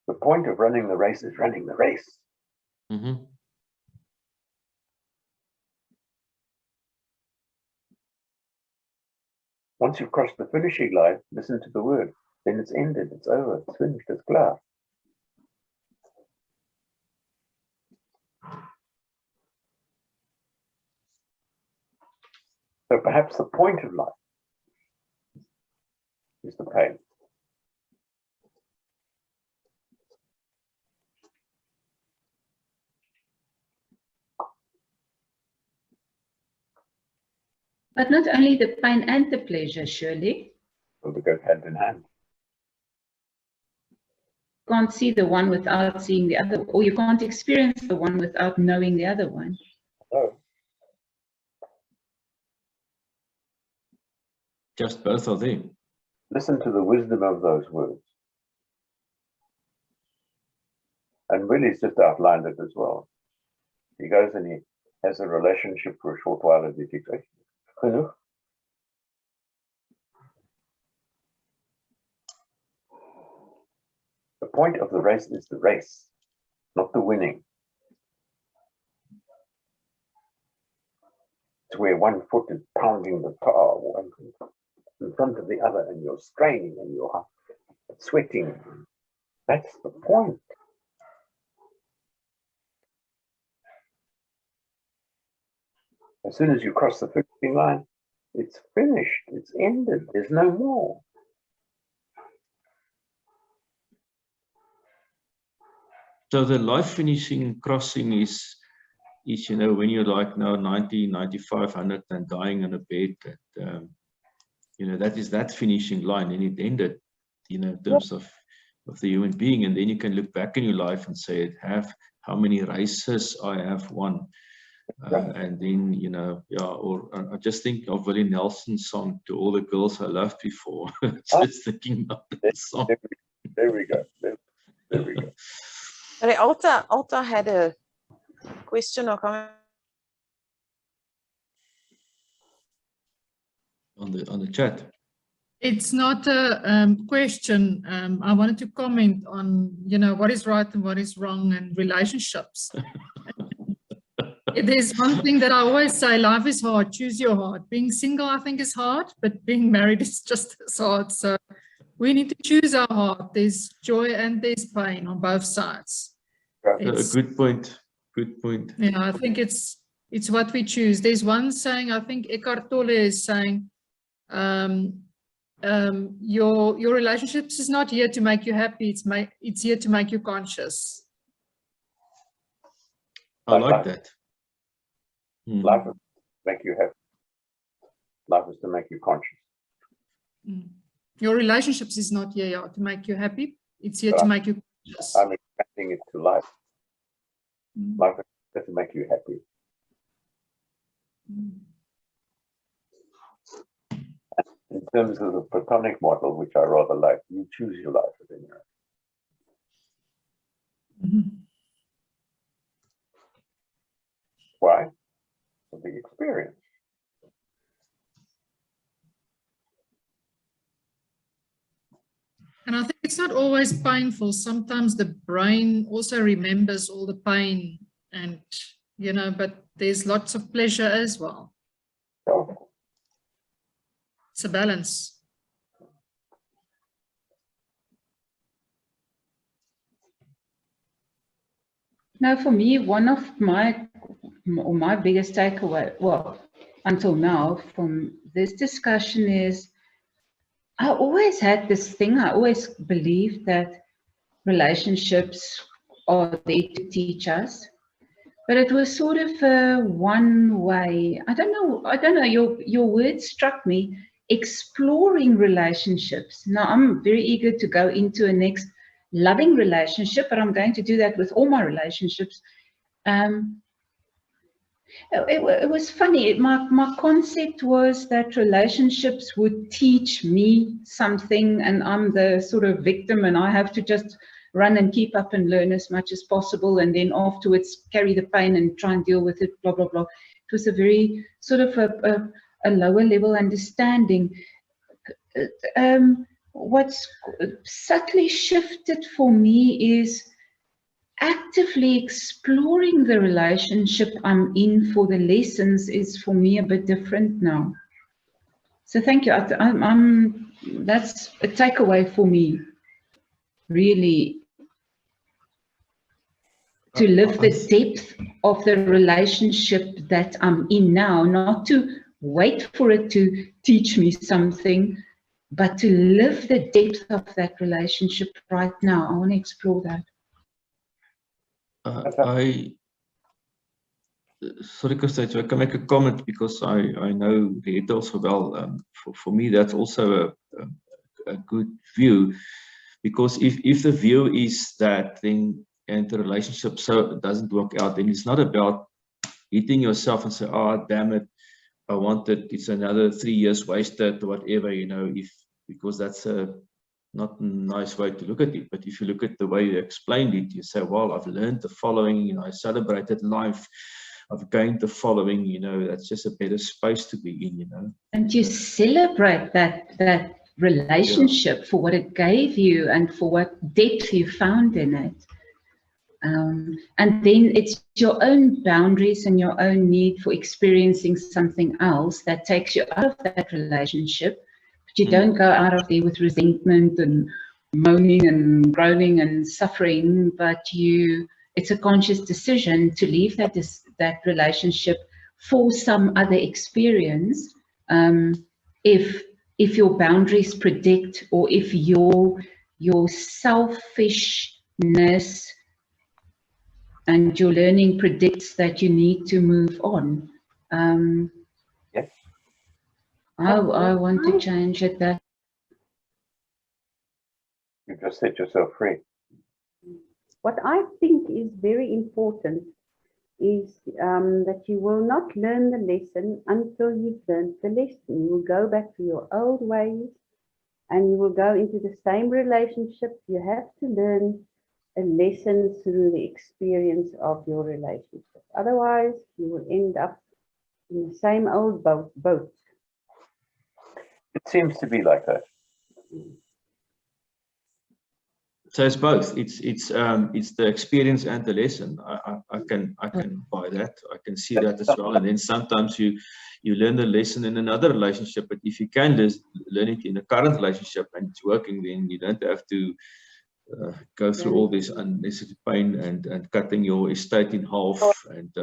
The point of running the race is running the race. Mm-hmm. Once you've crossed the finishing line, listen to the word. Then it's ended, it's over, it's finished, it's clear. So perhaps the point of life is the pain. But not only the pain and the pleasure, surely. Well, they go hand in hand. Can't see the one without seeing the other, or you can't experience the one without knowing the other one. Oh. Just both of them. Listen to the wisdom of those words. And Willie's just outlined it as well. He goes and he has a relationship for a short while, and he thinks, hello. The point of the race is the race, not the winning. It's where one foot is pounding the tar in front of the other, and you're straining and you're sweating. That's the point. As soon as you cross the finishing line, it's finished, it's ended, there's no more. So the life finishing crossing is, you know, when you're like now 90, 95, 100 and dying on a bed, that, you know, that is that finishing line, and it ended, you know, in terms of the human being, and then you can look back in your life and say, how many races I have won. And then, you know, yeah, or I just think of Willie Nelson's song, To All the Girls I Loved Before. Just thinking about that song. There we go. There we go. Sorry, Alta had a question or comment. On the chat. It's not a question. I wanted to comment on, you know, what is right and what is wrong and relationships. There's one thing that I always say, life is hard, choose your heart. Being single, I think, is hard, but being married is just as hard. So we need to choose our heart. There's joy and there's pain on both sides. A good point. Good point. Yeah, I think it's what we choose. There's one saying, I think Eckhart Tolle is saying, your relationships is not here to make you happy, it's here to make you conscious. I like that. Life is to make you happy. Life is to make you conscious. Your relationships is not here to make you happy, it's here to make you conscious. I'm expanding it to life. Life is to make you happy. In terms of the Platonic model, which I rather like, you choose your life within your own. Why? For the experience. And I think it's not always painful. Sometimes the brain also remembers all the pain and, you know, but there's lots of pleasure as well. Oh. It's a balance. Now, for me, one of my biggest takeaway, well, until now from this discussion is, I always had this thing, I always believed that relationships are there to teach us, but it was sort of a one way. I don't know, your word struck me, exploring relationships. Now, I'm very eager to go into a next loving relationship, but I'm going to do that with all my relationships. It was funny. My concept was that relationships would teach me something, and I'm the sort of victim, and I have to just run and keep up and learn as much as possible, and then afterwards carry the pain and try and deal with it, blah, blah, blah. It was a very sort of a lower level understanding. What's subtly shifted for me is actively exploring the relationship I'm in for the lessons is for me a bit different now. So thank you. That's a takeaway for me, really, to live the depth of the relationship that I'm in now, not to wait for it to teach me something, but to live the depth of that relationship right now. I want to explore that. Sorry, Christa, I can make a comment because I know Rieta also well. For me, that's also a good view, because if the view is that then and the relationship so doesn't work out, then it's not about hitting yourself and say, oh damn it, I wanted, it's another 3 years wasted or whatever, you know, because that's a not a nice way to look at it. But if you look at the way you explained it, you say, well, I've learned the following, you know, I celebrated life, I've gained the following, you know, that's just a better space to be in, you know. And you celebrate that relationship for what it gave you and for what depth you found in it. And then it's your own boundaries and your own need for experiencing something else that takes you out of that relationship. But you don't go out of there with resentment and moaning and groaning and suffering, but it's a conscious decision to leave that relationship for some other experience. If your boundaries predict, or if your selfishness and your learning predicts that you need to move on. Yes. I want to change it. You just set yourself free. What I think is very important is that you will not learn the lesson until you've learned the lesson. You will go back to your old ways and you will go into the same relationship. You have to learn a lesson through the experience of your relationship. Otherwise, you will end up in the same old boat. It seems to be like that. So it's both. It's the experience and the lesson. I can buy that. I can see that as well. And then sometimes you learn the lesson in another relationship. But if you can learn it in a current relationship and it's working, then you don't have to go through all this unnecessary pain and cutting your estate in half and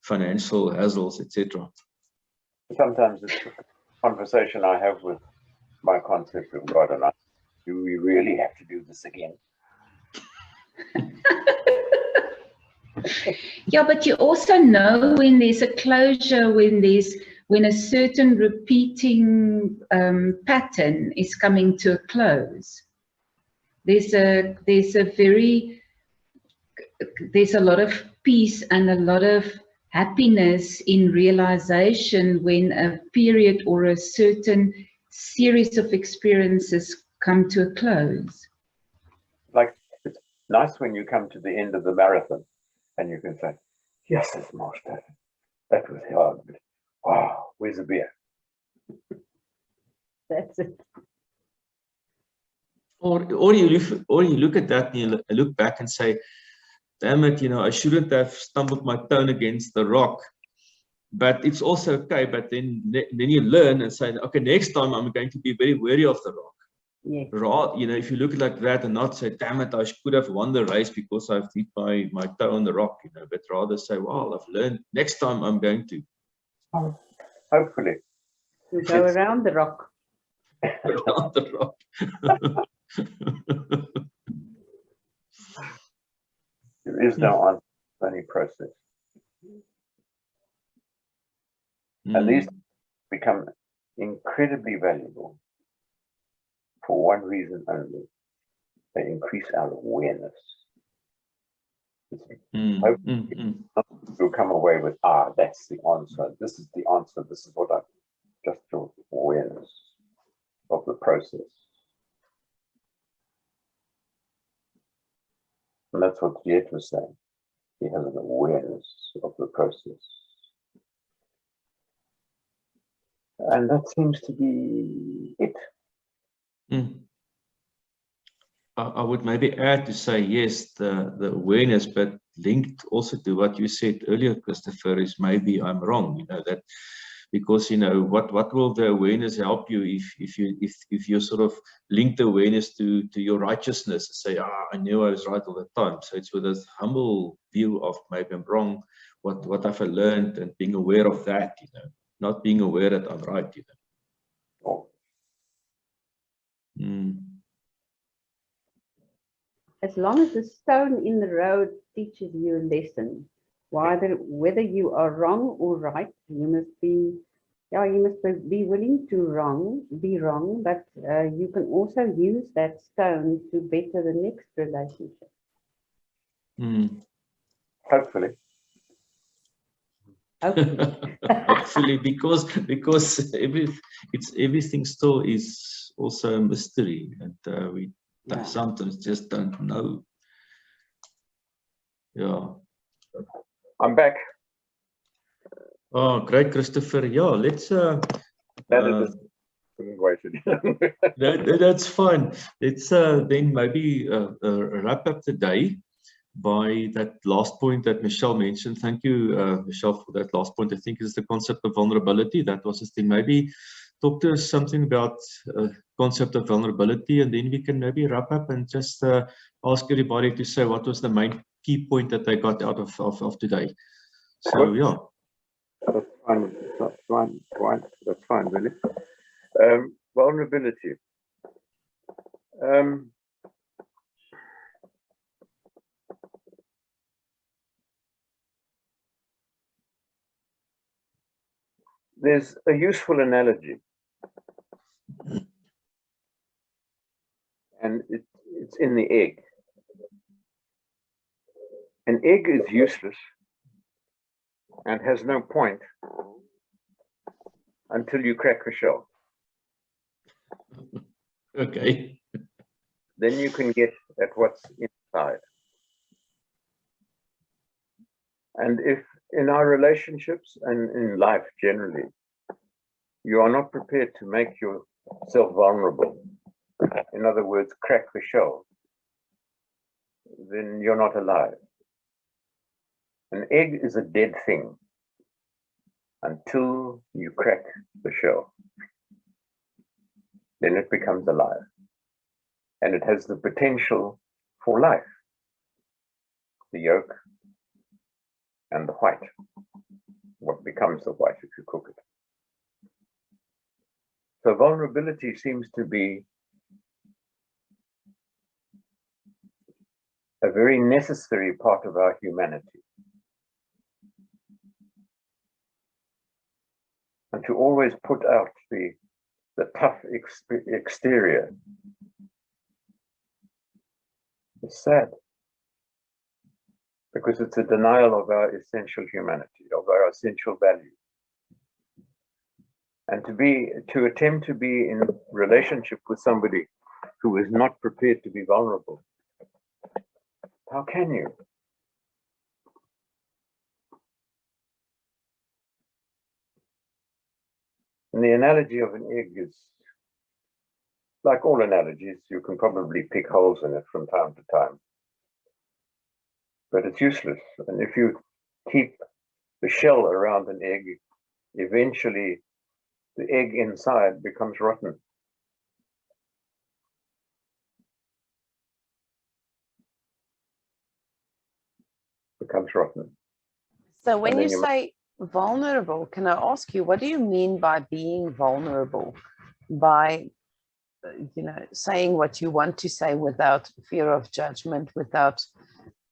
financial hassles, etc. Sometimes it's a conversation I have with my concept of God, and I, do we really have to do this again? Yeah, but you also know when there's a closure, when a certain repeating pattern is coming to a close. There's a lot of peace and a lot of happiness in realization when a period or a certain series of experiences come to a close. Like, it's nice when you come to the end of the marathon and you can say, yes, it's master. That was hard, but wow, where's the beer? That's it. Or you look at that and you look back and say, damn it, I shouldn't have stumbled my toe against the rock. But it's also okay. But then you learn and say, okay, next time I'm going to be very wary of the rock. Yes. If you look at it like that and not say, damn it, I could have won the race because I've hit my toe on the rock, but rather say, well, I've learned, next time I'm going to. Hopefully. You go around the rock. Around the rock. There is no answer to any process. And these become incredibly valuable for one reason only. They increase our awareness. You'll come away with, that's the answer. This is the answer. This is what I just feel, awareness of the process. And that's what Jet was saying. He has an awareness of the process. And that seems to be it. I would maybe add to say, yes, the awareness, but linked also to what you said earlier, Christopher, is maybe I'm wrong, that because, what will the awareness help you if you sort of link the awareness to your righteousness and say, I knew I was right all the time. So it's with this humble view of maybe I'm wrong, what have I learned, and being aware of that, not being aware that I'm right, As long as the stone in the road teaches you a lesson, whether you are wrong or right, you must be willing to be wrong, but you can also use that stone to better the next relationship. Hopefully. Hopefully, because everything still is also a mystery, and we sometimes just don't know. Yeah. I'm back. Oh, great, Christopher. Yeah, let's that's fine. Let's then maybe wrap up the day by that last point that Michelle mentioned. Thank you, Michelle, for that last point. I think it's the concept of vulnerability. That was the thing. Maybe talk to us something about concept of vulnerability, and then we can maybe wrap up and just ask everybody to say what was the main key point that they got out of today. So yeah. That's fine. That's fine. That's fine, really. Vulnerability. There's a useful analogy. and it's in the egg. An egg is useless and has no point until you crack the shell. Okay. Then you can get at what's inside. And if in our relationships and in life generally, you are not prepared to make yourself vulnerable, in other words, crack the shell, then you're not alive. An egg is a dead thing until you crack the shell. Then it becomes alive. And it has the potential for life. The yolk and the white. What becomes the white if you cook it. So vulnerability seems to be a very necessary part of our humanity. And to always put out the tough exterior is sad, because it's a denial of our essential humanity, of our essential value. And to attempt to be in relationship with somebody who is not prepared to be vulnerable, how can you? And the analogy of an egg is, like all analogies, you can probably pick holes in it from time to time. But it's useless. And if you keep the shell around an egg, eventually the egg inside becomes rotten. Becomes rotten. So when you say vulnerable, can I ask you, what do you mean by being vulnerable? By, you know, saying what you want to say without fear of judgment, without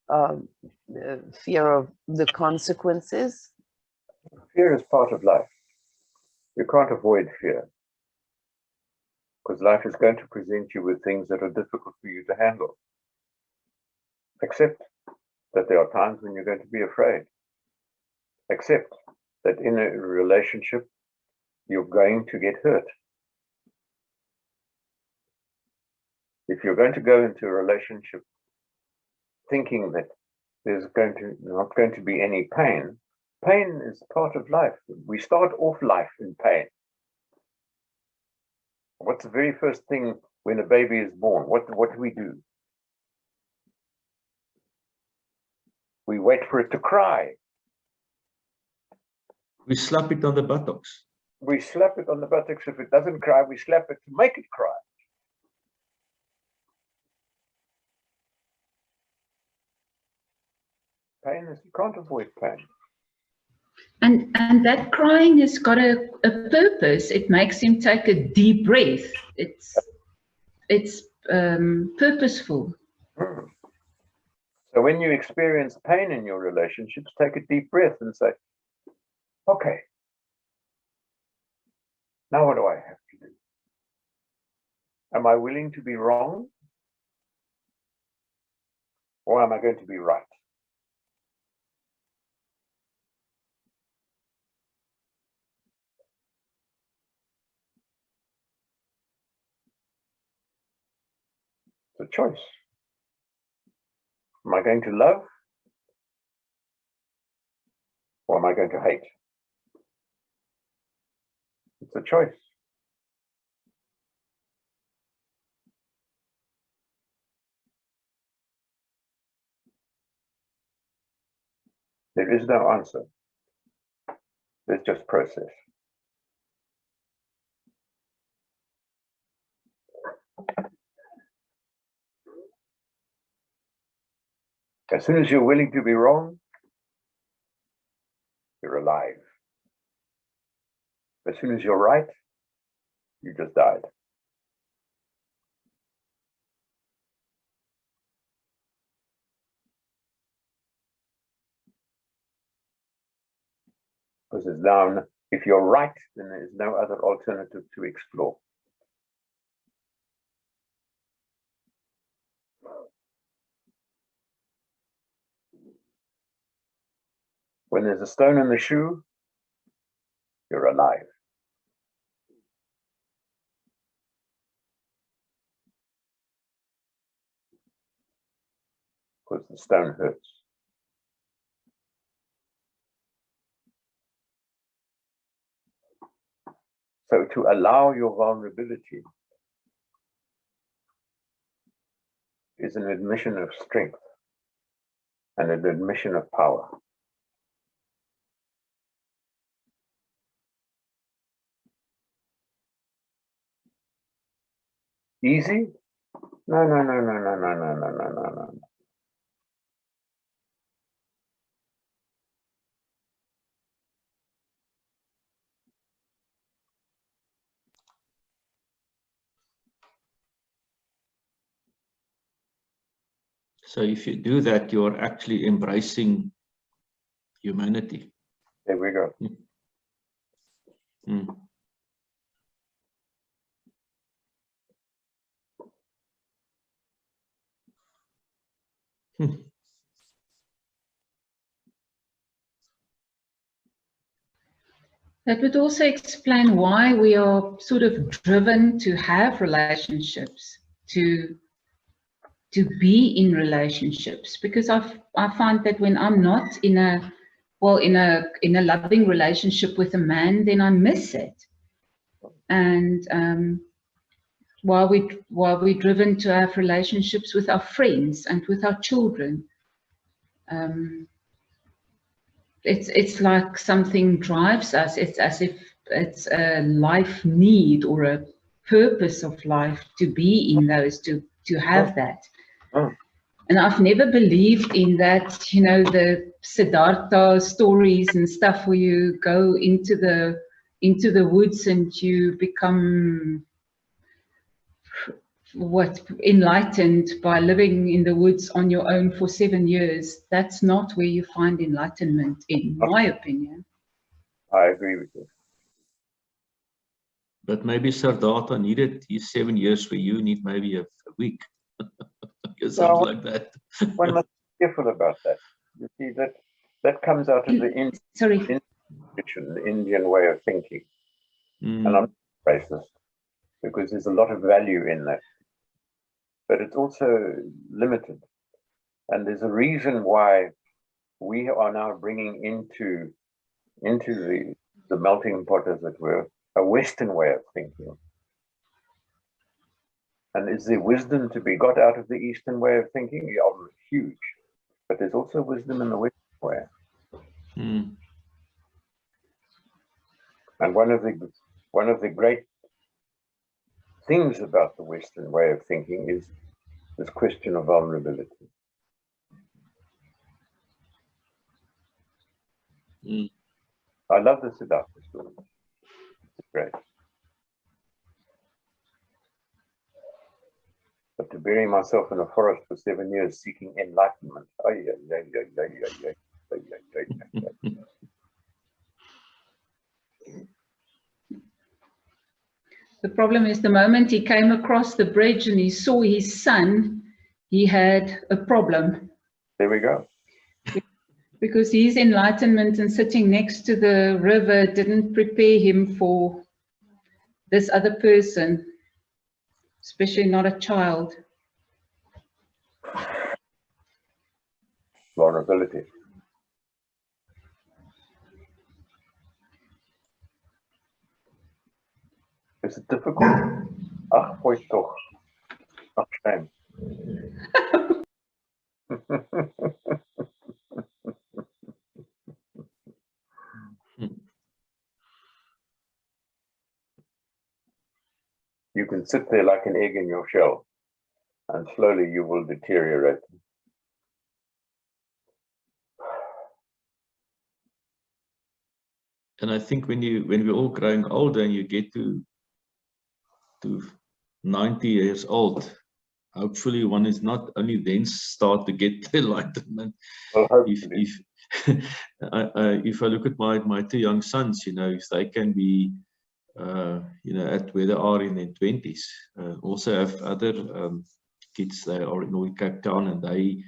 fear of the consequences? Fear is part of life. You can't avoid fear, because life is going to present you with things that are difficult for you to handle. Accept that there are times when you're going to be afraid. Accept that in a relationship, you're going to get hurt. If you're going to go into a relationship thinking that there's not going to be any pain, pain is part of life. We start off life in pain. What's the very first thing when a baby is born? What do we do? We wait for it to cry. We slap it on the buttocks. We slap it on the buttocks. If it doesn't cry, we slap it to make it cry. Pain is, you can't avoid pain. And that crying has got a purpose. It makes him take a deep breath. It's purposeful. So when you experience pain in your relationships, take a deep breath and say, okay, now what do I have to do? Am I willing to be wrong? Or am I going to be right? It's a choice. Am I going to love? Or am I going to hate? It's a choice. There is no answer. There's just process. As soon as you're willing to be wrong, you're alive. As soon as you're right, you just died. Because it's down, if you're right, then there is no other alternative to explore. When there's a stone in the shoe, you're alive. Because the stone hurts. So to allow your vulnerability is an admission of strength and an admission of power. Easy? No, no, no, no, no, no, no, no, no, no, no. So if you do that, you're actually embracing humanity. There we go. Mm. That would also explain why we are sort of driven to have relationships, to be in relationships, because I find that when I'm not in a loving relationship with a man, then I miss it. And while we're driven to have relationships with our friends and with our children, it's like something drives us. It's as if it's a life need or a purpose of life to be in those, to have that. And I've never believed in that, you know, the Siddhartha stories and stuff where you go into the woods and you become enlightened by living in the woods on your own for 7 years. That's not where you find enlightenment, in my opinion. I agree with you. But maybe Siddhartha needed his 7 years where you need maybe a week. Something like that. One must be careful about that. You see, that comes out of the Indian way of thinking. And I'm racist because there's a lot of value in that. But it's also limited. And there's a reason why we are now bringing into the melting pot, as it were, a Western way of thinking. And is there wisdom to be got out of the Eastern way of thinking? Yeah, huge. But there's also wisdom in the Western way. And one of the great things about the Western way of thinking is this question of vulnerability. I love the Siddhartha story. It's great. But to bury myself in a forest for 7 years seeking enlightenment. The problem is the moment he came across the bridge and he saw his son, he had a problem. There we go. Because his enlightenment and sitting next to the river didn't prepare him for this other person, especially not a child. Vulnerability. Is it difficult? Ach, gooi toch. Ach, shame. You can sit there like an egg in your shell, and slowly you will deteriorate. And I think when we're all growing older and you get to 90 years old, hopefully one is not only then start to get the enlightenment. Well, if I look at my two young sons, you know, if they can be, you know, at where they are in their 20s, also have other kids. They are in Cape Town, and they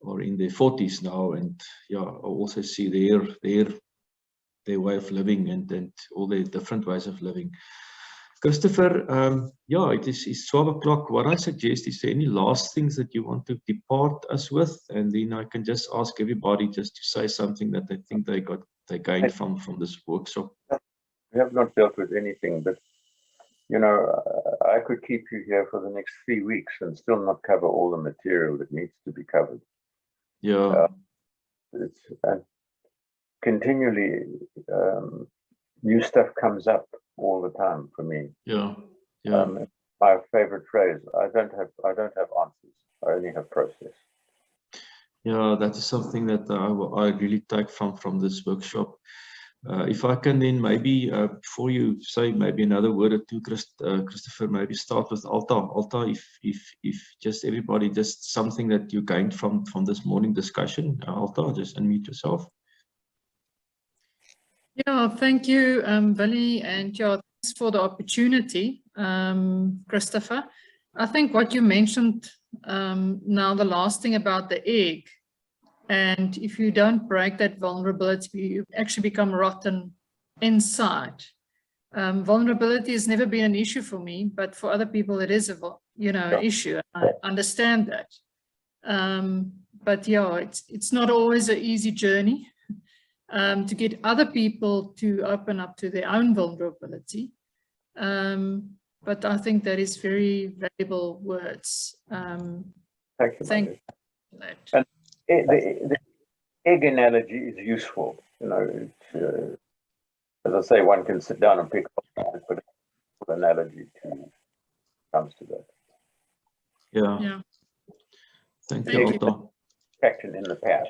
are in their 40s now, and yeah, I also see their way of living and all their different ways of living. Christopher, yeah, it's 12 o'clock. What I suggest is there any last things that you want to depart us with, and then I can just ask everybody just to say something that they think they gained from this workshop. We have not dealt with anything, but you know, I could keep you here for the next 3 weeks and still not cover all the material that needs to be covered. Yeah. It's continually new stuff comes up all the time for me. Yeah. Yeah. My favorite phrase: I don't have answers. I only have process. Yeah, that is something that I really take from this workshop. If I can then maybe, before you say maybe another word or two, Christopher, maybe start with Alta. Alta, if just everybody, just something that you gained from this morning discussion. Alta, just unmute yourself. Yeah, thank you, Billy, and yeah, thanks for the opportunity, Christopher. I think what you mentioned now, the last thing about the egg, and if you don't break that vulnerability, you actually become rotten inside. Vulnerability has never been an issue for me, but for other people it is an issue. I understand that. But yeah, it's not always an easy journey to get other people to open up to their own vulnerability. But I think that is very valuable words. Thank you. Thank you for that. And the egg analogy is useful. You know, as I say, one can sit down and pick up, but an analogy comes to that. Yeah. Yeah. Thank you, Alta. Action in the past.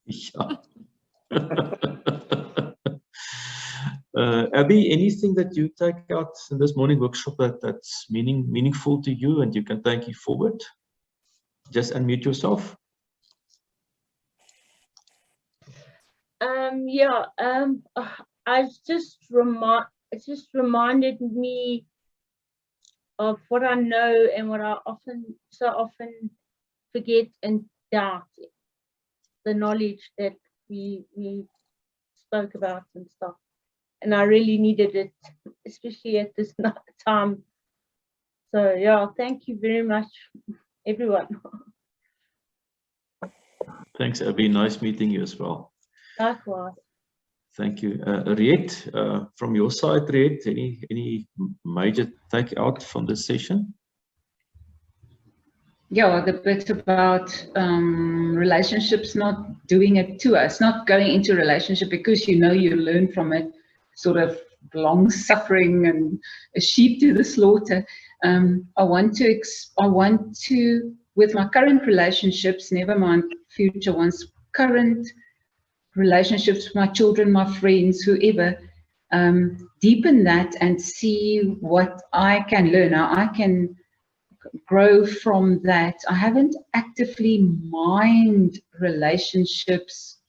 Yeah. Abby, anything that you take out in this morning workshop that's meaningful to you and you can take you forward? Just unmute yourself. It just reminded me of what I know and what I so often forget and doubt. The knowledge that we spoke about and stuff. And I really needed it, especially at this time. So yeah, thank you very much, everyone. Thanks, Abby. Nice meeting you as well. Likewise. Thank you. Riet, from your side, Riet, any major take out from this session? Yeah, the bit about relationships, not doing it to us, not going into a relationship because you learn from it, sort of long suffering and a sheep to the slaughter. I want to, with my current relationships, never mind future ones, current relationships with my children, my friends, whoever, deepen that and see what I can learn. How I can grow from that. I haven't actively mined relationships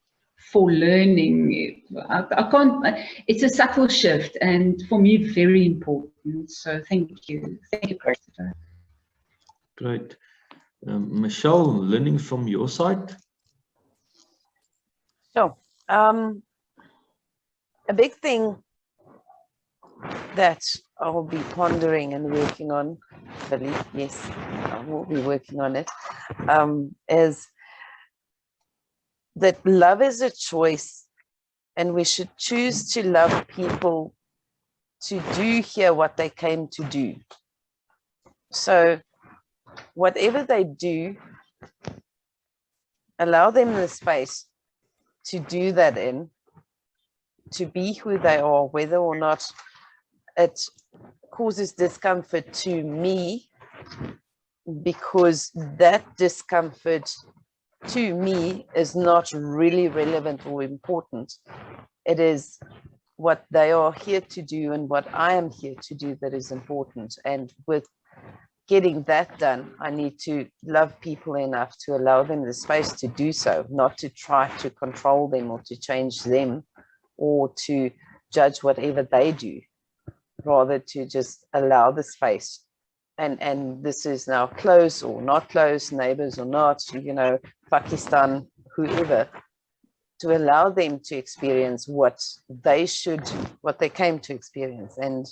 for learning. I can't, it's a subtle shift and for me very important. So thank you. Thank you, Christopher. Great. Michelle, learning from your side? So, a big thing that I will be pondering and working on, Billy, yes, I will be working on it, is that love is a choice and we should choose to love people to do here what they came to do. So whatever they do, allow them the space to do that in, to be who they are, whether or not it causes discomfort to me, because that discomfort to me is not really relevant or important. It is what they are here to do and what I am here to do that is important. And with getting that done, I need to love people enough to allow them the space to do so, not to try to control them or to change them or to judge whatever they do, rather to just allow the space and this is now close or not close, neighbors or not, you know, Pakistan, whoever, to allow them to experience what they came to experience, and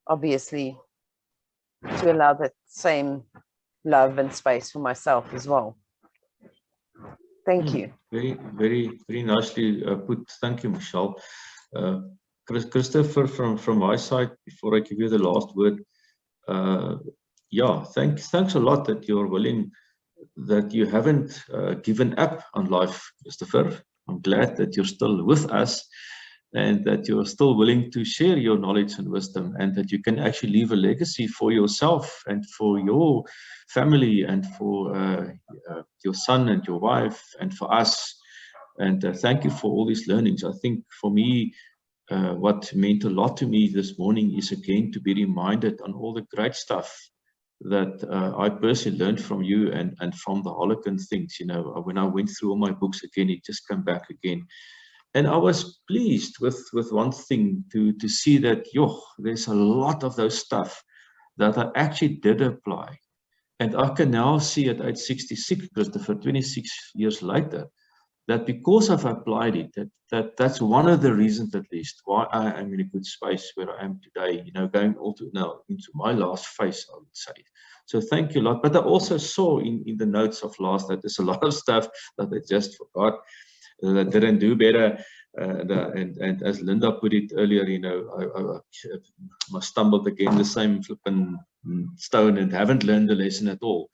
obviously to allow that same love and space for myself as well. Thank you. Very, very, very nicely put. Thank you, Michelle. Christopher, from my side, before I give you the last word, yeah, thanks a lot that you're willing, that you haven't given up on life, Christopher. I'm glad that you're still with us and that you're still willing to share your knowledge and wisdom, and that you can actually leave a legacy for yourself and for your family and for your son and your wife and for us. And thank you for all these learnings. I think for me, what meant a lot to me this morning is again to be reminded on all the great stuff that I personally learned from you and from the Harlequin things. You know, when I went through all my books again, it just came back again. And I was pleased with one thing, to see that, there's a lot of those stuff that I actually did apply. And I can now see at age 66, Christopher, 26 years later, that because I've applied it, that's one of the reasons, at least, why I am in a good space where I am today, you know, going also now into my last phase, I would say. So thank you a lot. But I also saw in the notes of last that there's a lot of stuff that I just forgot, that didn't do better. And as Linda put it earlier, you know, I stumbled again the same flipping stone and haven't learned the lesson at all.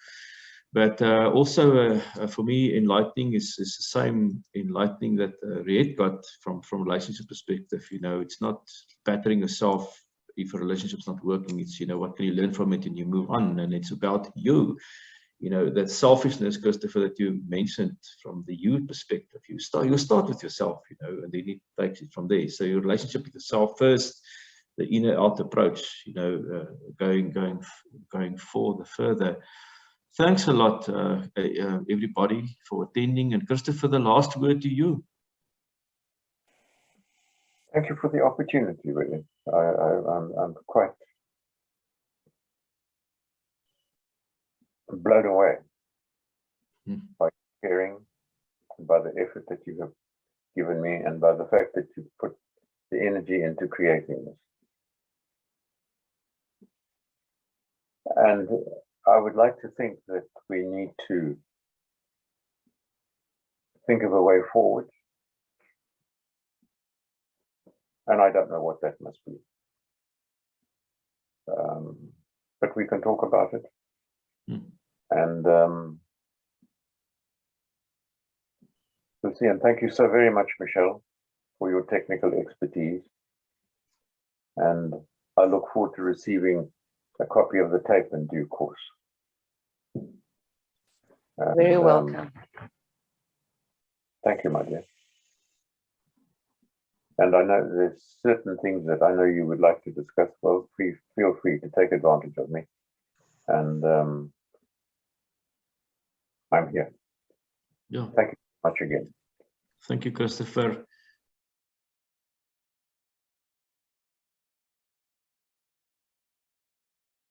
But also for me, enlightening is the same enlightening that Riet got from relationship perspective. You know, it's not battering yourself if a relationship's not working. It's, you know, what can you learn from it and you move on. And it's about you. You know, that selfishness, Christopher, that you mentioned from the you perspective. You start with yourself, you know, and then it takes it from there. So your relationship with yourself first, the inner out approach, you know, going further. Thanks a lot, everybody, for attending. And Christopher, the last word to you. Thank you for the opportunity, really. I'm quite blown away by sharing, by the effort that you have given me, and by the fact that you put the energy into creating this. And I would like to think that we need to think of a way forward. And I don't know what that must be. But we can talk about it. And we'll see. And thank you so very much, Michelle, for your technical expertise. And I look forward to receiving a copy of the tape in due course. And, very welcome. Thank you, my dear. And I know there's certain things that I know you would like to discuss. Well, feel free to take advantage of me. And I'm here. Yeah. Thank you much again. Thank you, Christopher.